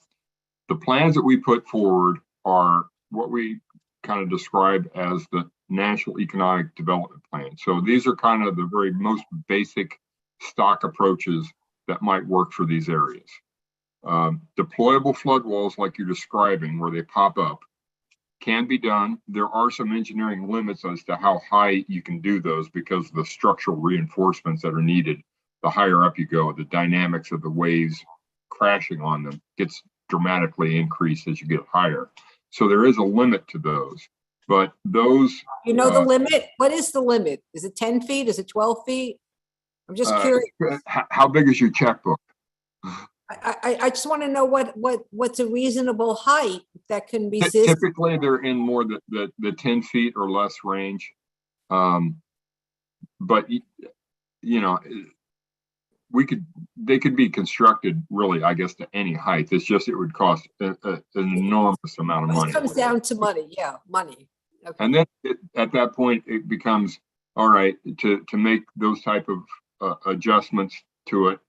The plans that we put forward are what we kind of describe as the National Economic Development Plan. So these are kind of the very most basic stock approaches that might work for these areas. Deployable flood walls, like you're describing, where they pop up, can be done. There are some engineering limits as to how high you can do those because of the structural reinforcements that are needed. The higher up you go, the dynamics of the waves crashing on them gets dramatically increased as you get higher. So there is a limit to those, but those—
You know the limit? What is the limit? Is it 10 feet? Is it 12 feet? I'm just curious.
How big is your checkbook?
I just want to know what's a reasonable height that can be.
Typically, they're in more the 10 feet or less range. But you know, they could be constructed really, I guess, to any height. It's just it would cost an enormous amount of money.
It comes down to money, yeah, money. Okay.
And then at that point, it becomes all right to make those type of adjustments to it.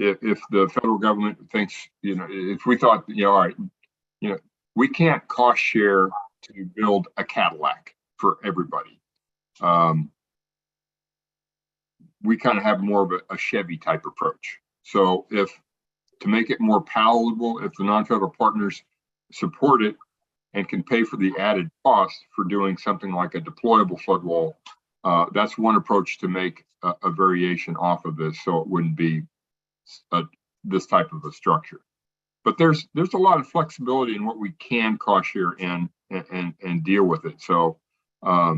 If the federal government thinks, you know, if we thought, you know, all right, you know, we can't cost share to build a Cadillac for everybody. We kind of have more of a Chevy type approach. So to make it more palatable, if the non-federal partners support it and can pay for the added cost for doing something like a deployable flood wall, that's one approach to make a variation off of this, so it wouldn't be this type of a structure. But there's a lot of flexibility in what we can cost share and deal with it. So I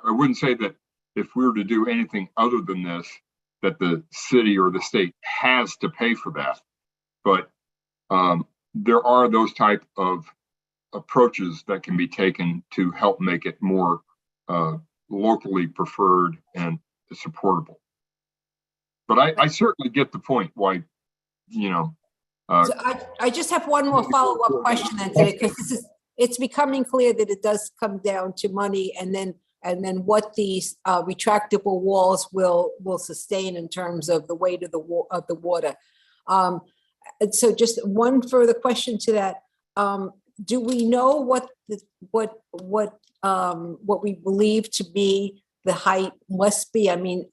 wouldn't say that if we were to do anything other than this, that the city or the state has to pay for that. But there are those type of approaches that can be taken to help make it more locally preferred and supportable. But I certainly get the point why, you know.
So I just have one more follow-up question then today, because it's becoming clear that it does come down to money, and then what these retractable walls will sustain in terms of the weight of the water. And so just one further question to that: do we know what we believe to be the height must be? I mean,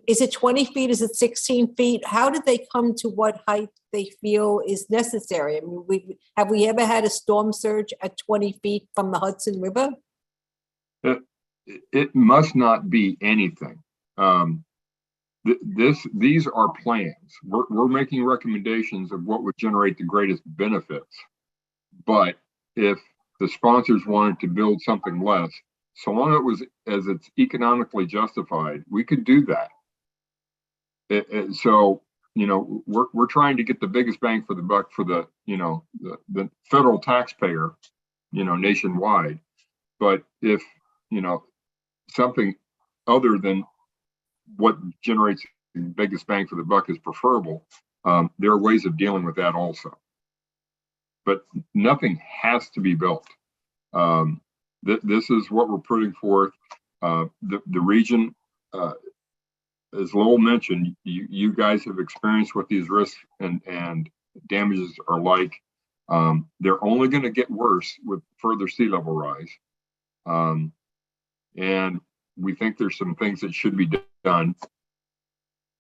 is it 20 feet? Is it 16 feet? How did they come to what height they feel is necessary? I mean, have we ever had a storm surge at 20 feet from the Hudson River?
It must not be anything. These are plans. We're making recommendations of what would generate the greatest benefits. But if the sponsors wanted to build something less, so long as it's economically justified, we could do that. So, you know, we're trying to get the biggest bang for the buck for the, you know, the federal taxpayer, you know, nationwide. But if, you know, something other than what generates the biggest bang for the buck is preferable, there are ways of dealing with that also. But nothing has to be built. This is what we're putting forth. The region, as Lowell mentioned, you guys have experienced what these risks and damages are like. They're only going to get worse with further sea level rise. And we think there's some things that should be done.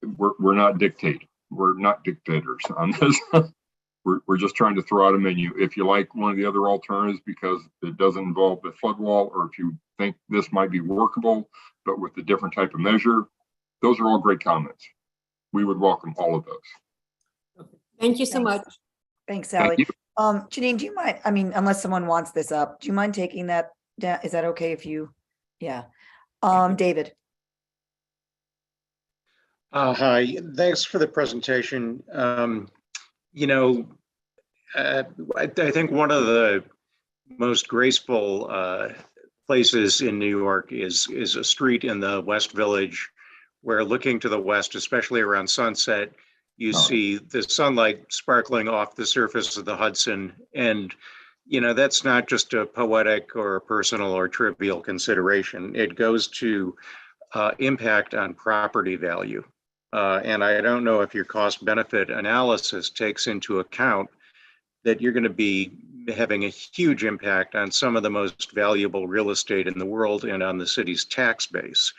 We're not dictating. We're not dictators on this. We're just trying to throw out a menu. If you like one of the other alternatives because it doesn't involve the flood wall, or if you think this might be workable, but with a different type of measure, those are all great comments. We would welcome all of those.
Thank you so much.
Thanks, Sally.
Thank you.
Janine, do you mind? I mean, unless someone wants this up, do you mind taking that down? Is that okay if you? Yeah. David.
Hi, thanks for the presentation. You know, I think one of the most graceful places in New York is a street in the West Village, where looking to the west, especially around sunset, you see the sunlight sparkling off the surface of the Hudson. And, you know, that's not just a poetic or a personal or trivial consideration. It goes to impact on property value. And I don't know if your cost benefit analysis takes into account that you're going to be having a huge impact on some of the most valuable real estate in the world and on the city's tax base,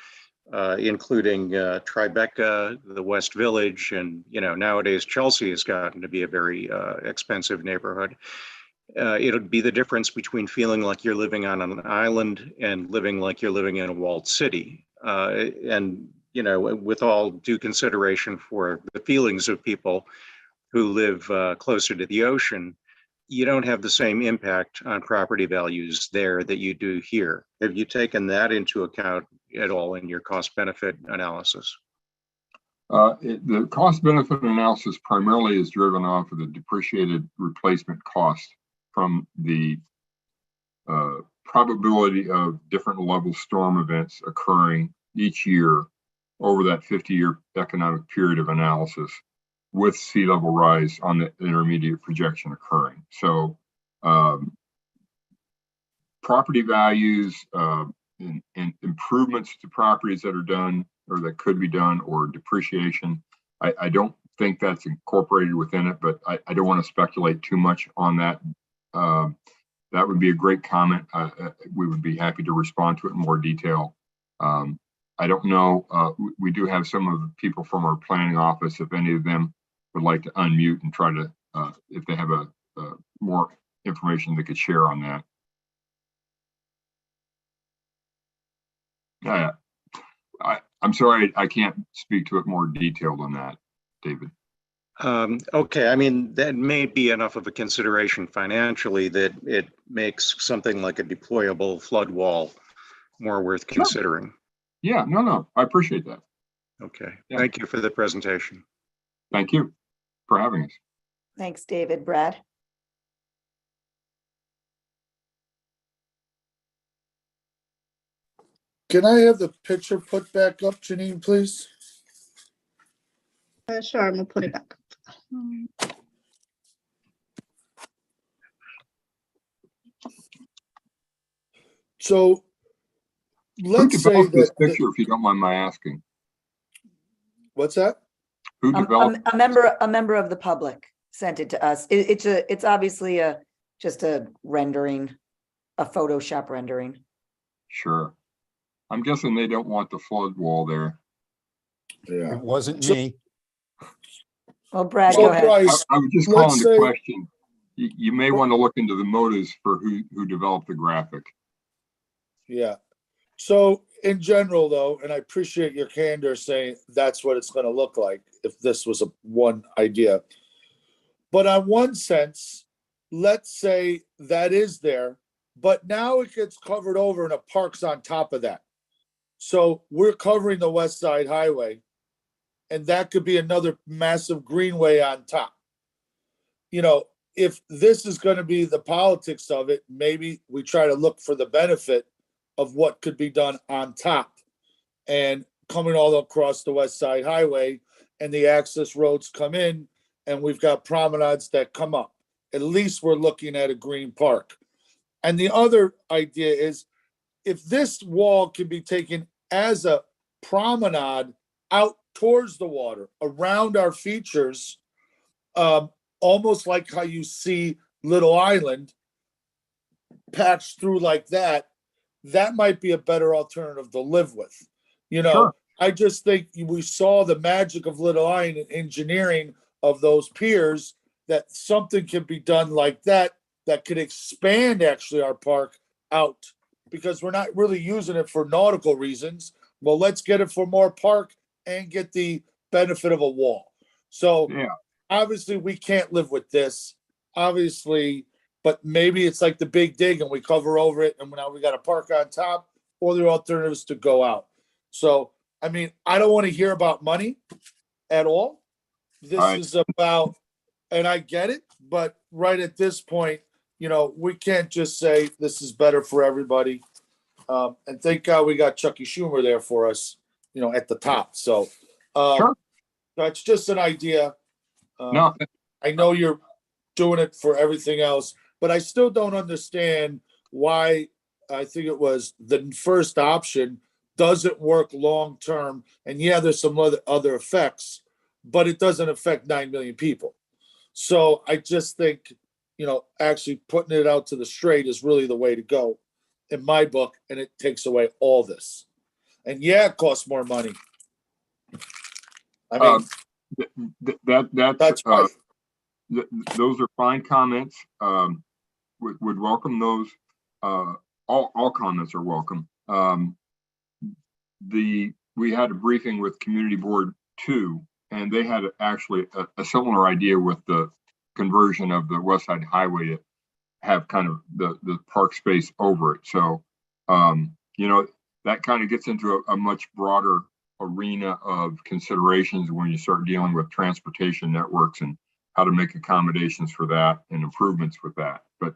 including Tribeca, the West Village, and, you know, nowadays Chelsea has gotten to be a very expensive neighborhood. It'll be the difference between feeling like you're living on an island and living like you're living in a walled city. And, you know, with all due consideration for the feelings of people who live closer to the ocean, you don't have the same impact on property values there that you do here. Have you taken that into account at all in your cost benefit analysis?
The cost benefit analysis primarily is driven off of the depreciated replacement cost from the probability of different level storm events occurring each year over that 50-year economic period of analysis, with sea level rise on the intermediate projection occurring. So property values and improvements to properties that are done or that could be done, or depreciation, I don't think that's incorporated within it, but I don't want to speculate too much on that. That would be a great comment. We would be happy to respond to it in more detail. I don't know. We do have some of the people from our planning office, if any of them would like to unmute and try to, if they have a more information they could share on that. Yeah, I'm sorry, I can't speak to it more detailed than that, David.
Okay, I mean, that may be enough of a consideration financially that it makes something like a deployable flood wall more worth considering.
Yeah, no, I appreciate that.
Okay, yeah. Thank you for the presentation.
Thank you for having us.
Thanks, David. Brad?
Can I have the picture put back up, Janine, please?
Sure, I'm gonna put it back.
So let's say that
this picture, if you don't mind my asking.
What's that?
Who developed
A member of the public sent it to us. It's obviously just a rendering, a Photoshop rendering.
Sure. I'm guessing they don't want the flood wall there.
Yeah.
It wasn't me.
Well, Brad,
So
go ahead.
Bryce,
I was just calling the question. You may want to look into the motives for who developed the graphic.
Yeah. So in general, though, and I appreciate your candor saying that's what it's going to look like if this was one idea. But on one sense, let's say that is there, but now it gets covered over and a park's on top of that. So we're covering the West Side Highway, and that could be another massive greenway on top. You know, if this is going to be the politics of it, maybe we try to look for the benefit of what could be done on top and coming all across the West Side Highway, and the access roads come in, and we've got promenades that come up. At least we're looking at a green park. And the other idea is, if this wall can be taken as a promenade out towards the water, around our features, almost like how you see Little Island patched through like that, that might be a better alternative to live with. You know, sure. I just think we saw the magic of Little Island and engineering of those piers, that something can be done like that, that could expand actually our park out, because we're not really using it for nautical reasons. Well, let's get it for more park and get the benefit of a wall. So yeah. Obviously we can't live with this, obviously, but maybe it's like the Big Dig and we cover over it and now we got a park on top, or the alternatives to go out. So, I mean, I don't want to hear about money at all. This is about, and I get it, but right at this point,
we can't just say this is better for everybody. And thank God we got Chucky Schumer there for us, at the top. So
Sure.
that's just an idea.
No,
I know you're doing it for everything else, but I still don't understand why I think it was the first option doesn't work long term. And yeah, there's some other effects, but it doesn't affect 9 million people. So I just think, actually putting it out to the straight is really the way to go in my book, and it takes away all this. And yeah, it costs more money. I mean, that's right.
Those are fine comments. Would welcome those. All comments are welcome. We had a briefing with Community Board 2, and they had actually a similar idea with the conversion of the West Side Highway to have kind of the park space over it. So, that kind of gets into a much broader arena of considerations when you start dealing with transportation networks and how to make accommodations for that and improvements with that. But,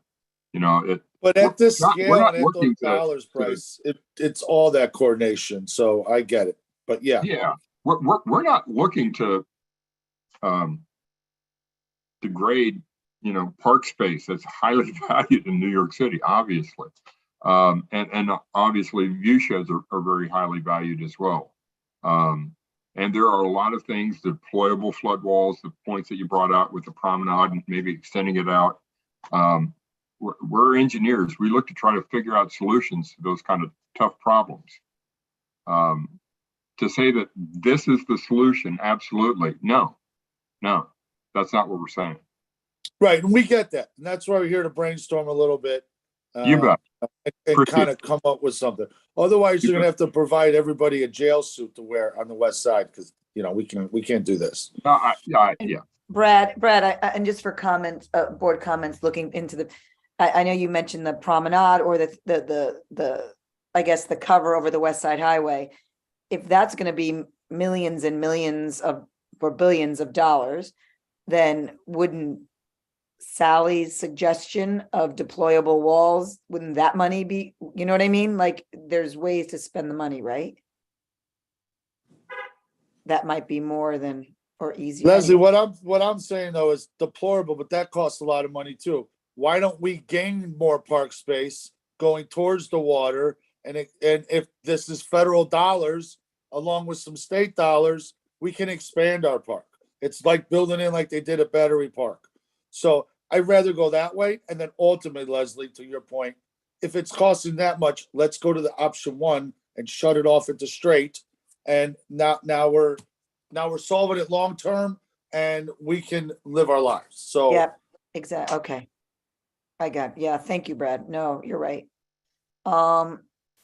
but at this scale and at those dollars price, it's all that coordination. So I get it. But yeah.
Yeah. We're not looking to degrade, park space that's highly valued in New York City, obviously. And obviously view sheds are very highly valued as well. And there are a lot of things, deployable flood walls, the points that you brought out with the promenade and maybe extending it out. We're engineers. We look to try to figure out solutions to those kind of tough problems. To say that this is the solution, absolutely, no, that's not what we're saying.
Right, and we get that. And that's why we're here to brainstorm a little bit.
You bet.
And kind of come up with something. Otherwise, you're gonna have to provide everybody a jail suit to wear on the west side because we can't do this.
Yeah.
Brad, and just for comments, board comments, looking into I know you mentioned the promenade or the I guess the cover over the West Side Highway. If that's going to be millions and millions or billions of dollars, then wouldn't Sally's suggestion of deployable walls, wouldn't that money be, you know what I mean? Like there's ways to spend the money, right? That might be more than or easier.
Leslie, what I'm saying though is deplorable, but that costs a lot of money too. Why don't we gain more park space going towards the water? And if this is federal dollars along with some state dollars, we can expand our park. It's like building in like they did at Battery Park. So I'd rather go that way. And then ultimately, Leslie, to your point, if it's costing that much, let's go to the option one and shut it off into straight. And now we're solving it long term and we can live our lives. So
yeah, exactly. Okay. Yeah. Thank you, Brad. No, you're right.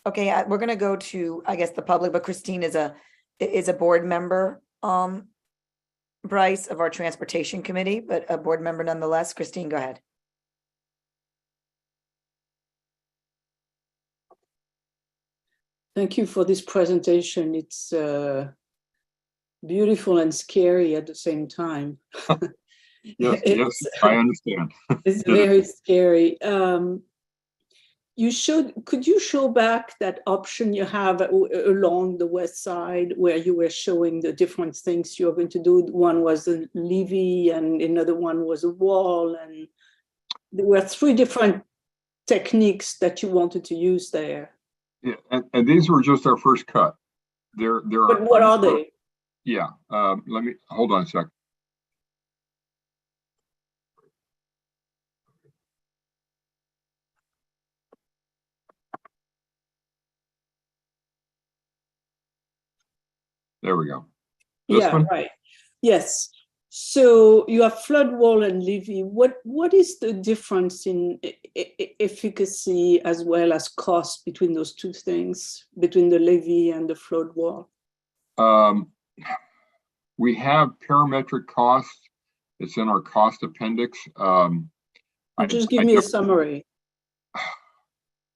Okay. We're going to go to, I guess, the public, but Christine is a board member, Bryce, of our transportation committee, but a board member nonetheless. Christine, go ahead.
Thank you for this presentation. It's beautiful and scary at the same time.
Yes, I understand.
It's very scary. Could you show back that option you have along the west side where you were showing the different things you're going to do? One was a levee and another one was a wall, and there were 3 different techniques that you wanted to use there.
Yeah, and these were just our first cut. But
what are they?
Yeah, let me hold on a sec. There we go.
This one? Right. Yes. So you have flood wall and levee. What is the difference in efficacy as well as cost between those 2 things, between the levee and the flood wall?
We have parametric costs. It's in our cost appendix.
Just give me a summary.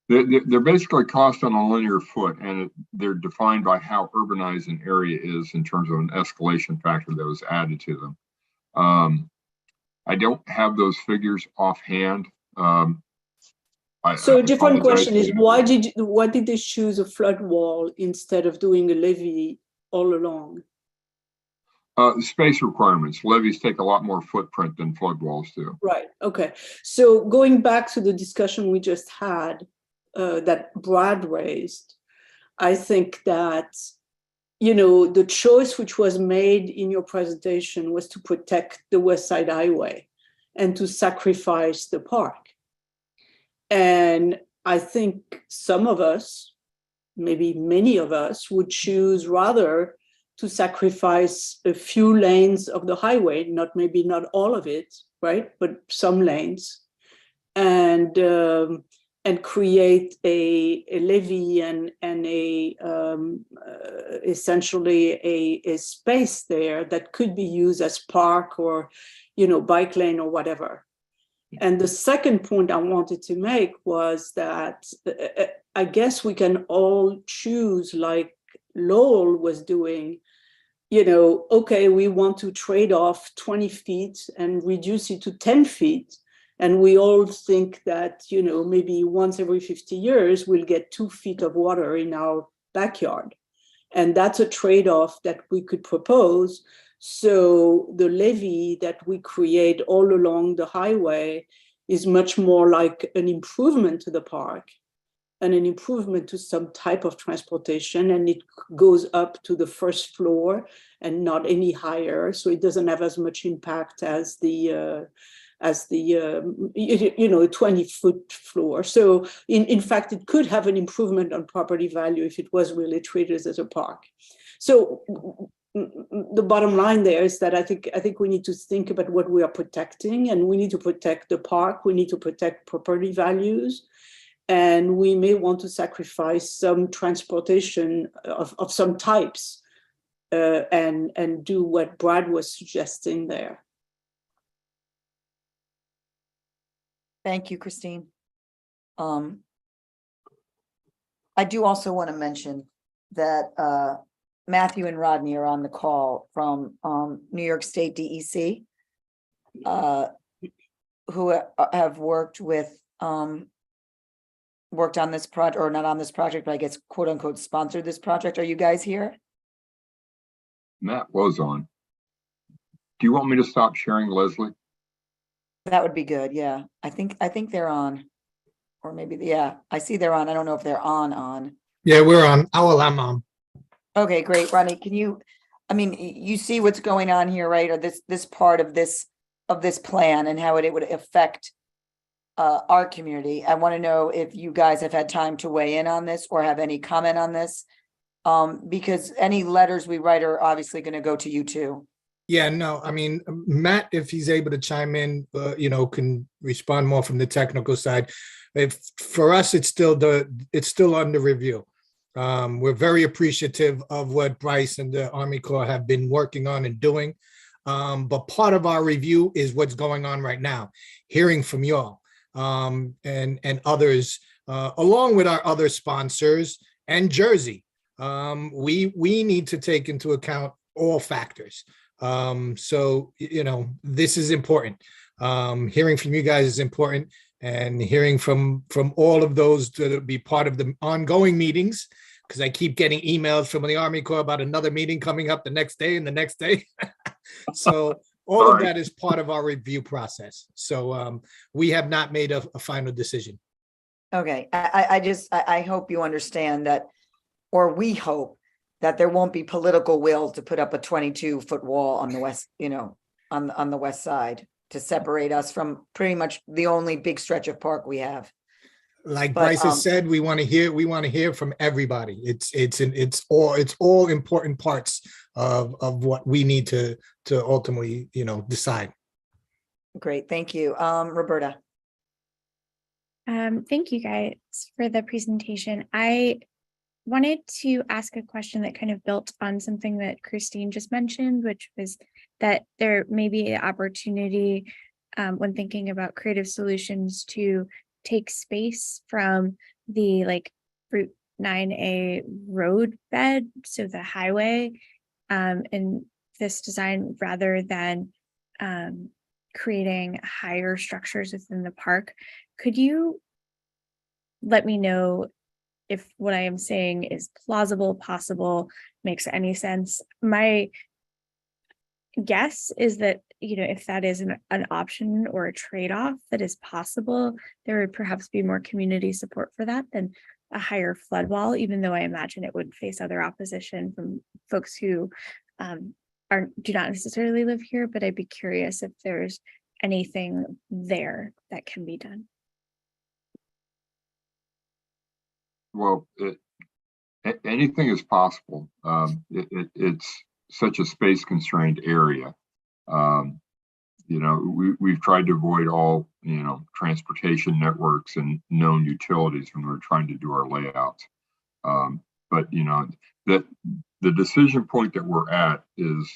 They're basically cost on a linear foot, and they're defined by how urbanized an area is in terms of an escalation factor that was added to them. I don't have those figures offhand.
So a different
apologize
question is,
to-
why did they choose a flood wall instead of doing a levee all along?
Space requirements. Levees take a lot more footprint than flood walls do.
Right. Okay. So going back to the discussion we just had that Brad raised, I think that, you know, the choice which was made in your presentation was to protect the West Side Highway and to sacrifice the park. And I think some of us, maybe many of us, would choose rather to sacrifice a few lanes of the highway, maybe not all of it, right, but some lanes, and create a levee and essentially a space there that could be used as park or, you know, bike lane or whatever. And the second point I wanted to make was that I guess we can all choose, like Lowell was doing, you know, okay, we want to trade off 20 feet and reduce it to 10 feet. And we all think that, you know, maybe once every 50 years, we'll get 2 feet of water in our backyard. And that's a trade-off that we could propose. So the levee that we create all along the highway is much more like an improvement to the park and an improvement to some type of transportation, and it goes up to the first floor and not any higher, so it doesn't have as much impact as the 20-foot floor. So in fact, it could have an improvement on property value if it was really treated as a park. So the bottom line there is that I think we need to think about what we are protecting, and we need to protect the park. We need to protect property values. And we may want to sacrifice some transportation of some types and do what Brad was suggesting there.
Thank you, Christine. I do also want to mention that Matthew and Rodney are on the call from New York State DEC, who have worked on this project, or not on this project, but I guess quote unquote sponsored this project. Are you guys here?
Matt was on. Do you want me to stop sharing, Leslie?
That would be good. Yeah, I think they're on, or maybe yeah, I see they're on. I don't know if they're on.
Yeah, we're on. I'm on.
Okay, great, Rodney. Can you? I mean, you see what's going on here, right? Or this part of this plan and how it would affect our community. I want to know if you guys have had time to weigh in on this or have any comment on this, because any letters we write are obviously going to go to you too.
Yeah, no, I mean, Matt, if he's able to chime in, can respond more from the technical side. For us, it's still under review. We're very appreciative of what Bryce and the Army Corps have been working on and doing. But part of our review is what's going on right now, hearing from y'all. And others, along with our other sponsors and Jersey. We need to take into account all factors. So, this is important. Hearing from you guys is important, and hearing from all of those to be part of the ongoing meetings, because I keep getting emails from the Army Corps about another meeting coming up the next day and the next day. So all of that is part of our review process. So we have not made a final decision. Okay,
I hope you understand that, or we hope that there won't be political will to put up a 22-foot wall on the west, on the west side to separate us from pretty much the only big stretch of park we have.
Like Bryce has said, we want to hear from everybody. It's all important parts of what we need to ultimately, decide.
Great, thank you. Roberta.
Thank you guys for the presentation. I wanted to ask a question that kind of built on something that Christine just mentioned, which was that there may be an opportunity when thinking about creative solutions to take space from the Route 9A road bed, so the highway, in this design, rather than creating higher structures within the park. Could you let me know if what I am saying is plausible, possible, makes any sense? My guess is that, if that is an option or a trade-off that is possible, there would perhaps be more community support for that than a higher flood wall, even though I imagine it would face other opposition from folks who do not necessarily live here. But I'd be curious if there's anything there that can be done.
Well, anything is possible. It's such a space constrained area. We've tried to avoid all, transportation networks and known utilities when we're trying to do our layouts. But, that the decision point that we're at is,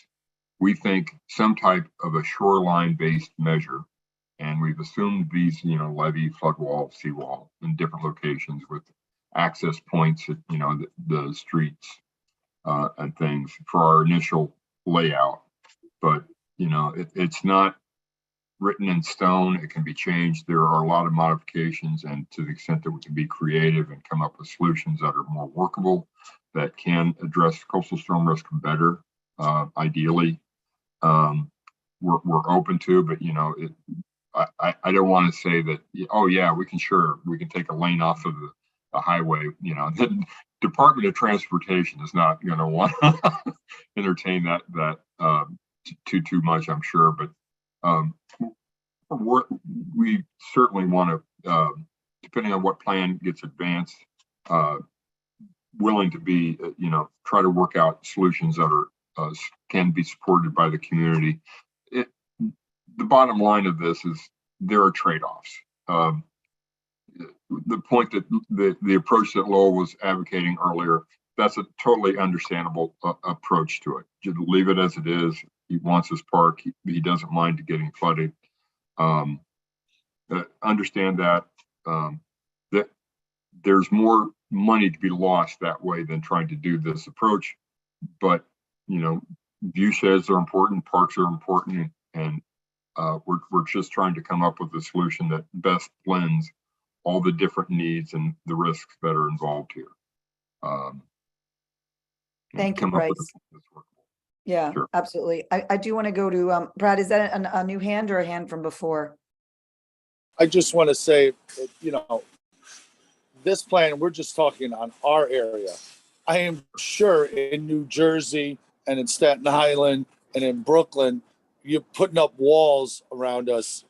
we think some type of a shoreline based measure. And we've assumed these, levee, flood wall, seawall in different locations with access points at, the streets and things for our initial layout. But, it's not written in stone. It can be changed. There are a lot of modifications, and to the extent that we can be creative and come up with solutions that are more workable, that can address coastal storm risk better, ideally, we're open to. But, I don't want to say that, oh yeah, we can take a lane off of the highway. The Department of Transportation is not going to want to entertain that too much, I'm sure. But we certainly want to, depending on what plan gets advanced, willing to be, try to work out solutions that are can be supported by the community. The bottom line of this is there are trade-offs. The point that the approach that Lowell was advocating earlier, that's a totally understandable approach to it. Just leave it as it is. He wants his park. He doesn't mind getting flooded. Understand that that there's more money to be lost that way than trying to do this approach. But view sheds are important, parks are important, and we're just trying to come up with a solution that best blends all the different needs and the risks that are involved here.
Thank you, Bryce. Yeah, sure. Absolutely. I do want to go to Brad. Is that a new hand or a hand from before?
I just want to say, this plan, we're just talking on our area. I am sure in New Jersey and in Staten Island and in Brooklyn, you're putting up walls around us.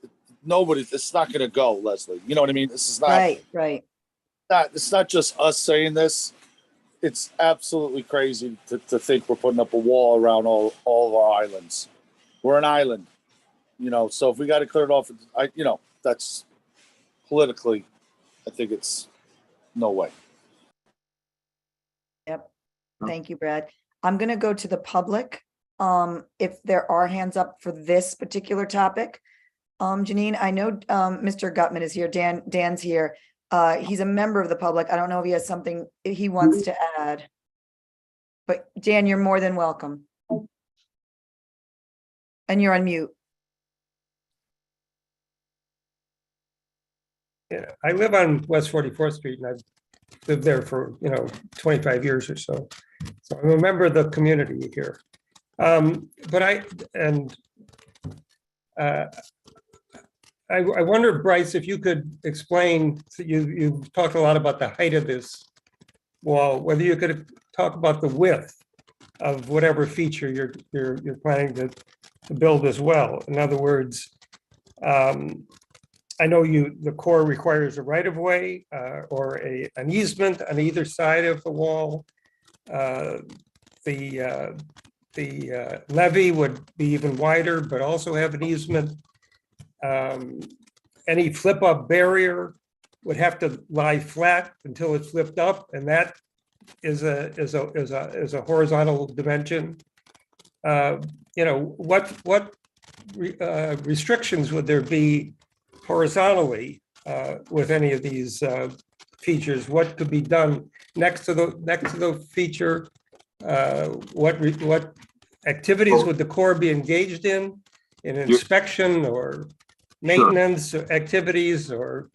It's not going to go, Leslie. You know what I mean? This is not
right.
It's not just us saying this. It's absolutely crazy to think we're putting up a wall around all of our islands. We're an island, so if we got to clear it off, that's politically, I think it's no way.
Yep. Thank you, Brad. I'm going to go to the public. If there are hands up for this particular topic. Janine, I know Mr. Gutman is here. Dan's here. He's a member of the public. I don't know if he has something he wants to add. But Dan, you're more than welcome. And you're on mute.
Yeah, I live on West 44th Street, and I've lived there for 25 years or so. So I'm a member of the community here. But I wonder, Bryce, if you could explain. You've talked a lot about the height of this wall. Whether you could talk about the width of whatever feature you're planning to build as well. In other words, I know the Corps requires a right-of-way or an easement on either side of the wall. The levee would be even wider, but also have an easement. Any flip-up barrier would have to lie flat until it's flipped up, and that is a horizontal dimension. What restrictions would there be horizontally with any of these features? What could be done next to the feature? What activities would the Corps be engaged in in inspection or maintenance activities or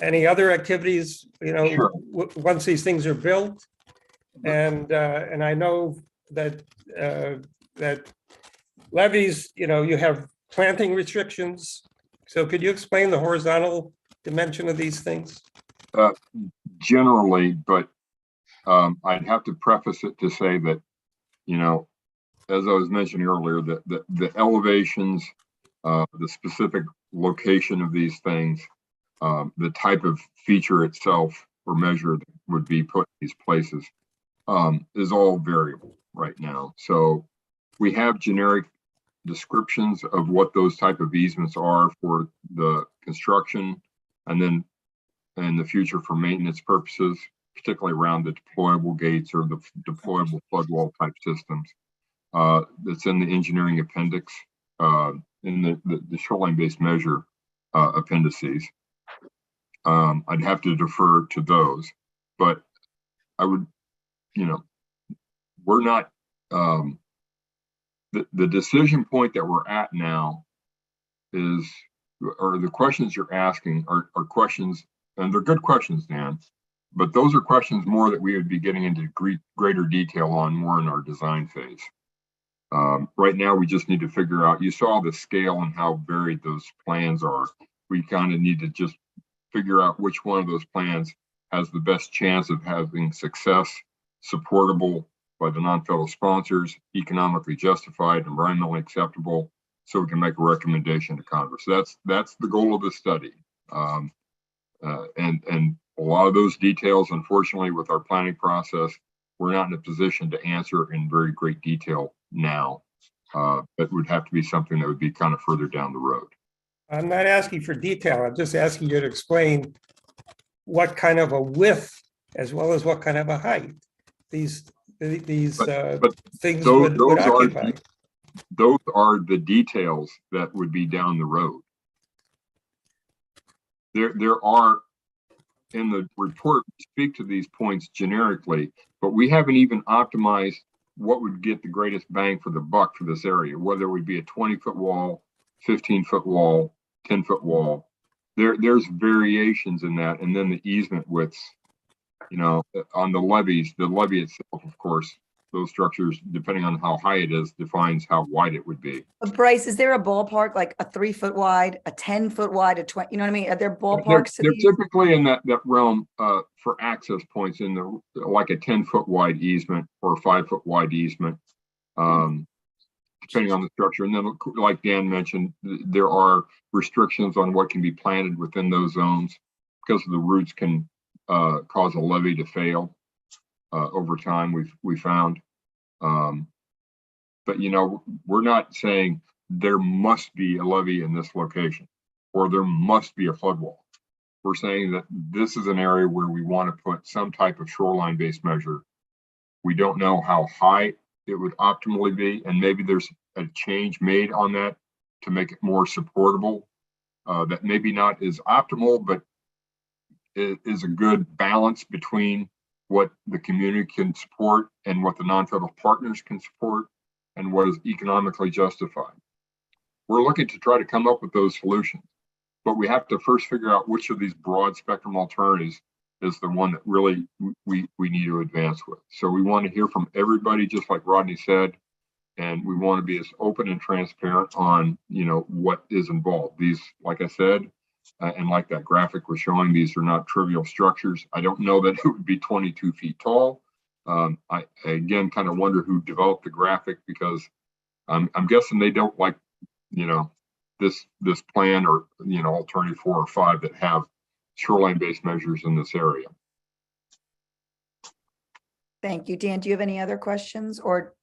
any other activities, once these things are built? And I know that that levees, you have planting restrictions. So could you explain the horizontal dimension of these things?
Generally, but I'd have to preface it to say that, as I was mentioning earlier, that the elevations, the specific location of these things, the type of feature itself or measure that would be put in these places is all variable right now. So we have generic descriptions of what those type of easements are for the construction, and then in the future for maintenance purposes, particularly around the deployable gates or the deployable flood wall type systems. That's in the engineering appendix, in the shoreline-based measure appendices. I'd have to defer to those, but I would, we're not, the decision point that we're at now is, or the questions you're asking are questions, and they're good questions, Dan, but those are questions more that we would be getting into greater detail on more in our design phase. Right now, we just need to figure out, you saw the scale and how varied those plans are. We kind of need to just figure out which one of those plans has the best chance of having success, supportable by the non-federal sponsors, economically justified, environmentally acceptable, so we can make a recommendation to Congress. That's the goal of the study. And a lot of those details, unfortunately, with our planning process, we're not in a position to answer in very great detail now. That would have to be something that would be kind of further down the road.
I'm not asking for detail. I'm just asking you to explain what kind of a width as well as what kind of a height these things would occupy.
Those are the details that would be down the road. There are, in the report, speak to these points generically, but we haven't even optimized what would get the greatest bang for the buck for this area, whether it would be a 20-foot wall, 15-foot wall, 10-foot wall. There's variations in that, and then the easement widths, on the levees, the levee itself, of course, those structures, depending on how high it is, defines how wide it would be.
Bryce, is there a ballpark, like a 3-foot wide, a 10-foot wide, a 20, you know what I mean? Are there ballparks?
They're typically in that realm for access points in the, like a 10-foot wide easement or a 5-foot wide easement, depending on the structure. And then, like Dan mentioned, there are restrictions on what can be planted within those zones because the roots can cause a levee to fail over time. We found, but we're not saying there must be a levee in this location or there must be a flood wall. We're saying that this is an area where we want to put some type of shoreline-based measure. We don't know how high it would optimally be, and maybe there's a change made on that to make it more supportable. That maybe not is optimal, but it is a good balance between what the community can support and what the non-federal partners can support and what is economically justified. We're looking to try to come up with those solutions, but we have to first figure out which of these broad spectrum alternatives is the one that really we need to advance with. So we want to hear from everybody, just like Rodney said, and we want to be as open and transparent on, what is involved. These, like I said, and like that graphic was showing, these are not trivial structures. I don't know that it would be 22 feet tall. I again kind of wonder who developed the graphic, because I'm guessing they don't like, this plan or, alternative 4 or 5 that have shoreline-based measures in this area.
Thank you. Dan, do you have any other questions? Or,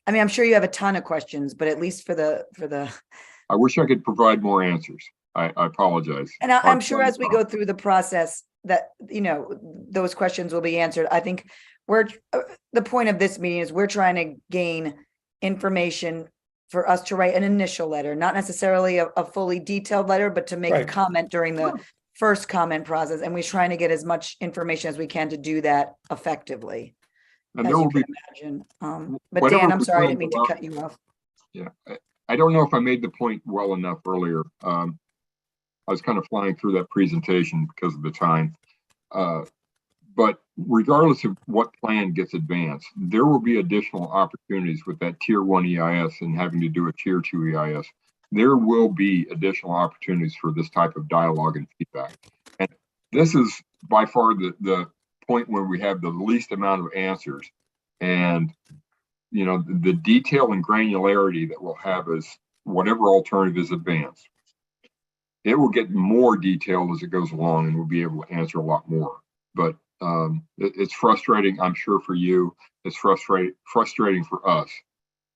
I mean, I'm sure you have a ton of questions, but at least for the.
I wish I could provide more answers. I apologize.
And I'm sure as we go through the process that, those questions will be answered. I think the point of this meeting is we're trying to gain information for us to write an initial letter, not necessarily a fully detailed letter, but to make a comment during the first comment process. And we're trying to get as much information as we can to do that effectively.
And
as
there
you
will
can
be,
imagine. But Dan, I'm sorry, I didn't mean to cut you off.
Yeah, I don't know if I made the point well enough earlier. I was kind of flying through that presentation because of the time. But regardless of what plan gets advanced, there will be additional opportunities with that tier 1 EIS and having to do a tier 2 EIS. There will be additional opportunities for this type of dialogue and feedback. And this is by far the point where we have the least amount of answers. And, you know, the detail and granularity that we'll have is whatever alternative is advanced. It will get more detailed as it goes along, and we'll be able to answer a lot more. But it's frustrating, I'm sure, for you. It's frustrating for us,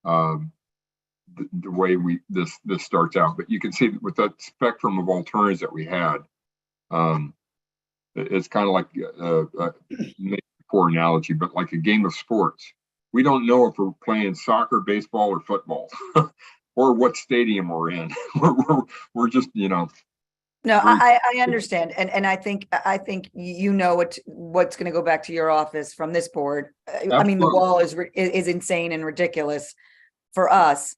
the way this starts out. But you can see with that spectrum of alternatives that we had, it's kind of like maybe a poor analogy, but like a game of sports. We don't know if we're playing soccer, baseball, or football, or what stadium we're in. we're just, you know.
No, I understand. And I think you know what's going to go back to your office from this board.
Absolutely.
I mean, the wall is insane and ridiculous for us,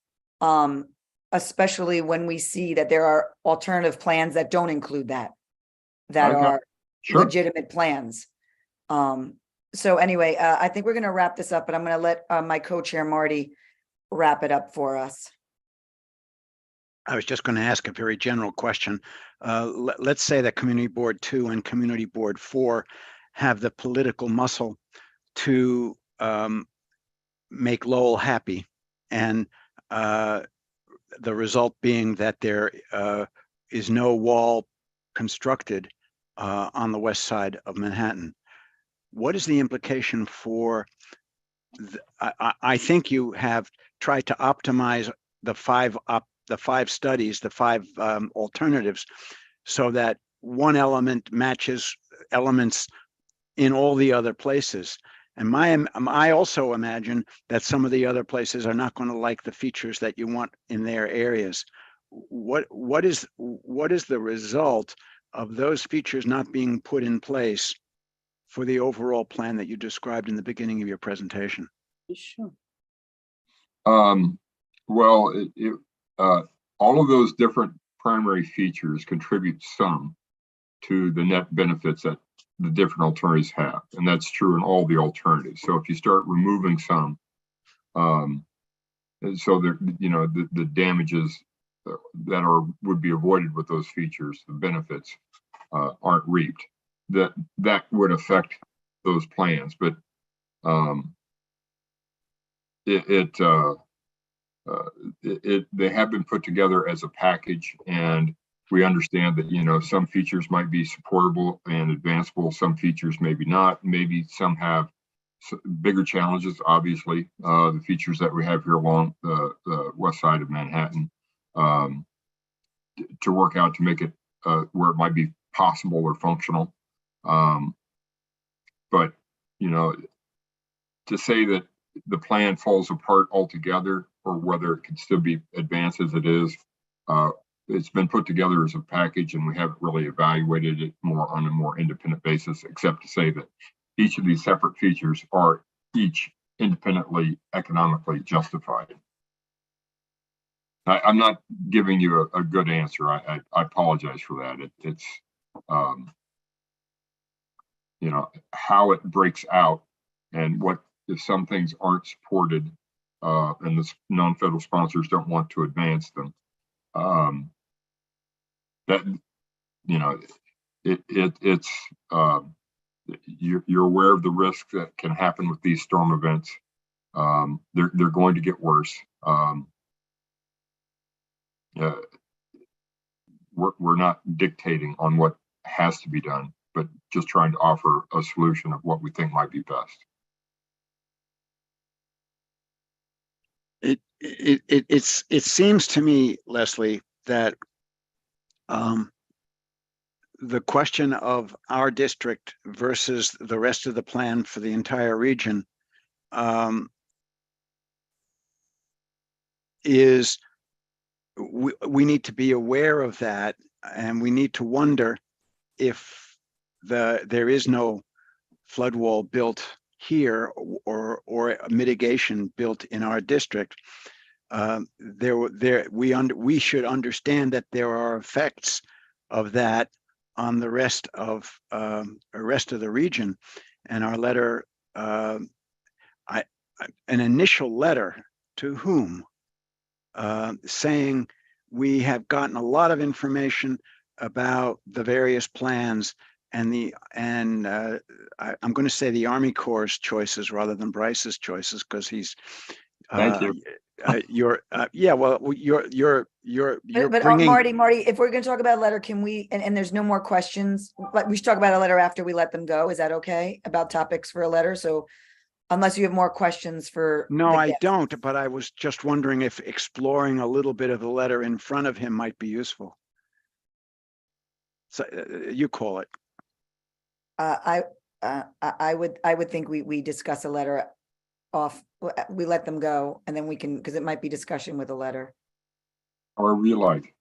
especially when we see that there are alternative plans that don't include that are
sure.
legitimate plans. So anyway, I think we're going to wrap this up, but I'm going to let my co-chair Marty wrap it up for us.
I was just going to ask a very general question. Let's say that Community Board 2 and Community Board 4 have the political muscle to make Lowell happy, and the result being that there is no wall constructed on the west side of Manhattan. What is the implication for, I think you have tried to optimize the five studies, the five alternatives, so that one element matches elements in all the other places. And I also imagine that some of the other places are not going to like the features that you want in their areas. What is the result of those features not being put in place for the overall plan that you described in the beginning of your presentation?
Sure.
Well, all of those different primary features contribute some to the net benefits that the different alternatives have, and that's true in all the alternatives. So if you start removing some, so there, you know, the damages that would be avoided with those features, the benefits aren't reaped. That would affect those plans, but they have been put together as a package, and we understand that, you know, some features might be supportable and advanceable, some features maybe not, maybe some have bigger challenges. Obviously, the features that we have here along the west side of Manhattan, to work out to make it where it might be possible or functional. But, you know, to say that the plan falls apart altogether, or whether it can still be advanced as it is, it's been put together as a package, and we haven't really evaluated it on a more independent basis, except to say that each of these separate features are each independently economically justified. I'm not giving you a good answer. I apologize for that. It's you know, how it breaks out, and what if some things aren't supported, and the non-federal sponsors don't want to advance them. That, you know, it's you're aware of the risk that can happen with these storm events. They're going to get worse. We're not dictating on what has to be done, but just trying to offer a solution of what we think might be best.
It seems to me, Leslie, that the question of our district versus the rest of the plan for the entire region is we need to be aware of that, and we need to wonder if there is no flood wall built here, or a mitigation built in our district. we should understand that there are effects of that on the rest of the region. And our letter, an initial letter to whom, saying we have gotten a lot of information about the various plans and I'm going to say the Army Corps' choices rather than Bryce's choices, because he's.
Thank you.
Yeah, well, you're
But
bringing.
Marty, if we're going to talk about a letter, can we, and there's no more questions, but we should talk about a letter after we let them go. Is that okay? About topics for a letter? So unless you have more questions for.
No,
the
I
guests.
don't, but I was just wondering if exploring a little bit of the letter in front of him might be useful. So you call it.
I would think we discuss a letter off, we let them go, and then we can, because it might be discussion with a letter.
However you like.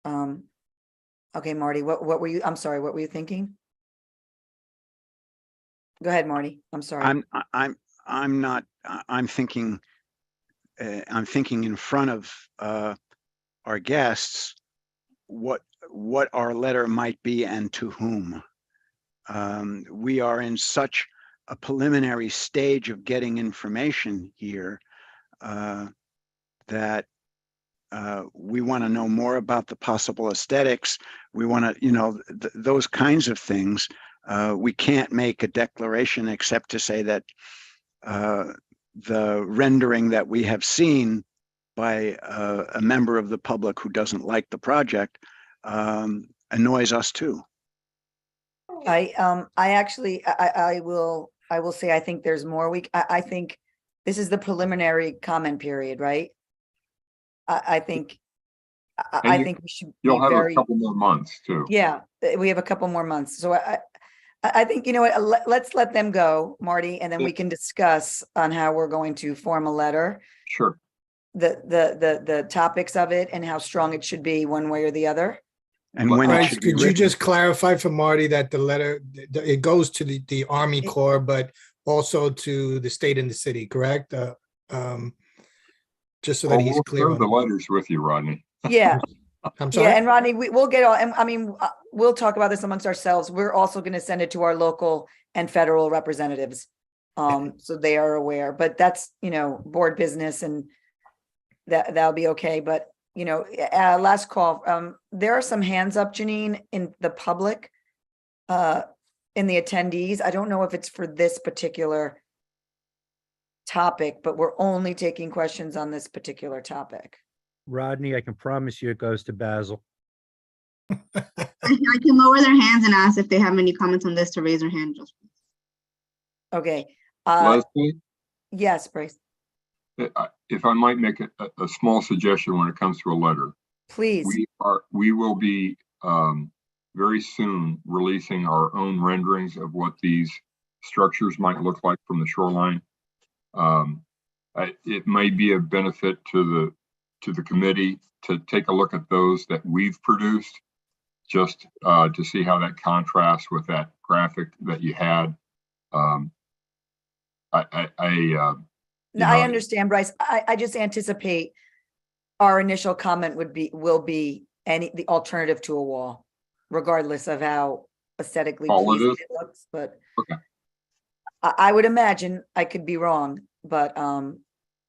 Okay, Marty, what were you, I'm sorry, what were you thinking? Go ahead, Marty. I'm sorry.
I'm thinking in front of our guests what our letter might be and to whom. We are in such a preliminary stage of getting information here that we want to know more about the possible aesthetics. We want to, those kinds of things. We can't make a declaration except to say that the rendering that we have seen by a member of the public who doesn't like the project annoys us too.
I will say, I think there's more I think this is the preliminary comment period, right? I think we should.
You'll have a couple more months too.
Yeah, we have a couple more months. So I think, let's let them go, Marty, and then we can discuss on how we're going to form a letter.
Sure.
The topics of it and how strong it should be one way or the other.
And when
Bryce, could you just clarify for Marty that the letter, it goes to the Army Corps, but also to the state and the city, correct? Just so that he's clear.
Share the letters with you, Rodney.
Yeah.
I'm sorry.
Yeah, and Rodney, we'll get all, and I mean, we'll talk about this amongst ourselves. We're also going to send it to our local and federal representatives. So they are aware, but that's, board business, and that'll be okay. But, last call, there are some hands up, Janine, in the public, in the attendees. I don't know if it's for this particular topic, but we're only taking questions on this particular topic.
Rodney, I can promise you it goes to Basil.
I can lower their hands and ask if they have any comments on this to raise their hand. Just
okay.
Leslie?
Yes, Bryce.
If I might make a small suggestion when it comes to a letter.
Please.
We will be very soon releasing our own renderings of what these structures might look like from the shoreline. It may be a benefit to the committee to take a look at those that we've produced, just to see how that contrasts with that graphic that you had.
I understand, Bryce. I just anticipate our initial comment will be the alternative to a wall, regardless of how aesthetically pleasing it looks. But
okay.
I would imagine, I could be wrong, but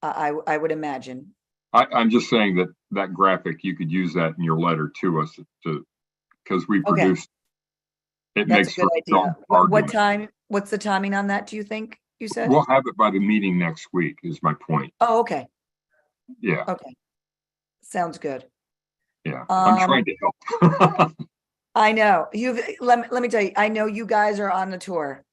I would imagine.
I'm just saying that graphic, you could use that in your letter to us because we produced. It
That's
makes
a good idea. What time? What's the timing on that? Do you think? You said
we'll have it by the meeting next week. Is my point.
Oh, okay.
Yeah.
Okay. Sounds good.
Yeah, I'm trying to help.
I know let me tell you, I know you guys are on the tour,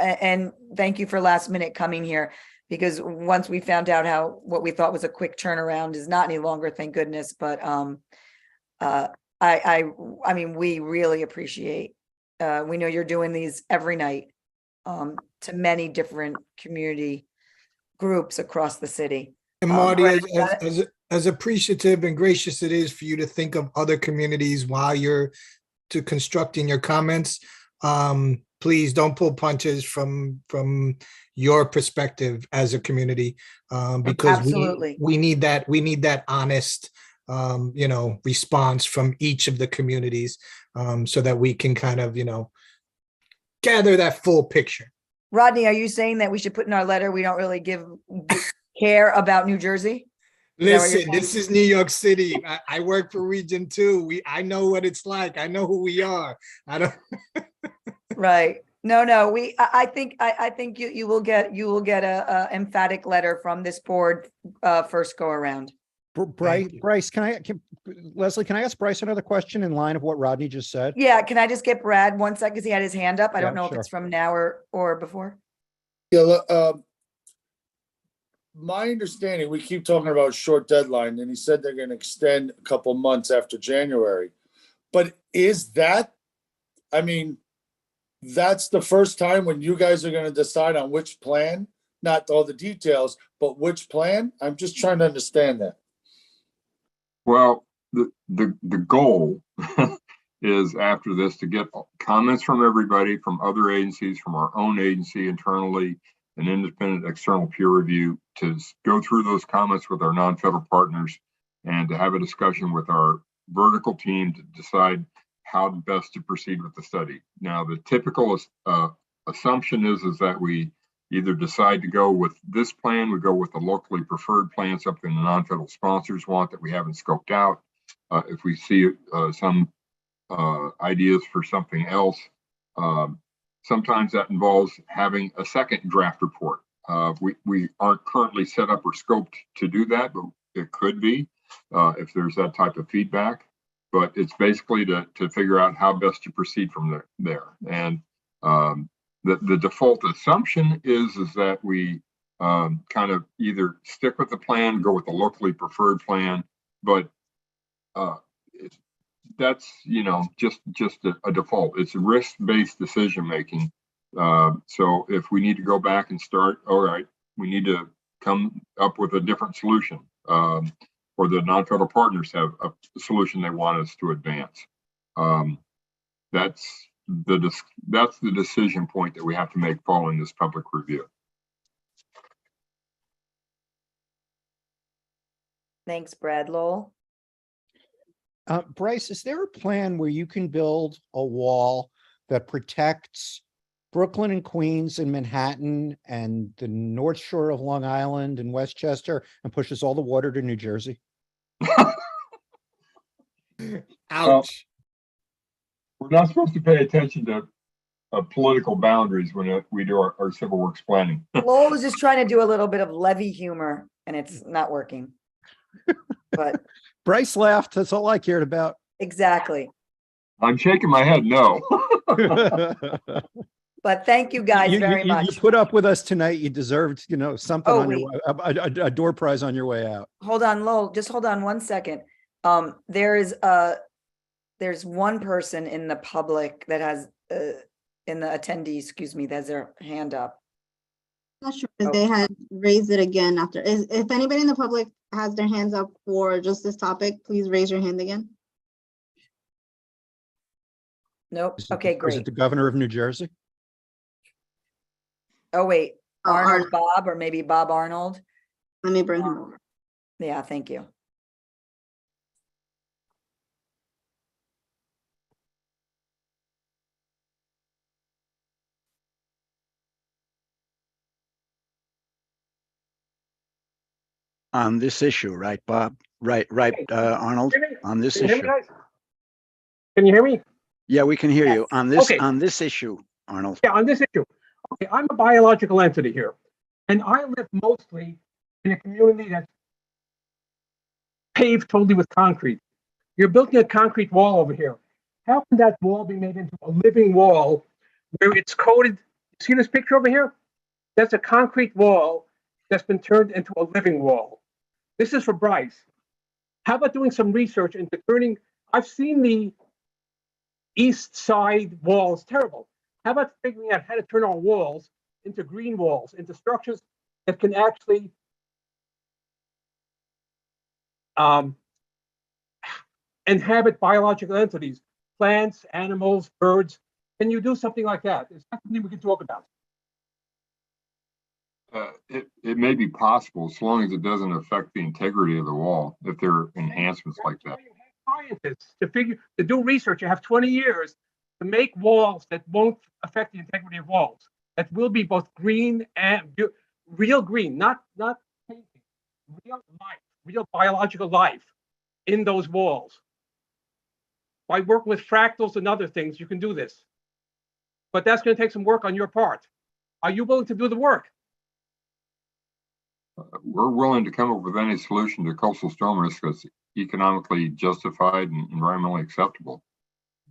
and thank you for last minute coming here, because once we found out what we thought was a quick turnaround is not any longer, thank goodness. But I mean, we really appreciate. We know you're doing these every night to many different community groups across the city.
And Marty, as appreciative and gracious it is for you to think of other communities while you're constructing your comments, please don't pull punches from your perspective as a community, because
Absolutely.
we need that honest, response from each of the communities, so that we can kind of, gather that full picture.
Rodney, are you saying that we should put in our letter, we don't really care about New Jersey?
Listen, this is New York City. I work for Region 2. I know what it's like. I know who we are. I don't.
Right. No. I think you will get a emphatic letter from this board first go around.
Bryce, Leslie, can I ask Bryce another question in line of what Rodney just said?
Yeah. Can I just get Brad 1 second because he had his hand up? I don't know
sure.
if it's from now or before.
Yeah, my understanding, we keep talking about short deadline, and he said they're going to extend a couple months after January. But is that, that's the first time when you guys are going to decide on which plan, not all the details, but which plan? I'm just trying to understand that.
Well, the goal is after this to get comments from everybody, from other agencies, from our own agency internally, an independent external peer review, to go through those comments with our non-federal partners and to have a discussion with our vertical team to decide how best to proceed with the study. Now, the typical assumption is that we either decide to go with this plan, we go with the locally preferred plan, something the non-federal sponsors want that we haven't scoped out. If we see some ideas for something else, sometimes that involves having a second draft report. We aren't currently set up or scoped to do that, but it could be if there's that type of feedback. But it's basically to figure out how best to proceed from there. And the default assumption is that we kind of either stick with the plan, go with the locally preferred plan, but that's just a default. It's risk-based decision making. So if we need to go back and start, all right, we need to come up with a different solution, or the non-federal partners have a solution they want us to advance. That's the decision point that we have to make following this public review.
Thanks, Brad. Lowell.
Bryce, is there a plan where you can build a wall that protects Brooklyn and Queens and Manhattan and the North Shore of Long Island and Westchester and pushes all the water to New Jersey?
Ouch.
We're not supposed to pay attention to political boundaries when we do our civil works planning.
Lowell was just trying to do a little bit of levy humor and it's not working. But
Bryce laughed. That's all I cared about.
Exactly.
I'm shaking my head no.
But thank you guys very much.
You put up with us tonight. You deserved, something on your way, a door prize on your way out.
Hold on, Lowell. Just hold on 1 second. There's one person in the public that has in the attendees, excuse me, that's their hand up.
Not sure if they had raised it again after. If anybody in the public has their hands up for just this topic, please raise your hand again.
Nope. Okay, great.
Is it the governor of New Jersey?
Oh, wait. Arnold Bob, or maybe Bob Arnold.
Let me bring him over.
Yeah, thank you.
On this issue, right, Bob? Right, Arnold, on this issue.
Can you hear me?
Yeah, we can hear you on this,
Okay.
on this issue, Arnold.
Yeah, on this issue. Okay, I'm a biological entity here, and I live mostly in a community that's paved totally with concrete. You're building a concrete wall over here. How can that wall be made into a living wall where it's coated? See this picture over here? That's a concrete wall that's been turned into a living wall. This is for Bryce. How about doing some research into turning, I've seen the east side walls, terrible. How about figuring out how to turn our walls into green walls, into structures that can actually inhabit biological entities, plants, animals, birds. Can you do something like that? Is that something we can talk about?
It may be possible as long as it doesn't affect the integrity of the wall, if there are enhancements like that.
Scientists to do research. You have 20 years to make walls that won't affect the integrity of walls. That will be both green and real green, not painting, real life, real biological life in those walls. By working with fractals and other things, you can do this. But that's going to take some work on your part. Are you willing to do the work?
We're willing to come up with any solution to coastal storm risk that's economically justified and environmentally acceptable.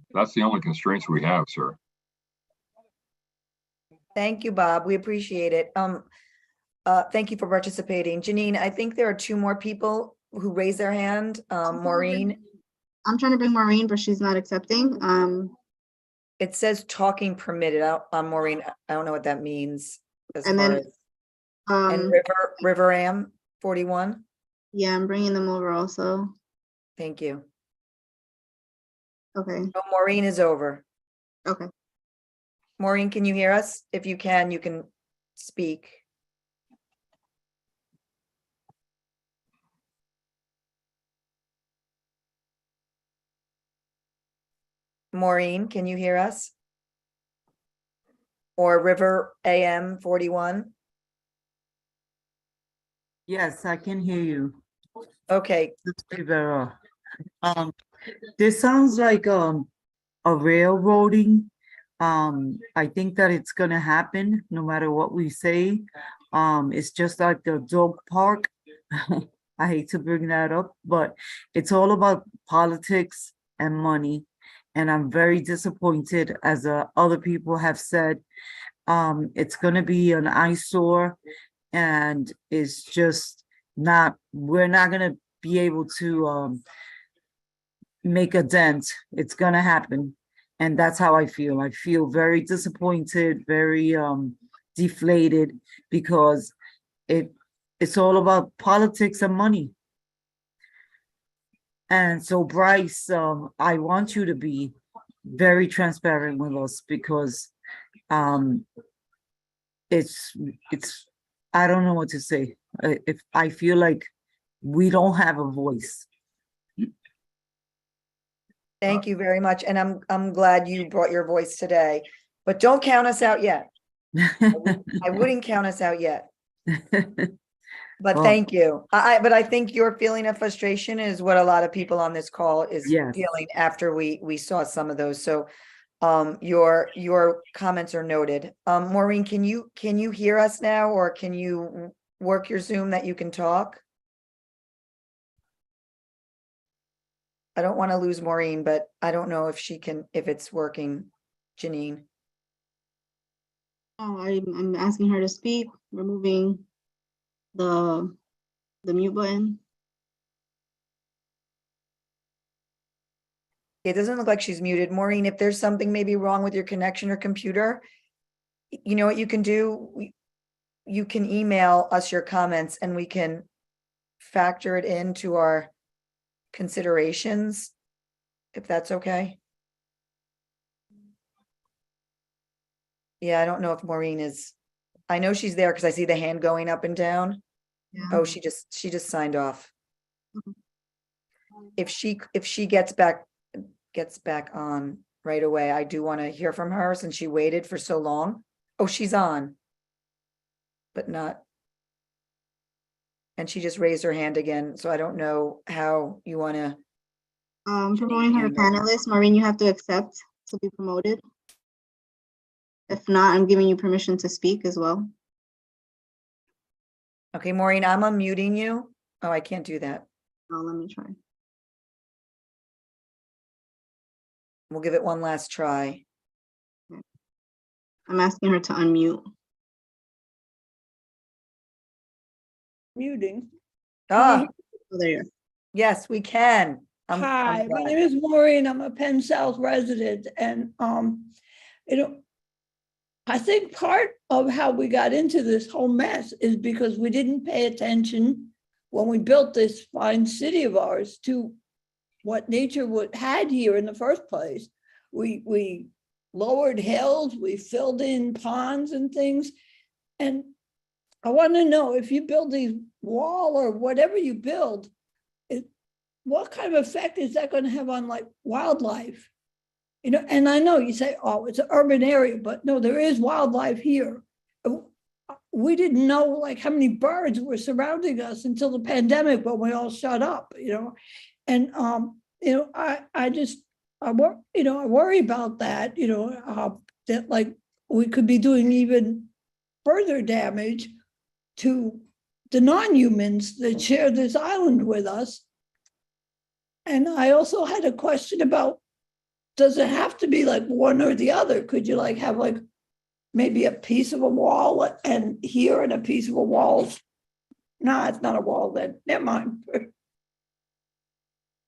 That's the only constraints we have, sir.
Thank you, Bob. We appreciate it. Thank you for participating. Janine, I think there are two more people who raised their hand. Maureen.
I'm trying to bring Maureen, but she's not accepting.
It says talking permitted. Maureen, I don't know what that means.
And then,
and River Am 41.
Yeah, I'm bringing them over also.
Thank you.
Okay.
So Maureen is over.
Okay.
Maureen, can you hear us? If you can speak. Maureen, can you hear us? Or River AM 41?
Yes, I can hear you.
Okay.
Rivera. This sounds like a railroading. I think that it's gonna happen no matter what we say. It's just like the dog park. I hate to bring that up, but it's all about politics and money. And I'm very disappointed, as other people have said. It's gonna be an eyesore, and it's just not, we're not gonna be able to make a dent. It's gonna happen. And that's how I feel. I feel very disappointed, very deflated, because it's all about politics and money. And so, Bryce, I want you to be very transparent with us, because it's I don't know what to say. If I feel like we don't have a voice.
Thank you very much. And I'm glad you brought your voice today, but don't count us out yet. I wouldn't count us out yet. But
Well,
thank you. But I think your feeling of frustration is what a lot of people on this call is
Yes.
feeling after we saw some of those. So your comments are noted. Maureen, can you hear us now, or can you work your Zoom that you can talk? I don't want to lose Maureen, but I don't know if it's working. Janine.
Oh, I'm asking her to speak, removing the mute button.
It doesn't look like she's muted. Maureen, if there's something maybe wrong with your connection or computer, you know what you can do? You can email us your comments and we can factor it into our considerations, if that's okay. Yeah, I don't know if Maureen is, I know she's there because I see the hand going up and down.
Yeah.
Oh, she just signed off. If she gets back on right away, I do want to hear from her since she waited for so long. Oh, she's on, but not. And she just raised her hand again, so I don't know how you want to.
Promoting her panelist, Maureen, you have to accept to be promoted. If not, I'm giving you permission to speak as well.
Okay, Maureen, I'm unmuting you. Oh, I can't do that.
Oh, let me try.
We'll give it one last try.
I'm asking her to unmute.
Muting.
Ah,
Oh, there you are.
yes, we can.
Hi, my name is Maureen. I'm a Penn South resident, and I think part of how we got into this whole mess is because we didn't pay attention when we built this fine city of ours to what nature had here in the first place. We lowered hills, we filled in ponds and things. And I want to know, if you build a wall or whatever you build, what kind of effect is that going to have on like wildlife? You know, and I know you say, oh, it's an urban area, but no, there is wildlife here. We didn't know like how many birds were surrounding us until the pandemic, when we all shut up, you know. And you know, I worry about that, you know, that like we could be doing even further damage to the non-humans that share this island with us. And I also had a question about, does it have to be like one or the other? Could you like have like maybe a piece of a wall and here and a piece of a wall? No, it's not a wall then, never mind.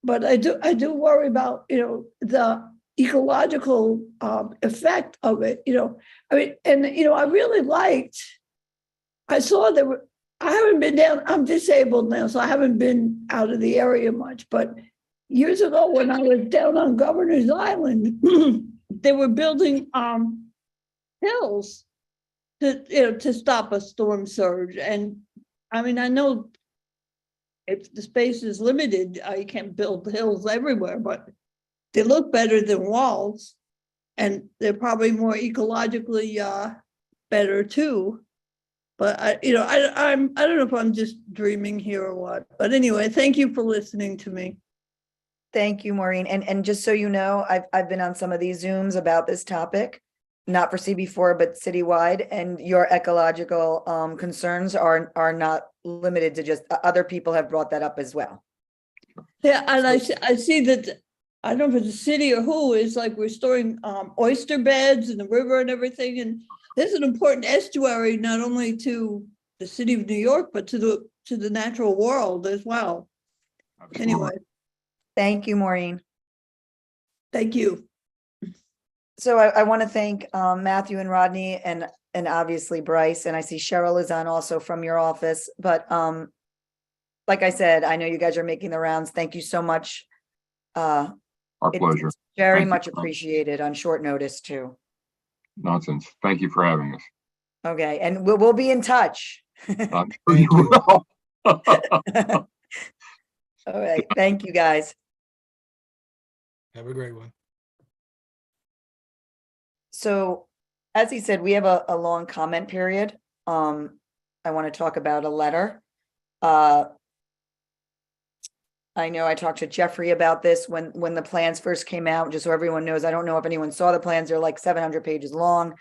But I do worry about, you know, the ecological effect of it, you know. I mean, and, you know, I saw there were, I haven't been down, I'm disabled now, so I haven't been out of the area much, but years ago when I was down on Governor's Island, they were building hills to, you know, to stop a storm surge. And I mean, I know if the space is limited, you can't build hills everywhere, but they look better than walls, and they're probably more ecologically better too. But I don't know if I'm just dreaming here or what. But anyway, thank you for listening to me.
Thank you, Maureen. And just so you know, I've been on some of these Zooms about this topic, not for CB4, but citywide, and your ecological concerns are not limited to just, other people have brought that up as well.
Yeah, and I see that, I don't know if it's a city or who, is like restoring oyster beds in the river and everything. And there's an important estuary, not only to the city of New York, but to the natural world as well. Anyway.
Thank you, Maureen.
Thank you.
So I want to thank Matthew and Rodney and obviously Bryce, and I see Cheryl is on also from your office. But like I said, I know you guys are making the rounds. Thank you so much.
Our pleasure.
It's very
Thank
much
you.
appreciated on short notice too.
Nonsense. Thank you for having us.
Okay, and we'll be in touch.
I'm sure you will.
All right, thank you guys.
Have a great one.
So, as he said, we have a long comment period. I want to talk about a letter. I know I talked to Jeffrey about this when the plans first came out, just so everyone knows. I don't know if anyone saw the plans. They're like 700 pages long.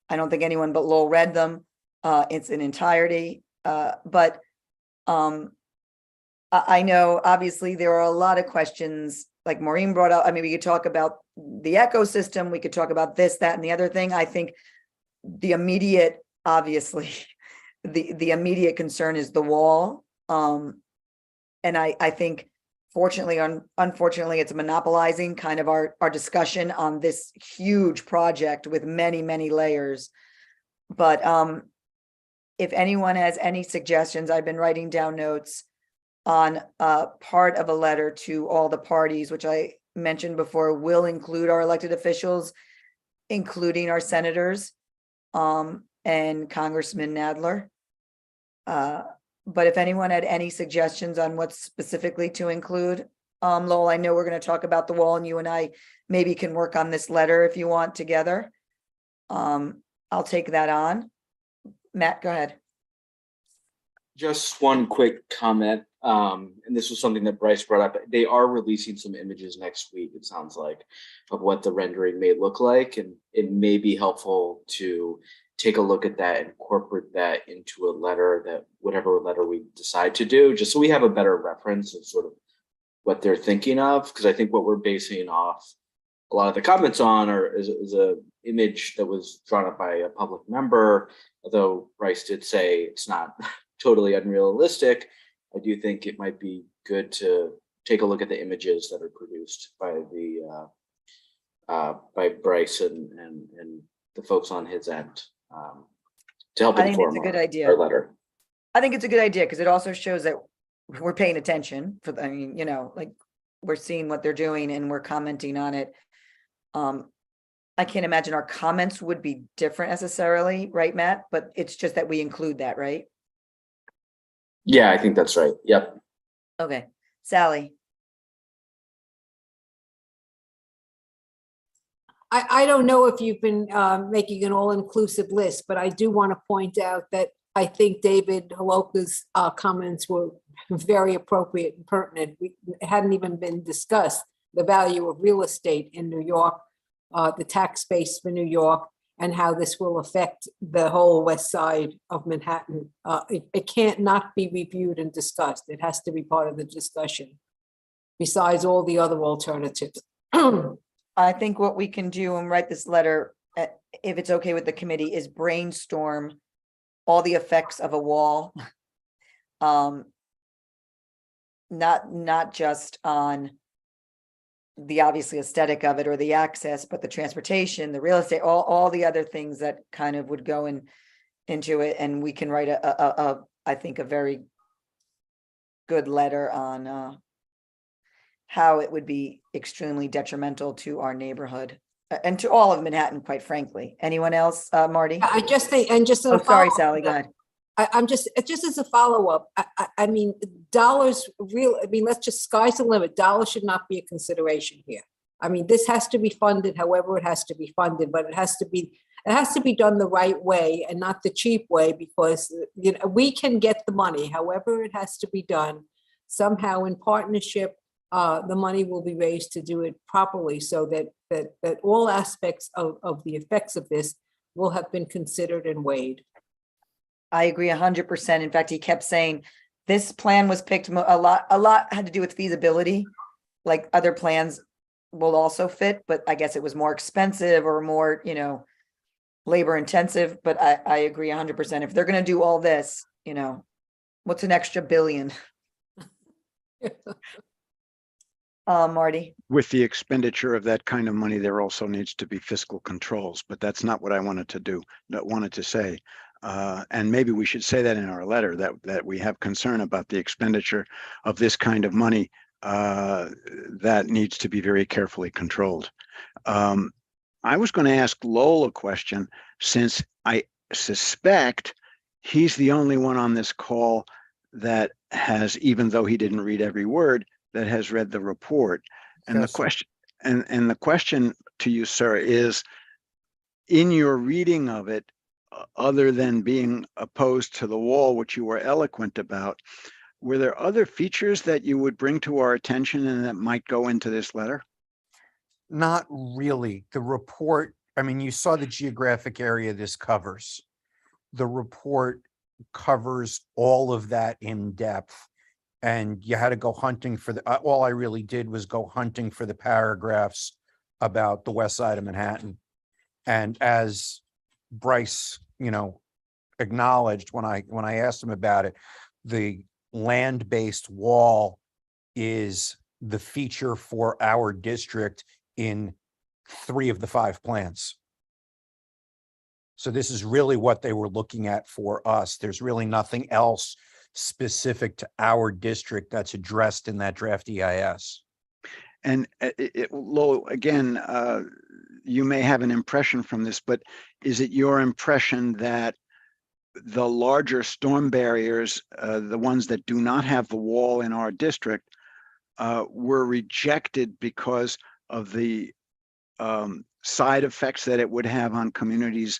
I don't think anyone but Lowell read them. It's in entirety. But I know obviously there are a lot of questions like Maureen brought up. I mean, we could talk about the ecosystem. We could talk about this, that, and the other thing. I think the immediate, obviously, the immediate concern is the wall. And I think fortunately, unfortunately, it's monopolizing kind of our discussion on this huge project with many, many layers. But if anyone has any suggestions, I've been writing down notes on part of a letter to all the parties, which I mentioned before, will include our elected officials, including our senators and Congressman Nadler. But if anyone had any suggestions on what specifically to include, Lowell, I know we're going to talk about the wall, and you and I maybe can work on this letter if you want together. I'll take that on. Matt, go ahead.
Just one quick comment, and this was something that Bryce brought up. They are releasing some images next week, it sounds like, of what the rendering may look like, and it may be helpful to take a look at that and incorporate that into a letter, that whatever letter we decide to do, just so we have a better reference of sort of what they're thinking of. Because I think what we're basing off a lot of the comments on is a image that was drawn up by a public member, although Bryce did say it's not totally unrealistic. I do think it might be good to take a look at the images that are produced by the by Bryce and the folks on his end to help inform our letter.
I think it's a good idea because it also shows that we're paying attention. I mean, you know, like we're seeing what they're doing and we're commenting on it. I can't imagine our comments would be different necessarily, right, Matt? But it's just that we include that, right?
Yeah, I think that's right. Yep.
Okay, Sally.
I don't know if you've been making an all-inclusive list, but I do want to point out that I think David Holoka's comments were very appropriate and pertinent. It hadn't even been discussed, the value of real estate in New York, the tax base for New York, and how this will affect the whole west side of Manhattan. It can't not be reviewed and discussed. It has to be part of the discussion, besides all the other alternatives.
I think what we can do and write this letter, if it's okay with the committee, is brainstorm all the effects of a wall. Not just on the obviously aesthetic of it or the access, but the transportation, the real estate, all the other things that kind of would go into it. And we can write I think a very good letter on how it would be extremely detrimental to our neighborhood and to all of Manhattan, quite frankly. Anyone else, Marty?
I just think, and just
Oh, sorry, Sally, go ahead.
I'm just as a follow-up. I mean, dollars let's just, sky's the limit. Dollars should not be a consideration here. I mean, this has to be funded however it has to be funded, but it has to be done the right way and not the cheap way, because we can get the money, however it has to be done, somehow in partnership. The money will be raised to do it properly, so that all aspects of the effects of this will have been considered and weighed.
I agree 100%. In fact, he kept saying this plan was picked a lot had to do with feasibility. Like other plans will also fit, but I guess it was more expensive or more, labor intensive. But I agree 100%. If they're going to do all this, what's an extra billion? Marty.
With the expenditure of that kind of money, there also needs to be fiscal controls, but that's not what I wanted to say. And maybe we should say that in our letter, that we have concern about the expenditure of this kind of money that needs to be very carefully controlled. I was going to ask Lowell a question, since I suspect he's the only one on this call that has, even though he didn't read every word, that has read the report. And
Yes,
the question and the question to you, sir, is, in your reading of it, other than being opposed to the wall, which you were eloquent about, were there other features that you would bring to our attention and that might go into this letter?
Not really. The report, I mean, you saw the geographic area this covers. The report covers all of that in depth. And you had to go hunting for all I really did was go hunting for the paragraphs about the west side of Manhattan. And as Bryce, acknowledged when I asked him about it, the land-based wall is the feature for our district in 3 of the 5 plans. So this is really what they were looking at for us. There's really nothing else specific to our district that's addressed in that draft EIS.
And Lowell, again, you may have an impression from this, but is it your impression that the larger storm barriers, the ones that do not have the wall in our district, were rejected because of the side effects that it would have on communities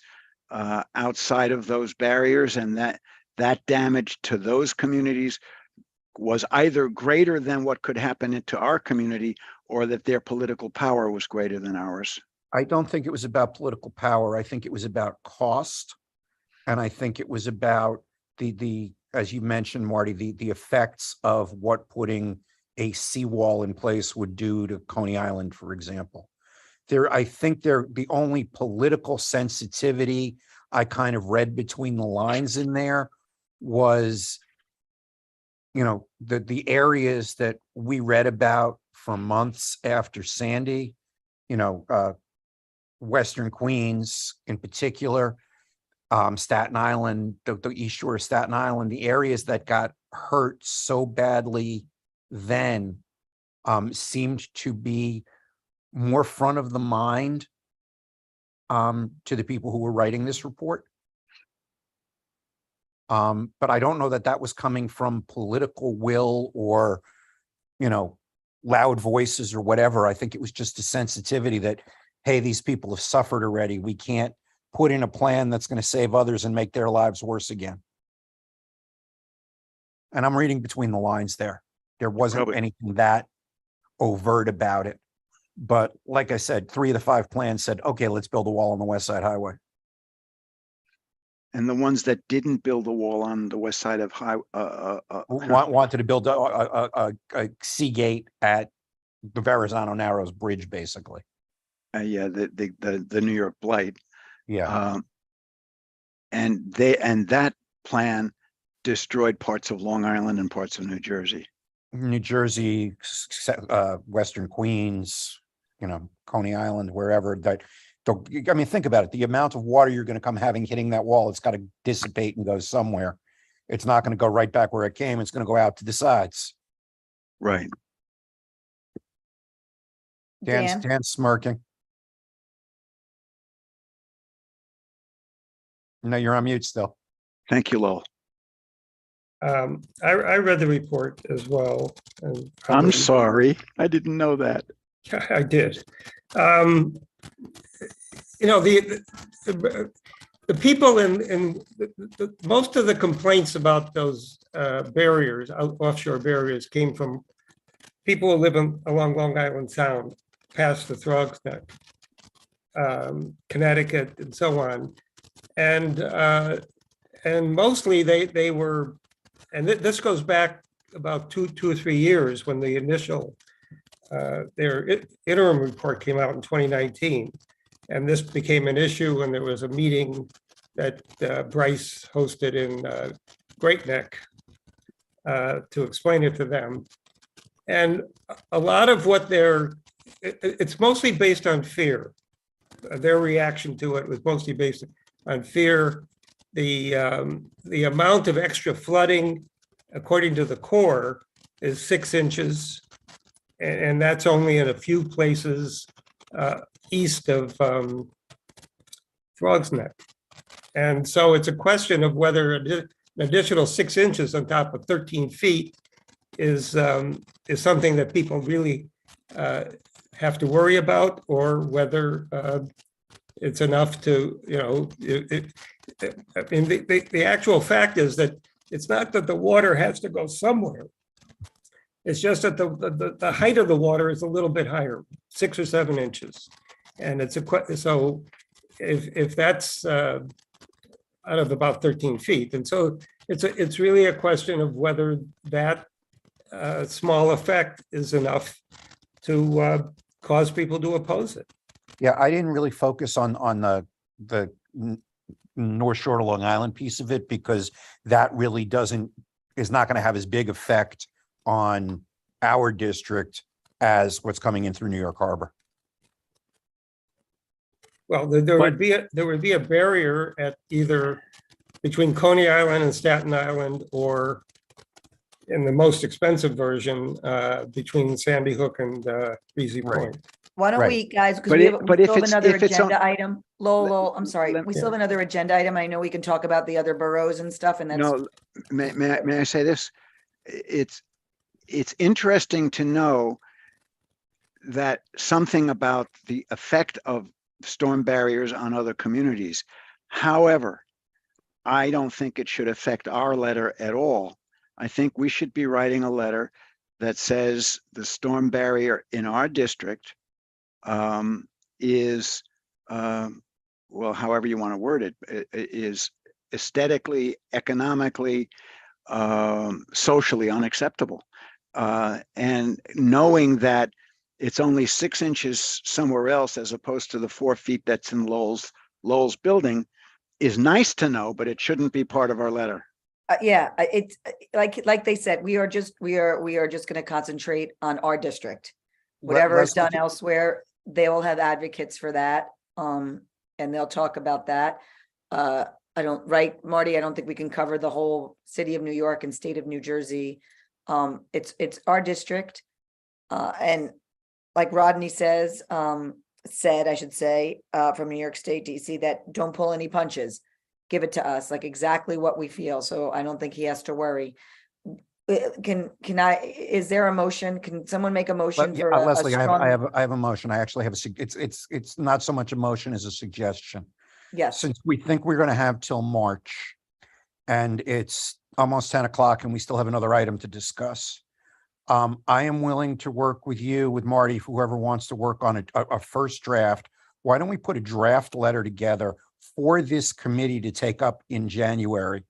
outside of those barriers, and that damage to those communities was either greater than what could happen into our community, or that their political power was greater than ours?
I don't think it was about political power. I think it was about cost. And I think it was about the as you mentioned, Marty, the effects of what putting a seawall in place would do to Coney Island, for example. I think the only political sensitivity I kind of read between the lines in there was, the areas that we read about for months after Sandy, Western Queens in particular, Staten Island, the East Shore of Staten Island, the areas that got hurt so badly then seemed to be more front of the mind to the people who were writing this report. But I don't know that that was coming from political will or, loud voices or whatever. I think it was just a sensitivity that, hey, these people have suffered already. We can't put in a plan that's going to save others and make their lives worse again. And I'm reading between the lines there. There wasn't anything that overt about it. But like I said, 3 of the 5 plans said, okay, let's build a wall on the West Side Highway.
And the ones that didn't build a wall on the west side of
wanted to build a sea gate at the Verrazano Narrows Bridge, basically.
Yeah, the New York Blight.
Yeah.
And that plan destroyed parts of Long Island and parts of New Jersey.
New Jersey, Western Queens, Coney Island, wherever that. I mean, think about it. The amount of water you're going to come having hitting that wall, it's got to dissipate and go somewhere. It's not going to go right back where it came. It's going to go out to the sides.
Right.
Dan's smirking. No, you're on mute still.
Thank you, Lowell.
I read the report as well. And
I'm sorry. I didn't know that.
I did. The people in most of the complaints about those barriers, offshore barriers, came from people who live along Long Island Sound, past the Throgs Neck, Connecticut, and so on, and mostly they were, and this goes back about two or 3 years when the initial their interim report came out in 2019. And this became an issue when there was a meeting that Bryce hosted in Great Neck to explain it to them. And a lot of what it's mostly based on fear. Their reaction to it was mostly based on fear. The amount of extra flooding, according to the Corps, is 6 inches. And that's only in a few places east of Throgs Neck. And so it's a question of whether an additional 6 inches on top of 13 feet is something that people really have to worry about, or whether it's enough to, I mean, the actual fact is that it's not that the water has to go somewhere. It's just that the height of the water is a little bit higher, 6 or 7 inches. And so if that's out of about 13 feet. And so it's really a question of whether that small effect is enough to cause people to oppose it.
Yeah, I didn't really focus on the North Shore of Long Island piece of it, because that really is not going to have as big effect on our district as what's coming in through New York Harbor.
Well, there would be a barrier at either between Coney Island and Staten Island, or in the most expensive version, between Sandy Hook and Breezy Point.
Why don't we, guys, because we still have another agenda item. Lowell, I'm sorry. We still have another agenda item. I know we can talk about the other boroughs and stuff, and that's.
No, may I say this? It's interesting to know that something about the effect of storm barriers on other communities. However, I don't think it should affect our letter at all. I think we should be writing a letter that says the storm barrier in our district is, well, however you want to word it, is aesthetically, economically, socially unacceptable. And knowing that it's only 6 inches somewhere else as opposed to the 4 feet that's in Lowell's building is nice to know, but it shouldn't be part of our letter.
Yeah, it's like they said, we are just going to concentrate on our district. Whatever is done elsewhere, they will have advocates for that, and they'll talk about that. Right, Marty? I don't think we can cover the whole city of New York and state of New Jersey. It's our district, and like Rodney says, said, I should say, from New York State, DC, that don't pull any punches. Give it to us, like exactly what we feel. So I don't think he has to worry. Is there a motion? Can someone make a motion for a
Leslie, I
strong?
have a motion. I actually have it's not so much a motion as a suggestion.
Yes.
Since we think we're going to have till March and it's almost 10 o'clock and we still have another item to discuss. I am willing to work with you, with Marty, whoever wants to work on a first draft. Why don't we put a draft letter together for this committee to take up in January?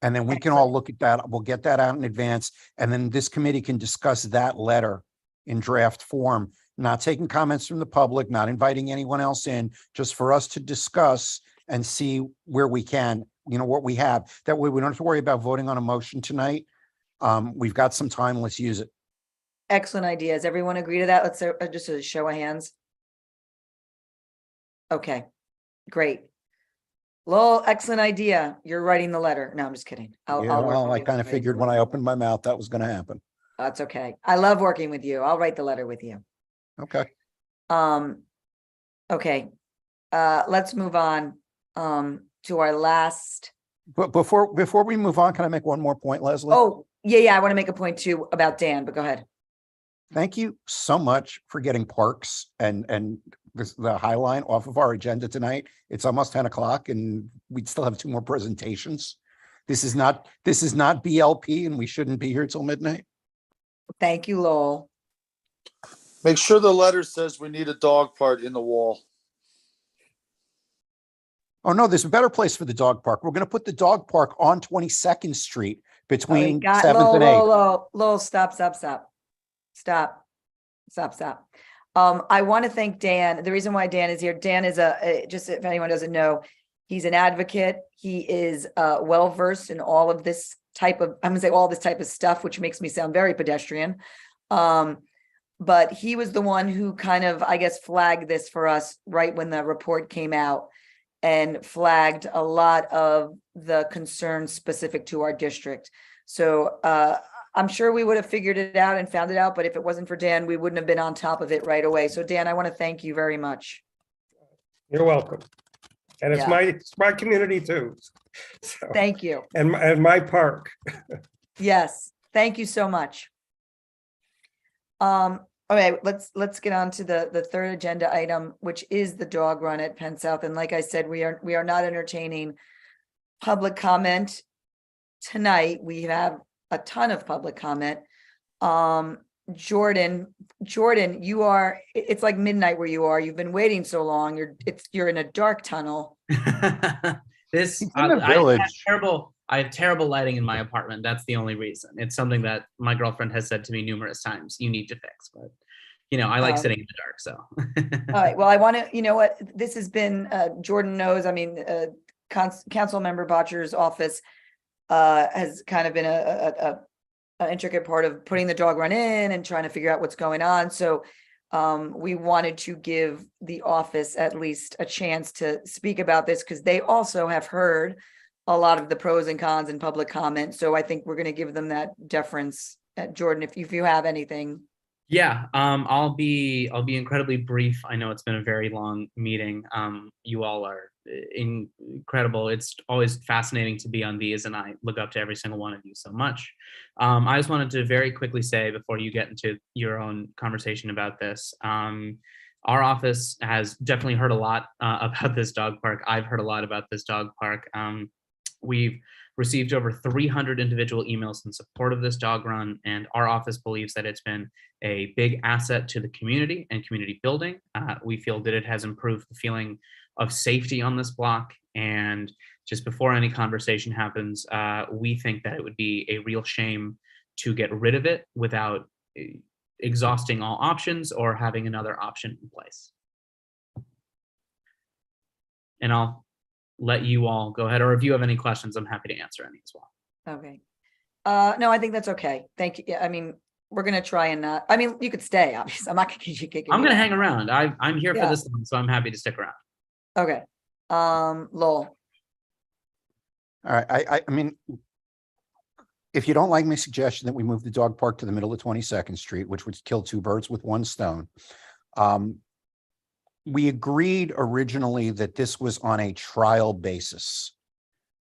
And then we can all look at that. We'll get that out in advance. And then this committee can discuss that letter in draft form, not taking comments from the public, not inviting anyone else in, just for us to discuss and see where we can, what we have. That way we don't have to worry about voting on a motion tonight. We've got some time. Let's use it.
Excellent idea. Does everyone agree to that? Let's just a show of hands. Okay, great. Lowell, excellent idea. You're writing the letter. No, I'm just kidding. I'll work with
I
you.
kind of figured when I opened my mouth that was going to happen.
That's okay. I love working with you. I'll write the letter with you.
Okay.
Okay. Let's move on to our last.
But before we move on, can I make one more point, Leslie?
Oh, yeah. I want to make a point too about Dan, but go ahead.
Thank you so much for getting parks and the High Line off of our agenda tonight. It's almost 10 o'clock and we still have 2 more presentations. This is not BLP and we shouldn't be here till midnight.
Thank you, Lowell.
Make sure the letter says we need a dog park in the wall.
Oh no, there's a better place for the dog park. We're going to put the dog park on 22nd Street between 7th and 8th.
Lowell, stop. I want to thank Dan. The reason why Dan is here, Dan is just if anyone doesn't know, he's an advocate. He is well-versed in all of this type of, I'm gonna say all this type of stuff, which makes me sound very pedestrian. But he was the one who kind of, I guess, flagged this for us right when the report came out and flagged a lot of the concerns specific to our district. So I'm sure we would have figured it out and found it out, but if it wasn't for Dan, we wouldn't have been on top of it right away. So Dan, I want to thank you very much.
You're welcome. And it's my community too. So,
thank you.
And my park.
Yes, thank you so much. Okay, let's get on to the third agenda item, which is the dog run at Penn South. And like I said, we are not entertaining public comment tonight. We have a ton of public comment. Jordan, it's like midnight where you are. You've been waiting so long. You're in a dark tunnel.
I have terrible lighting in my apartment. That's the only reason. It's something that my girlfriend has said to me numerous times, you need to fix, but I like sitting in the dark, so.
All right, well, I want to, what, this has been, Jordan knows, I mean, Council Member Botcher's office has kind of been an intricate part of putting the dog run in and trying to figure out what's going on. So we wanted to give the office at least a chance to speak about this because they also have heard a lot of the pros and cons in public comment. So I think we're going to give them that deference. Jordan, if you have anything.
Yeah, I'll be incredibly brief. I know it's been a very long meeting. You all are incredible. It's always fascinating to be on these, and I look up to every single one of you so much. I just wanted to very quickly say before you get into your own conversation about this, our office has definitely heard a lot about this dog park. I've heard a lot about this dog park. We've received over 300 individual emails in support of this dog run, and our office believes that it's been a big asset to the community and community building. We feel that it has improved the feeling of safety on this block, and just before any conversation happens, we think that it would be a real shame to get rid of it without exhausting all options or having another option in place. And I'll let you all go ahead, or if you have any questions, I'm happy to answer any as well.
Okay. No, I think that's okay. Thank you. Yeah, I mean, we're going to try and not, I mean, you could stay, obviously. I'm not going to keep you kicking.
I'm going to hang around. I'm here for this one, so I'm happy to stick around.
Okay. Lowell.
All right. I mean, if you don't like my suggestion that we move the dog park to the middle of 22nd Street, which would kill 2 birds with 1 stone, we agreed originally that this was on a trial basis,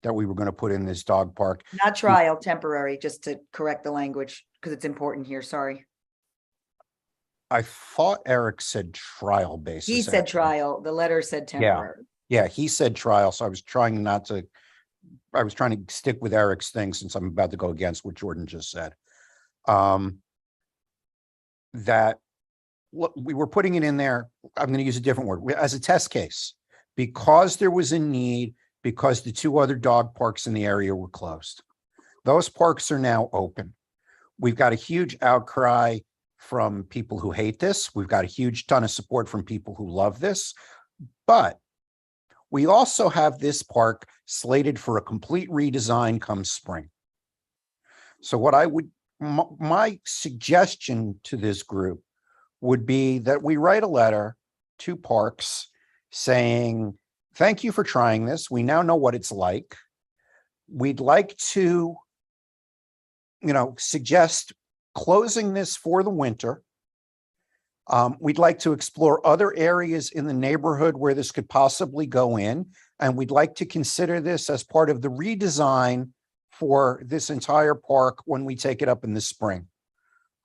that we were going to put in this dog park.
Not trial, temporary, just to correct the language, because it's important here, sorry.
I thought Eric said trial basis.
He said
actually.
trial, the letter said temporary.
Yeah, he said trial, so I was trying to stick with Eric's thing since I'm about to go against what Jordan just said. That we were putting it in there, I'm going to use a different word, as a test case, because there was a need, because the 2 other dog parks in the area were closed. Those parks are now open. We've got a huge outcry from people who hate this. We've got a huge ton of support from people who love this, but we also have this park slated for a complete redesign come spring. So what my suggestion to this group would be that we write a letter to Parks saying, thank you for trying this. We now know what it's like. We'd like to, suggest closing this for the winter. We'd like to explore other areas in the neighborhood where this could possibly go in, and we'd like to consider this as part of the redesign for this entire park when we take it up in the spring.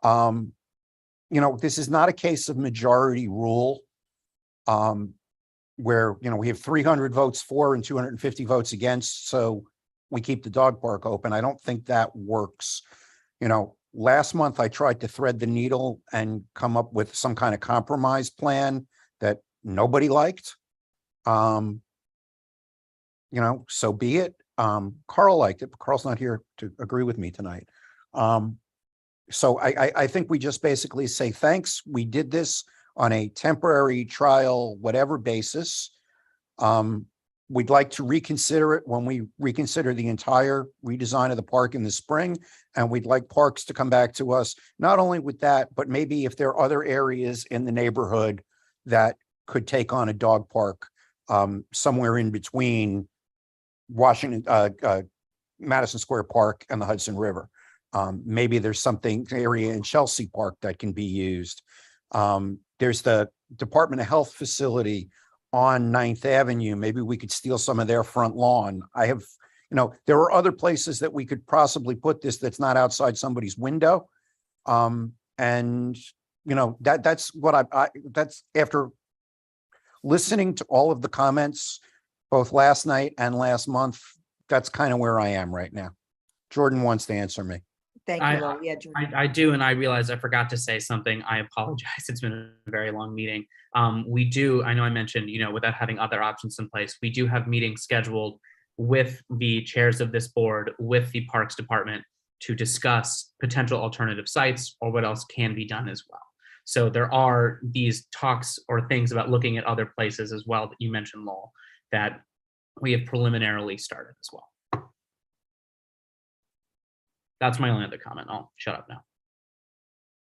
This is not a case of majority rule, where, we have 300 votes for and 250 votes against, so we keep the dog park open. I don't think that works. Last month I tried to thread the needle and come up with some kind of compromise plan that nobody liked. So be it. Carl liked it, but Carl's not here to agree with me tonight. So I think we just basically say, thanks. We did this on a temporary trial, whatever basis. We'd like to reconsider it when we reconsider the entire redesign of the park in the spring. And we'd like Parks to come back to us, not only with that, but maybe if there are other areas in the neighborhood that could take on a dog park somewhere in between Madison Square Park and the Hudson River. Maybe there's something area in Chelsea Park that can be used. There's the Department of Health facility on 9th Avenue. Maybe we could steal some of their front lawn. There are other places that we could possibly put this that's not outside somebody's window. That's after listening to all of the comments, both last night and last month, that's kind of where I am right now. Jordan wants to answer me.
Thank you, Lowell. Yeah, Jordan.
I do, and I realized I forgot to say something. I apologize. It's been a very long meeting. We do, I know I mentioned, without having other options in place, we do have meetings scheduled with the chairs of this board, with the Parks Department, to discuss potential alternative sites or what else can be done as well. So there are these talks or things about looking at other places as well that you mentioned, Lowell, that we have preliminarily started as well. That's my only other comment. I'll shut up now.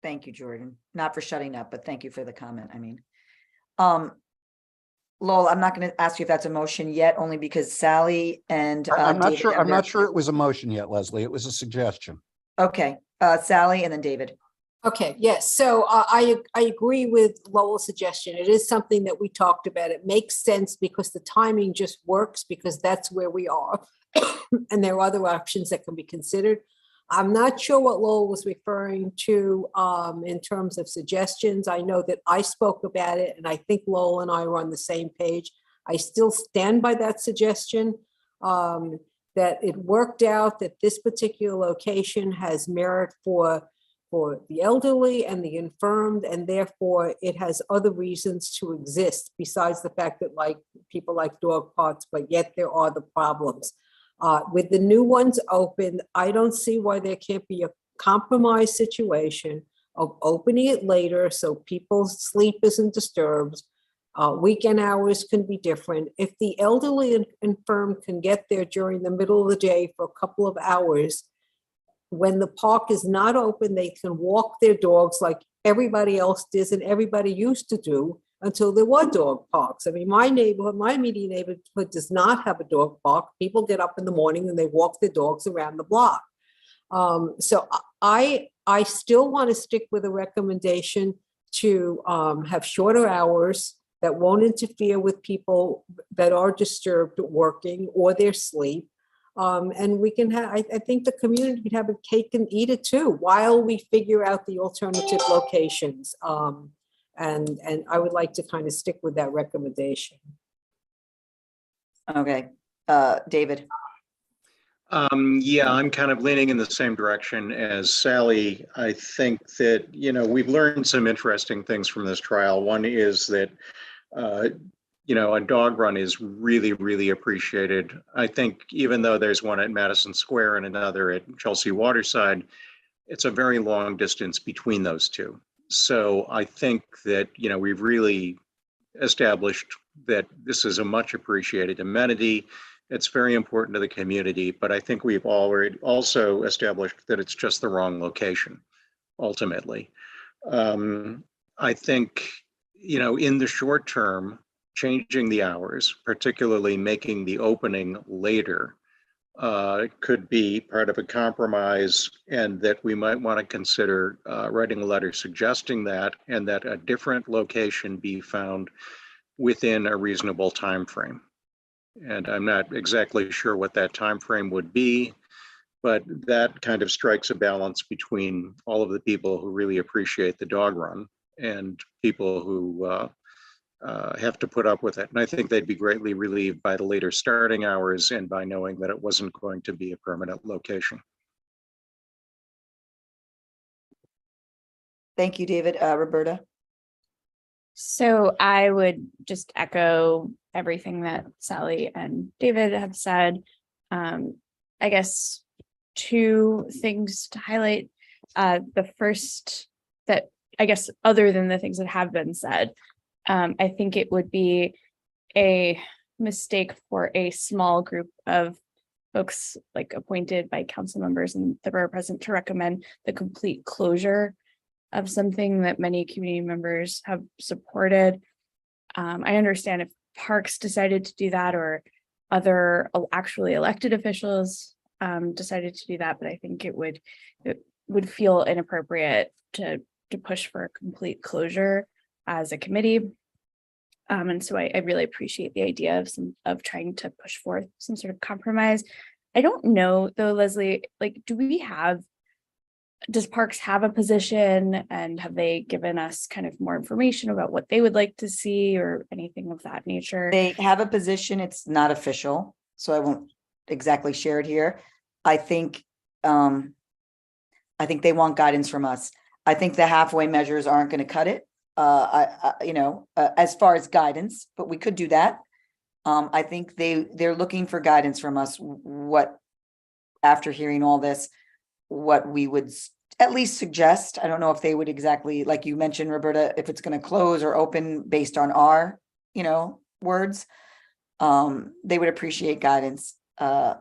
Thank you, Jordan. Not for shutting up, but thank you for the comment. Lowell, I'm not going to ask you if that's a motion yet, only because Sally and
I'm not
David
sure.
have
I'm
their-
not sure it was a motion yet, Leslie. It was a suggestion.
Okay, Sally and then David.
Okay, yes. So I agree with Lowell's suggestion. It is something that we talked about. It makes sense because the timing just works because that's where we are. And there are other options that can be considered. I'm not sure what Lowell was referring to in terms of suggestions. I know that I spoke about it and I think Lowell and I were on the same page. I still stand by that suggestion that it worked out that this particular location has merit for the elderly and the infirmed, and therefore it has other reasons to exist besides the fact that people like dog parks, but yet there are the problems. With the new ones open, I don't see why there can't be a compromise situation of opening it later so people's sleep isn't disturbed. Weekend hours can be different. If the elderly and infirm can get there during the middle of the day for a couple of hours, when the park is not open, they can walk their dogs like everybody else does and everybody used to do until there were dog parks. I mean, my immediate neighborhood does not have a dog park. People get up in the morning and they walk their dogs around the block. So I still want to stick with a recommendation to have shorter hours that won't interfere with people that are disturbed working or their sleep. And we can have, I think the community could have a cake and eat it too, while we figure out the alternative locations. And I would like to kind of stick with that recommendation.
Okay, David.
Yeah, I'm kind of leaning in the same direction as Sally. I think that, you know, we've learned some interesting things from this trial. One is that, you know, a dog run is really, really appreciated. I think even though there's one at Madison Square and another at Chelsea Waterside, it's a very long distance between those two. So I think that, you know, we've really established that this is a much appreciated amenity. It's very important to the community, but I think we've already also established that it's just the wrong location, ultimately. I think, you know, in the short term, changing the hours, particularly making the opening later, could be part of a compromise, and that we might want to consider writing a letter suggesting that, and that a different location be found within a reasonable time frame. And I'm not exactly sure what that time frame would be, but that kind of strikes a balance between all of the people who really appreciate the dog run and people who have to put up with it. And I think they'd be greatly relieved by the later starting hours and by knowing that it wasn't going to be a permanent location.
Thank you, David. Roberta.
So I would just echo everything that Sally and David have said. I guess two things to highlight. The first, that I guess other than the things that have been said, I think it would be a mistake for a small group of folks like appointed by council members and the borough president to recommend the complete closure of something that many community members have supported. I understand if Parks decided to do that, or other actually elected officials decided to do that, but I think it would feel inappropriate to push for a complete closure as a committee. And so I really appreciate the idea of trying to push forth some sort of compromise. I don't know though, Leslie, like, does Parks have a position, and have they given us kind of more information about what they would like to see or anything of that nature?
They have a position. It's not official, so I won't exactly share it here. I think they want guidance from us. I think the halfway measures aren't going to cut it. As far as guidance, but we could do that. I think they're looking for guidance from us. What, after hearing all this, what we would at least suggest. I don't know if they would exactly, like you mentioned, Roberta, if it's going to close or open based on our, words. They would appreciate guidance. I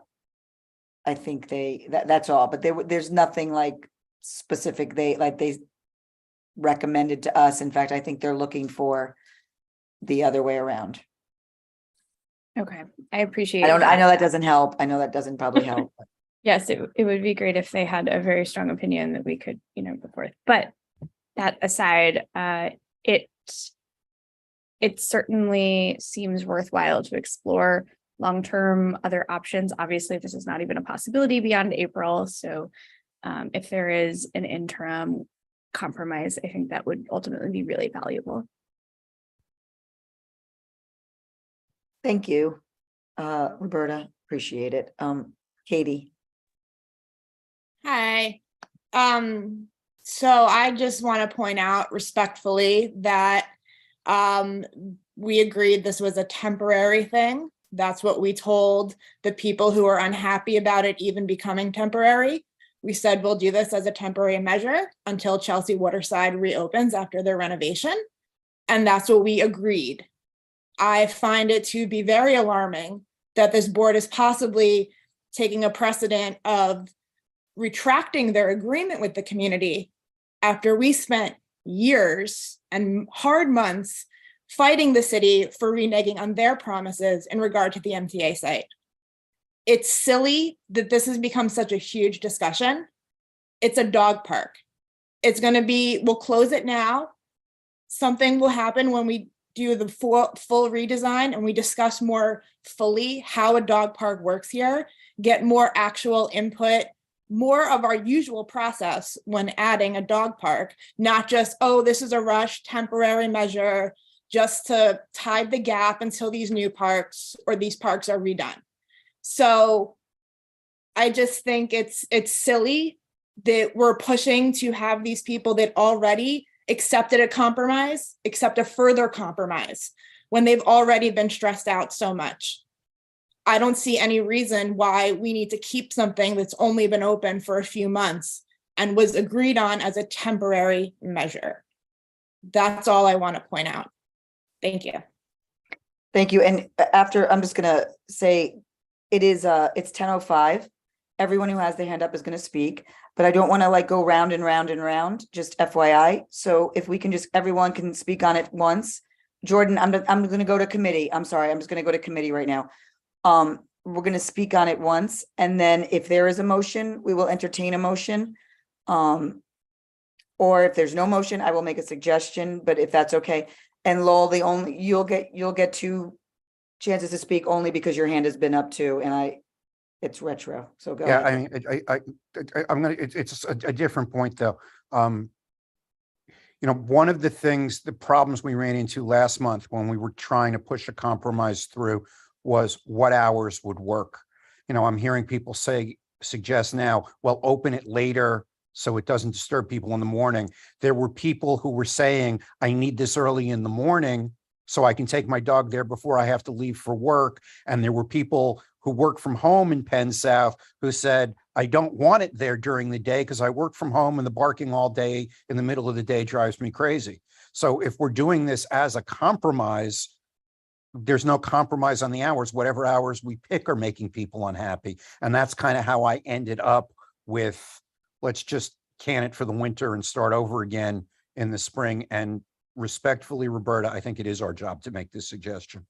think that's all, but there's nothing like specific. They recommended to us. In fact, I think they're looking for the other way around.
Okay, I appreciate
I know that doesn't help. I know that doesn't probably help.
Yes, it would be great if they had a very strong opinion that we could, put forth. But that aside, it certainly seems worthwhile to explore long-term other options. Obviously, this is not even a possibility beyond April. So if there is an interim compromise, I think that would ultimately be really valuable.
Thank you, Roberta. Appreciate it. Katie.
Hi. So I just want to point out respectfully that we agreed this was a temporary thing. That's what we told the people who are unhappy about it even becoming temporary. We said we'll do this as a temporary measure until Chelsea Waterside reopens after their renovation. And that's what we agreed. I find it to be very alarming that this board is possibly taking a precedent of retracting their agreement with the community after we spent years and hard months fighting the city for reneging on their promises in regard to the MTA site. It's silly that this has become such a huge discussion. It's a dog park. We'll close it now. Something will happen when we do the full redesign and we discuss more fully how a dog park works here, get more actual input, more of our usual process when adding a dog park, not just, oh, this is a rush temporary measure just to tide the gap until these new parks or these parks are redone. So I just think it's silly that we're pushing to have these people that already accepted a compromise, accept a further compromise when they've already been stressed out so much. I don't see any reason why we need to keep something that's only been open for a few months and was agreed on as a temporary measure. That's all I want to point out. Thank you.
Thank you. And after, I'm just gonna say, it's 10:05. Everyone who has their hand up is gonna speak, but I don't want to like go round and round and round, just FYI. So if we can just, everyone can speak on it once. Jordan, I'm gonna go to committee. I'm sorry, I'm just gonna go to committee right now. We're gonna speak on it once, and then if there is a motion, we will entertain a motion. Or if there's no motion, I will make a suggestion, but if that's okay. And Lowell, you'll get 2 chances to speak only because your hand has been up too, and it's retro, so go
Yeah,
ahead.
I'm gonna, it's a different point though. One of the problems we ran into last month when we were trying to push a compromise through was what hours would work. I'm hearing people suggest now, well, open it later so it doesn't disturb people in the morning. There were people who were saying, I need this early in the morning so I can take my dog there before I have to leave for work. And there were people who work from home in Penn South who said, I don't want it there during the day because I work from home and the barking all day in the middle of the day drives me crazy. So if we're doing this as a compromise, there's no compromise on the hours. Whatever hours we pick are making people unhappy. And that's kind of how I ended up with, let's just can it for the winter and start over again in the spring. And respectfully, Roberta, I think it is our job to make this suggestion.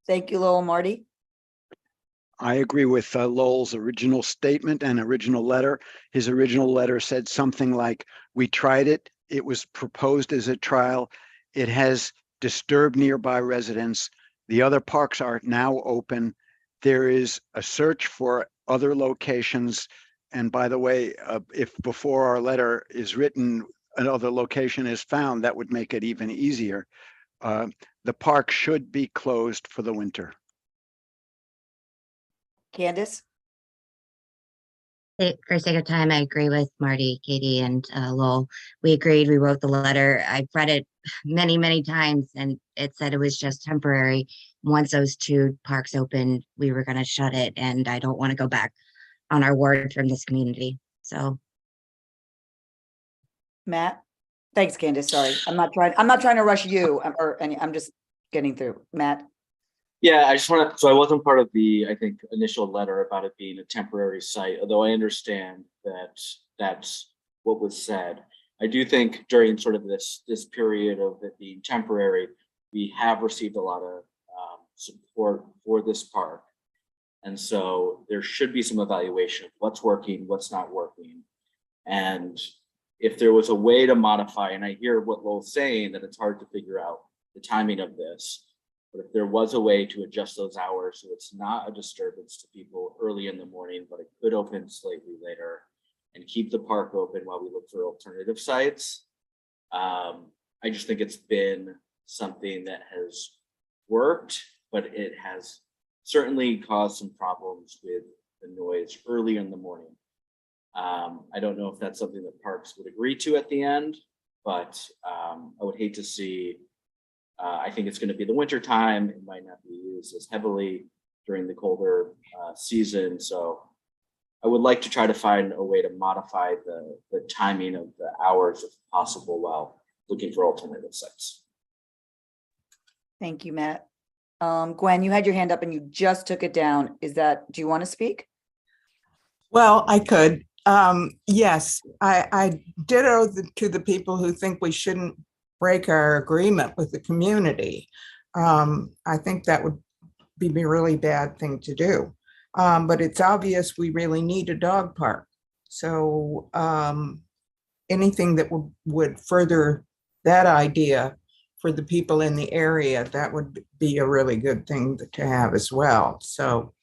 Thank you, Lowell. Marty?
I agree with Lowell's original statement and original letter. His original letter said something like, we tried it. It was proposed as a trial. It has disturbed nearby residents. The other parks are now open. There is a search for other locations. And by the way, if before our letter is written, another location is found, that would make it even easier. The park should be closed for the winter.
Candace?
For sake of time, I agree with Marty, Katie, and Lowell. We agreed, we wrote the letter. I've read it many, many times, and it said it was just temporary. Once those 2 parks opened, we were going to shut it, and I don't want to go back on our word from this community. So,
Matt? Thanks, Candace. Sorry, I'm not trying to rush you or any. I'm just getting through. Matt?
Yeah, I just want to, so I wasn't part of the, I think, initial letter about it being a temporary site, although I understand that that's what was said. I do think during sort of this period of it being temporary, we have received a lot of support for this park. And so there should be some evaluation of what's working, what's not working. And if there was a way to modify, and I hear what Lowell's saying, that it's hard to figure out the timing of this, but if there was a way to adjust those hours so it's not a disturbance to people early in the morning, but it could open slightly later and keep the park open while we look for alternative sites. I just think it's been something that has worked, but it has certainly caused some problems with the noise early in the morning. I don't know if that's something that parks would agree to at the end, but I would hate to see, I think it's going to be the winter time. It might not be used as heavily during the colder season. So I would like to try to find a way to modify the timing of the hours if possible while looking for alternative sites.
Thank you, Matt. Gwen, you had your hand up and you just took it down. Do you want to speak?
Well, I could. Yes, I ditto to the people who think we shouldn't break our agreement with the community. I think that would be a really bad thing to do. But it's obvious we really need a dog park. So anything that would further that idea for the people in the area, that would be a really good thing to have as well. So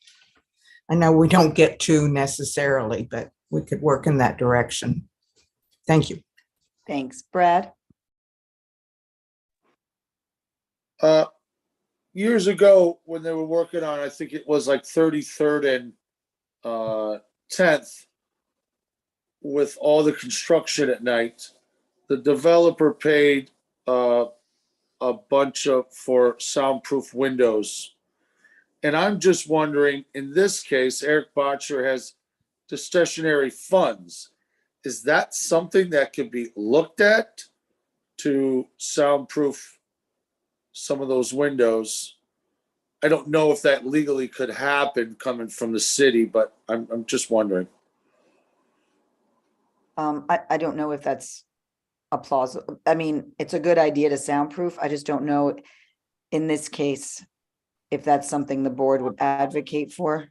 I know we don't get to necessarily, but we could work in that direction. Thank you.
Thanks, Brad.
Years ago when they were working on, I think it was like 33rd and 10th, with all the construction at night, the developer paid a bunch for soundproof windows. And I'm just wondering, in this case, Eric Botcher has discretionary funds. Is that something that could be looked at to soundproof some of those windows? I don't know if that legally could happen coming from the city, but I'm just wondering.
I don't know if that's a plausible. I mean, it's a good idea to soundproof. I just don't know in this case if that's something the board would advocate for.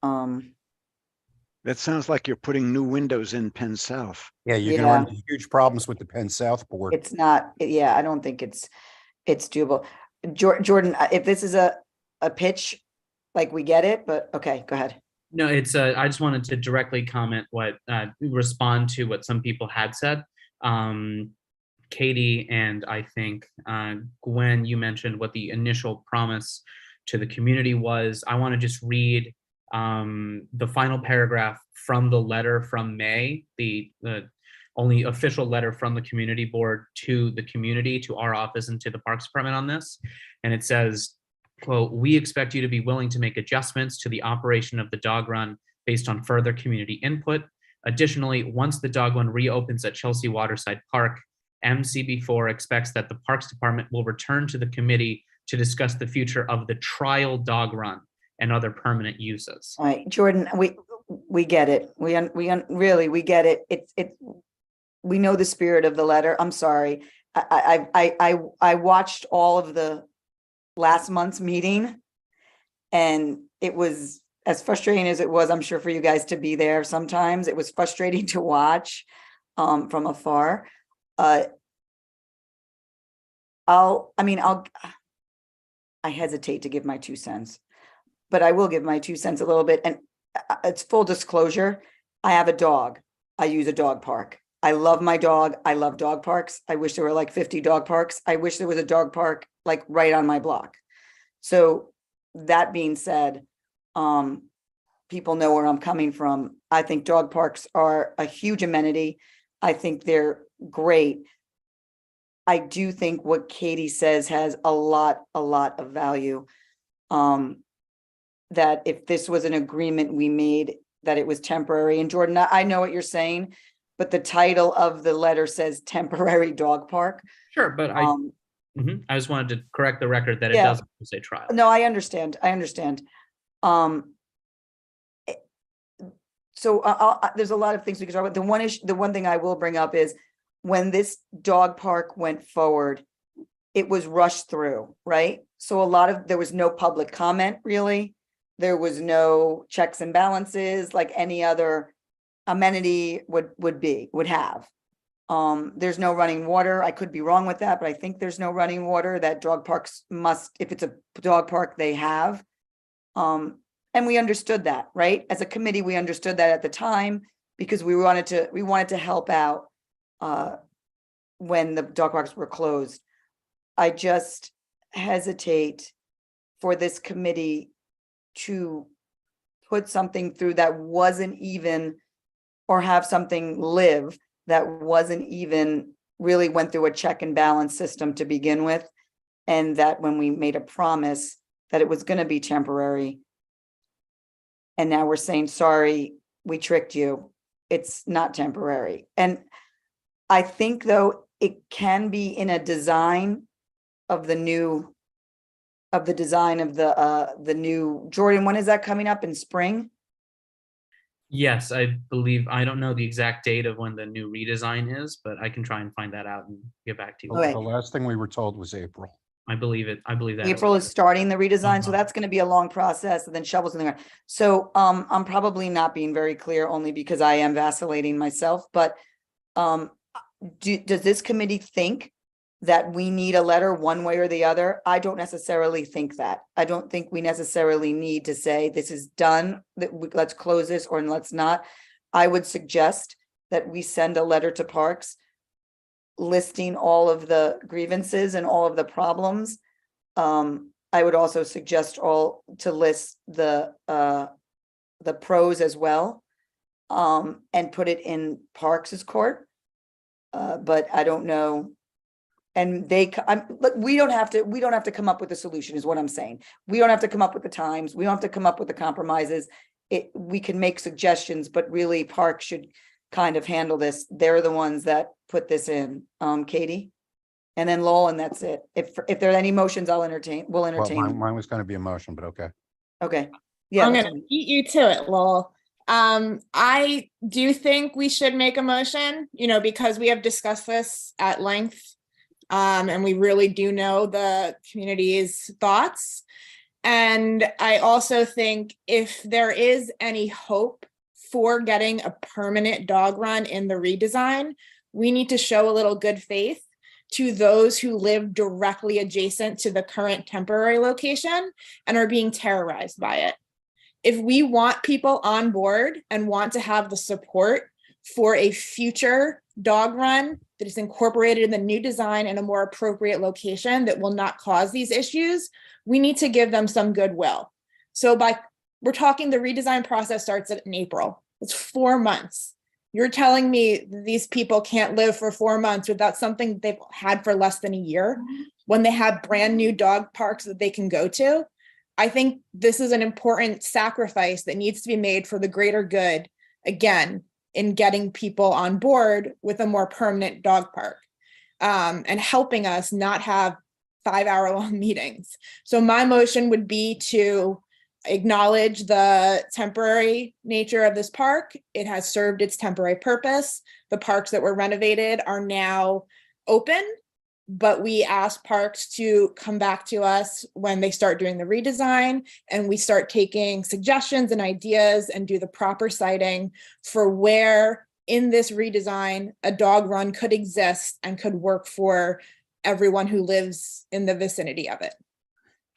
That sounds like you're putting new windows in Penn South.
Yeah, you're gonna run into huge problems with the Penn South board.
It's not, yeah, I don't think it's doable. Jordan, if this is a pitch, like, we get it, but okay, go ahead.
No, it's I just wanted to directly respond to what some people had said. Katie and I think Gwen, you mentioned what the initial promise to the community was. I want to just read the final paragraph from the letter from May, the only official letter from the community board to the community, to our office and to the Parks Department on this. And it says, quote, "We expect you to be willing to make adjustments to the operation of the dog run based on further community input. Additionally, once the dog run reopens at Chelsea Waterside Park, MCB4 expects that the Parks Department will return to the committee to discuss the future of the trial dog run and other permanent uses."
All right, Jordan, we get it. We get it. We know the spirit of the letter. I'm sorry. I watched all of the last month's meeting, and it was as frustrating as it was, I'm sure, for you guys to be there. Sometimes it was frustrating to watch from afar. I hesitate to give my 2 cents, but I will give my 2 cents a little bit. And it's full disclosure. I have a dog. I use a dog park. I love my dog. I love dog parks. I wish there were like 50 dog parks. I wish there was a dog park like right on my block. So that being said, people know where I'm coming from. I think dog parks are a huge amenity. I think they're great. I do think what Katie says has a lot of value. That if this was an agreement we made, that it was temporary. And Jordan, I know what you're saying, but the title of the letter says temporary dog park.
Sure, but I just wanted to correct the record that it
Yeah.
doesn't say trial.
No, I understand. So there's a lot of things we could talk about. The one thing I will bring up is when this dog park went forward, it was rushed through, right? So there was no public comment really. There was no checks and balances like any other amenity would have. There's no running water. I could be wrong with that, but I think there's no running water that dog parks must, if it's a dog park, they have. And we understood that, right? As a committee, we understood that at the time because we wanted to help out when the dog parks were closed. I just hesitate for this committee to put something through that wasn't even, or have something live that wasn't even really went through a check and balance system to begin with. And that when we made a promise that it was going to be temporary, and now we're saying, sorry, we tricked you. It's not temporary. And I think though, it can be in a design of the new, the new, Jordan, when is that coming up, in spring?
Yes, I believe, I don't know the exact date of when the new redesign is, but I can try and find that out and get back to you.
Okay.
The last thing we were told was April.
I believe that.
April is starting the redesign, so that's going to be a long process, and then shovels in the ground. So I'm probably not being very clear, only because I am vacillating myself. But does this committee think that we need a letter one way or the other. I don't necessarily think that. I don't think we necessarily need to say this is done, let's close this or let's not. I would suggest that we send a letter to Parks listing all of the grievances and all of the problems. I would also suggest to list the pros as well, and put it in Parks's court. But I don't know. And but we don't have to come up with a solution is what I'm saying. We don't have to come up with the times. We don't have to come up with the compromises. We can make suggestions, but really Parks should kind of handle this. They're the ones that put this in, Katie. And then Lowell, and that's it. If there are any motions, we'll entertain.
Well, mine was going to be a motion, but okay.
Okay. Yeah.
I'm gonna beat you to it, Lowell. I do think we should make a motion, because we have discussed this at length. And we really do know the community's thoughts. And I also think if there is any hope for getting a permanent dog run in the redesign, we need to show a little good faith to those who live directly adjacent to the current temporary location and are being terrorized by it. If we want people on board and want to have the support for a future dog run that is incorporated in the new design in a more appropriate location that will not cause these issues, we need to give them some goodwill. So we're talking the redesign process starts in April. It's 4 months. You're telling me these people can't live for 4 months without something they've had for less than a year when they have brand new dog parks that they can go to? I think this is an important sacrifice that needs to be made for the greater good, again, in getting people on board with a more permanent dog park, and helping us not have 5-hour-long meetings. So my motion would be to acknowledge the temporary nature of this park. It has served its temporary purpose. The parks that were renovated are now open, but we ask Parks to come back to us when they start doing the redesign and we start taking suggestions and ideas and do the proper citing for where in this redesign a dog run could exist and could work for everyone who lives in the vicinity of it.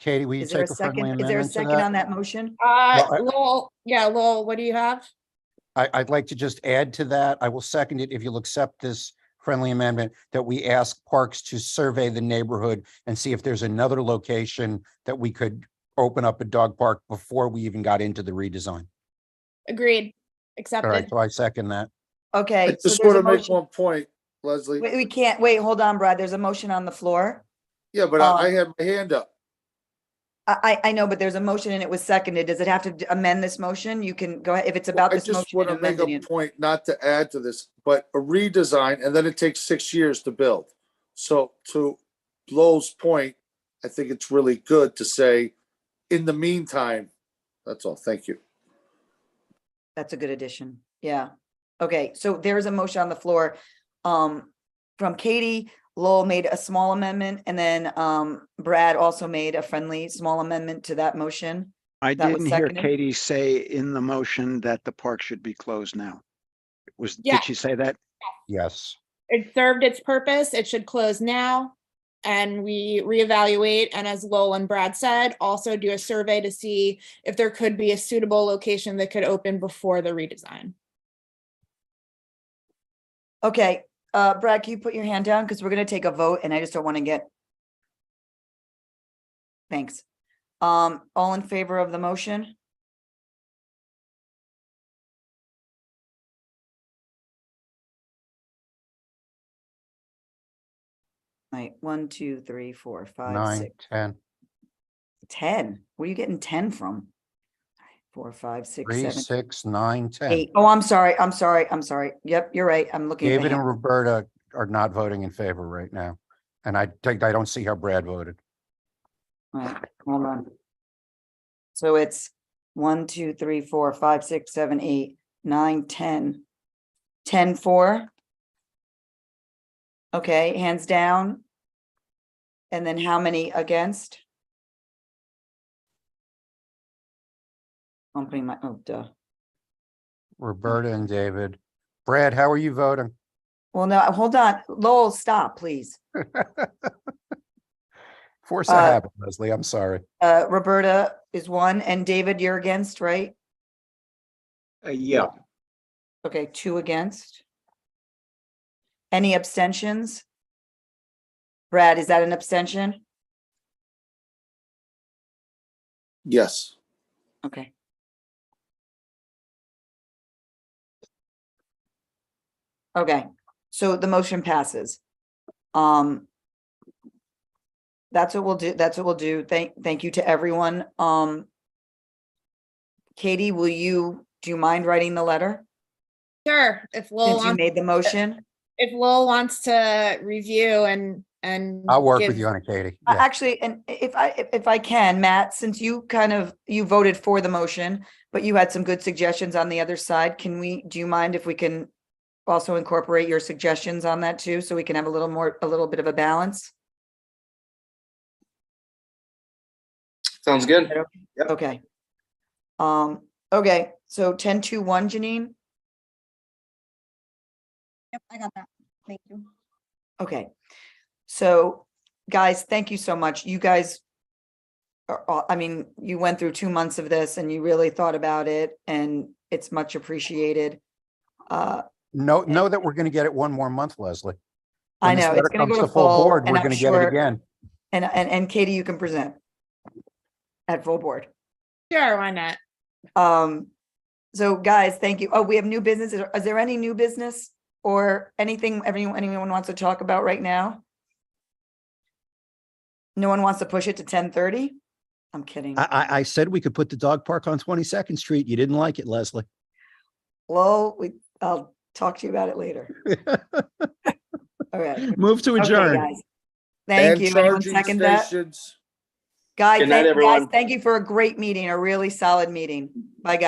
Katie, will you
Is there a
take a friendly
second?
amendment
Is there a
to
second
that?
on that motion?
Lowell, what do you have?
I'd like to just add to that. I will second it if you'll accept this friendly amendment, that we ask Parks to survey the neighborhood and see if there's another location that we could open up a dog park before we even got into the redesign.
Agreed.
All
Accepted.
right, so I second that.
Okay.
I just want to make one point, Leslie.
We can't wait. Hold on, Brad. There's a motion on the floor.
Yeah, but I have my hand up.
I know, but there's a motion and it was seconded. Does it have to amend this motion? You can go ahead. If it's about this
I just
motion.
want to
and
make
amending
a
it.
point, not to add to this, but a redesign, and then it takes 6 years to build. So to Lowell's point, I think it's really good to say, in the meantime, that's all. Thank you.
That's a good addition. Yeah. Okay, so there's a motion on the floor from Katie. Lowell made a small amendment, and then Brad also made a friendly small amendment to that motion.
I
That was
didn't hear
seconded?
Katie say in the motion that the park should be closed now.
Yeah.
Did she say that?
Yes.
It served its purpose. It should close now. And we reevaluate. And as Lowell and Brad said, also do a survey to see if there could be a suitable location that could open before the redesign.
Okay, Brad, can you put your hand down? Because we're going to take a vote and I just don't want to get. Thanks. All in favor of the motion? Right, 1, 2, 3, 4, 5,
9,
6,
10,
10. Where are you getting 10 from? 4, 5, 6,
3,
7,
6, 9, 10.
8. Oh, I'm sorry. Yep, you're right. I'm looking at
David
the
and
hand.
Roberta are not voting in favor right now. And I don't see how Brad voted.
All right, hold on. So it's 1, 2, 3, 4, 5, 6, 7, 8, 9, 10. 10 for. Okay, hands down. And then how many against? I'm putting my, oh, duh.
Roberta and David. Brad, how are you voting?
Well, no, hold on. Lowell, stop, please.
Force a habit, Leslie. I'm sorry.
Roberta is one, and David, you're against, right?
Yeah.
Okay, 2 against. Any abstentions? Brad, is that an abstention?
Yes.
Okay. Okay, so the motion passes. That's what we'll do. That's what we'll do. Thank you to everyone. Katie, do you mind writing the letter?
Sure, if Lowell
Since you made the motion?
If Lowell wants to review and
I'll work
give-
with you on it, Katie. Yeah.
Actually, and if I can, Matt, since you voted for the motion, but you had some good suggestions on the other side, do you mind if we can also incorporate your suggestions on that too, so we can have a little bit of a balance?
Sounds good.
Yep. Okay. Okay, so 10-2-1, Janine?
Yep, I got that. Thank you.
Okay. So, guys, thank you so much. You guys, I mean, you went through 2 months of this and you really thought about it, and it's much appreciated.
Know that we're going to get it one more month, Leslie.
I
When this
know,
letter
it's gonna
comes
go
to full
full,
board,
and
we're
I'm
going to get it
sure-
again.
And Katie, you can present at full board.
Sure, why not?
So guys, thank you. Oh, we have new business. Is there any new business or anything anyone wants to talk about right now? No one wants to push it to 10:30? I'm kidding.
I said we could put the dog park on 22nd Street. You didn't like it, Leslie.
Well, I'll talk to you about it later. All right.
Move to
Okay,
adjourn.
guys. Thank
And
you. Anyone
charging
second that?
stations.
Guys,
Good night, everyone.
thank you for a great meeting, a really solid meeting. Bye, guys.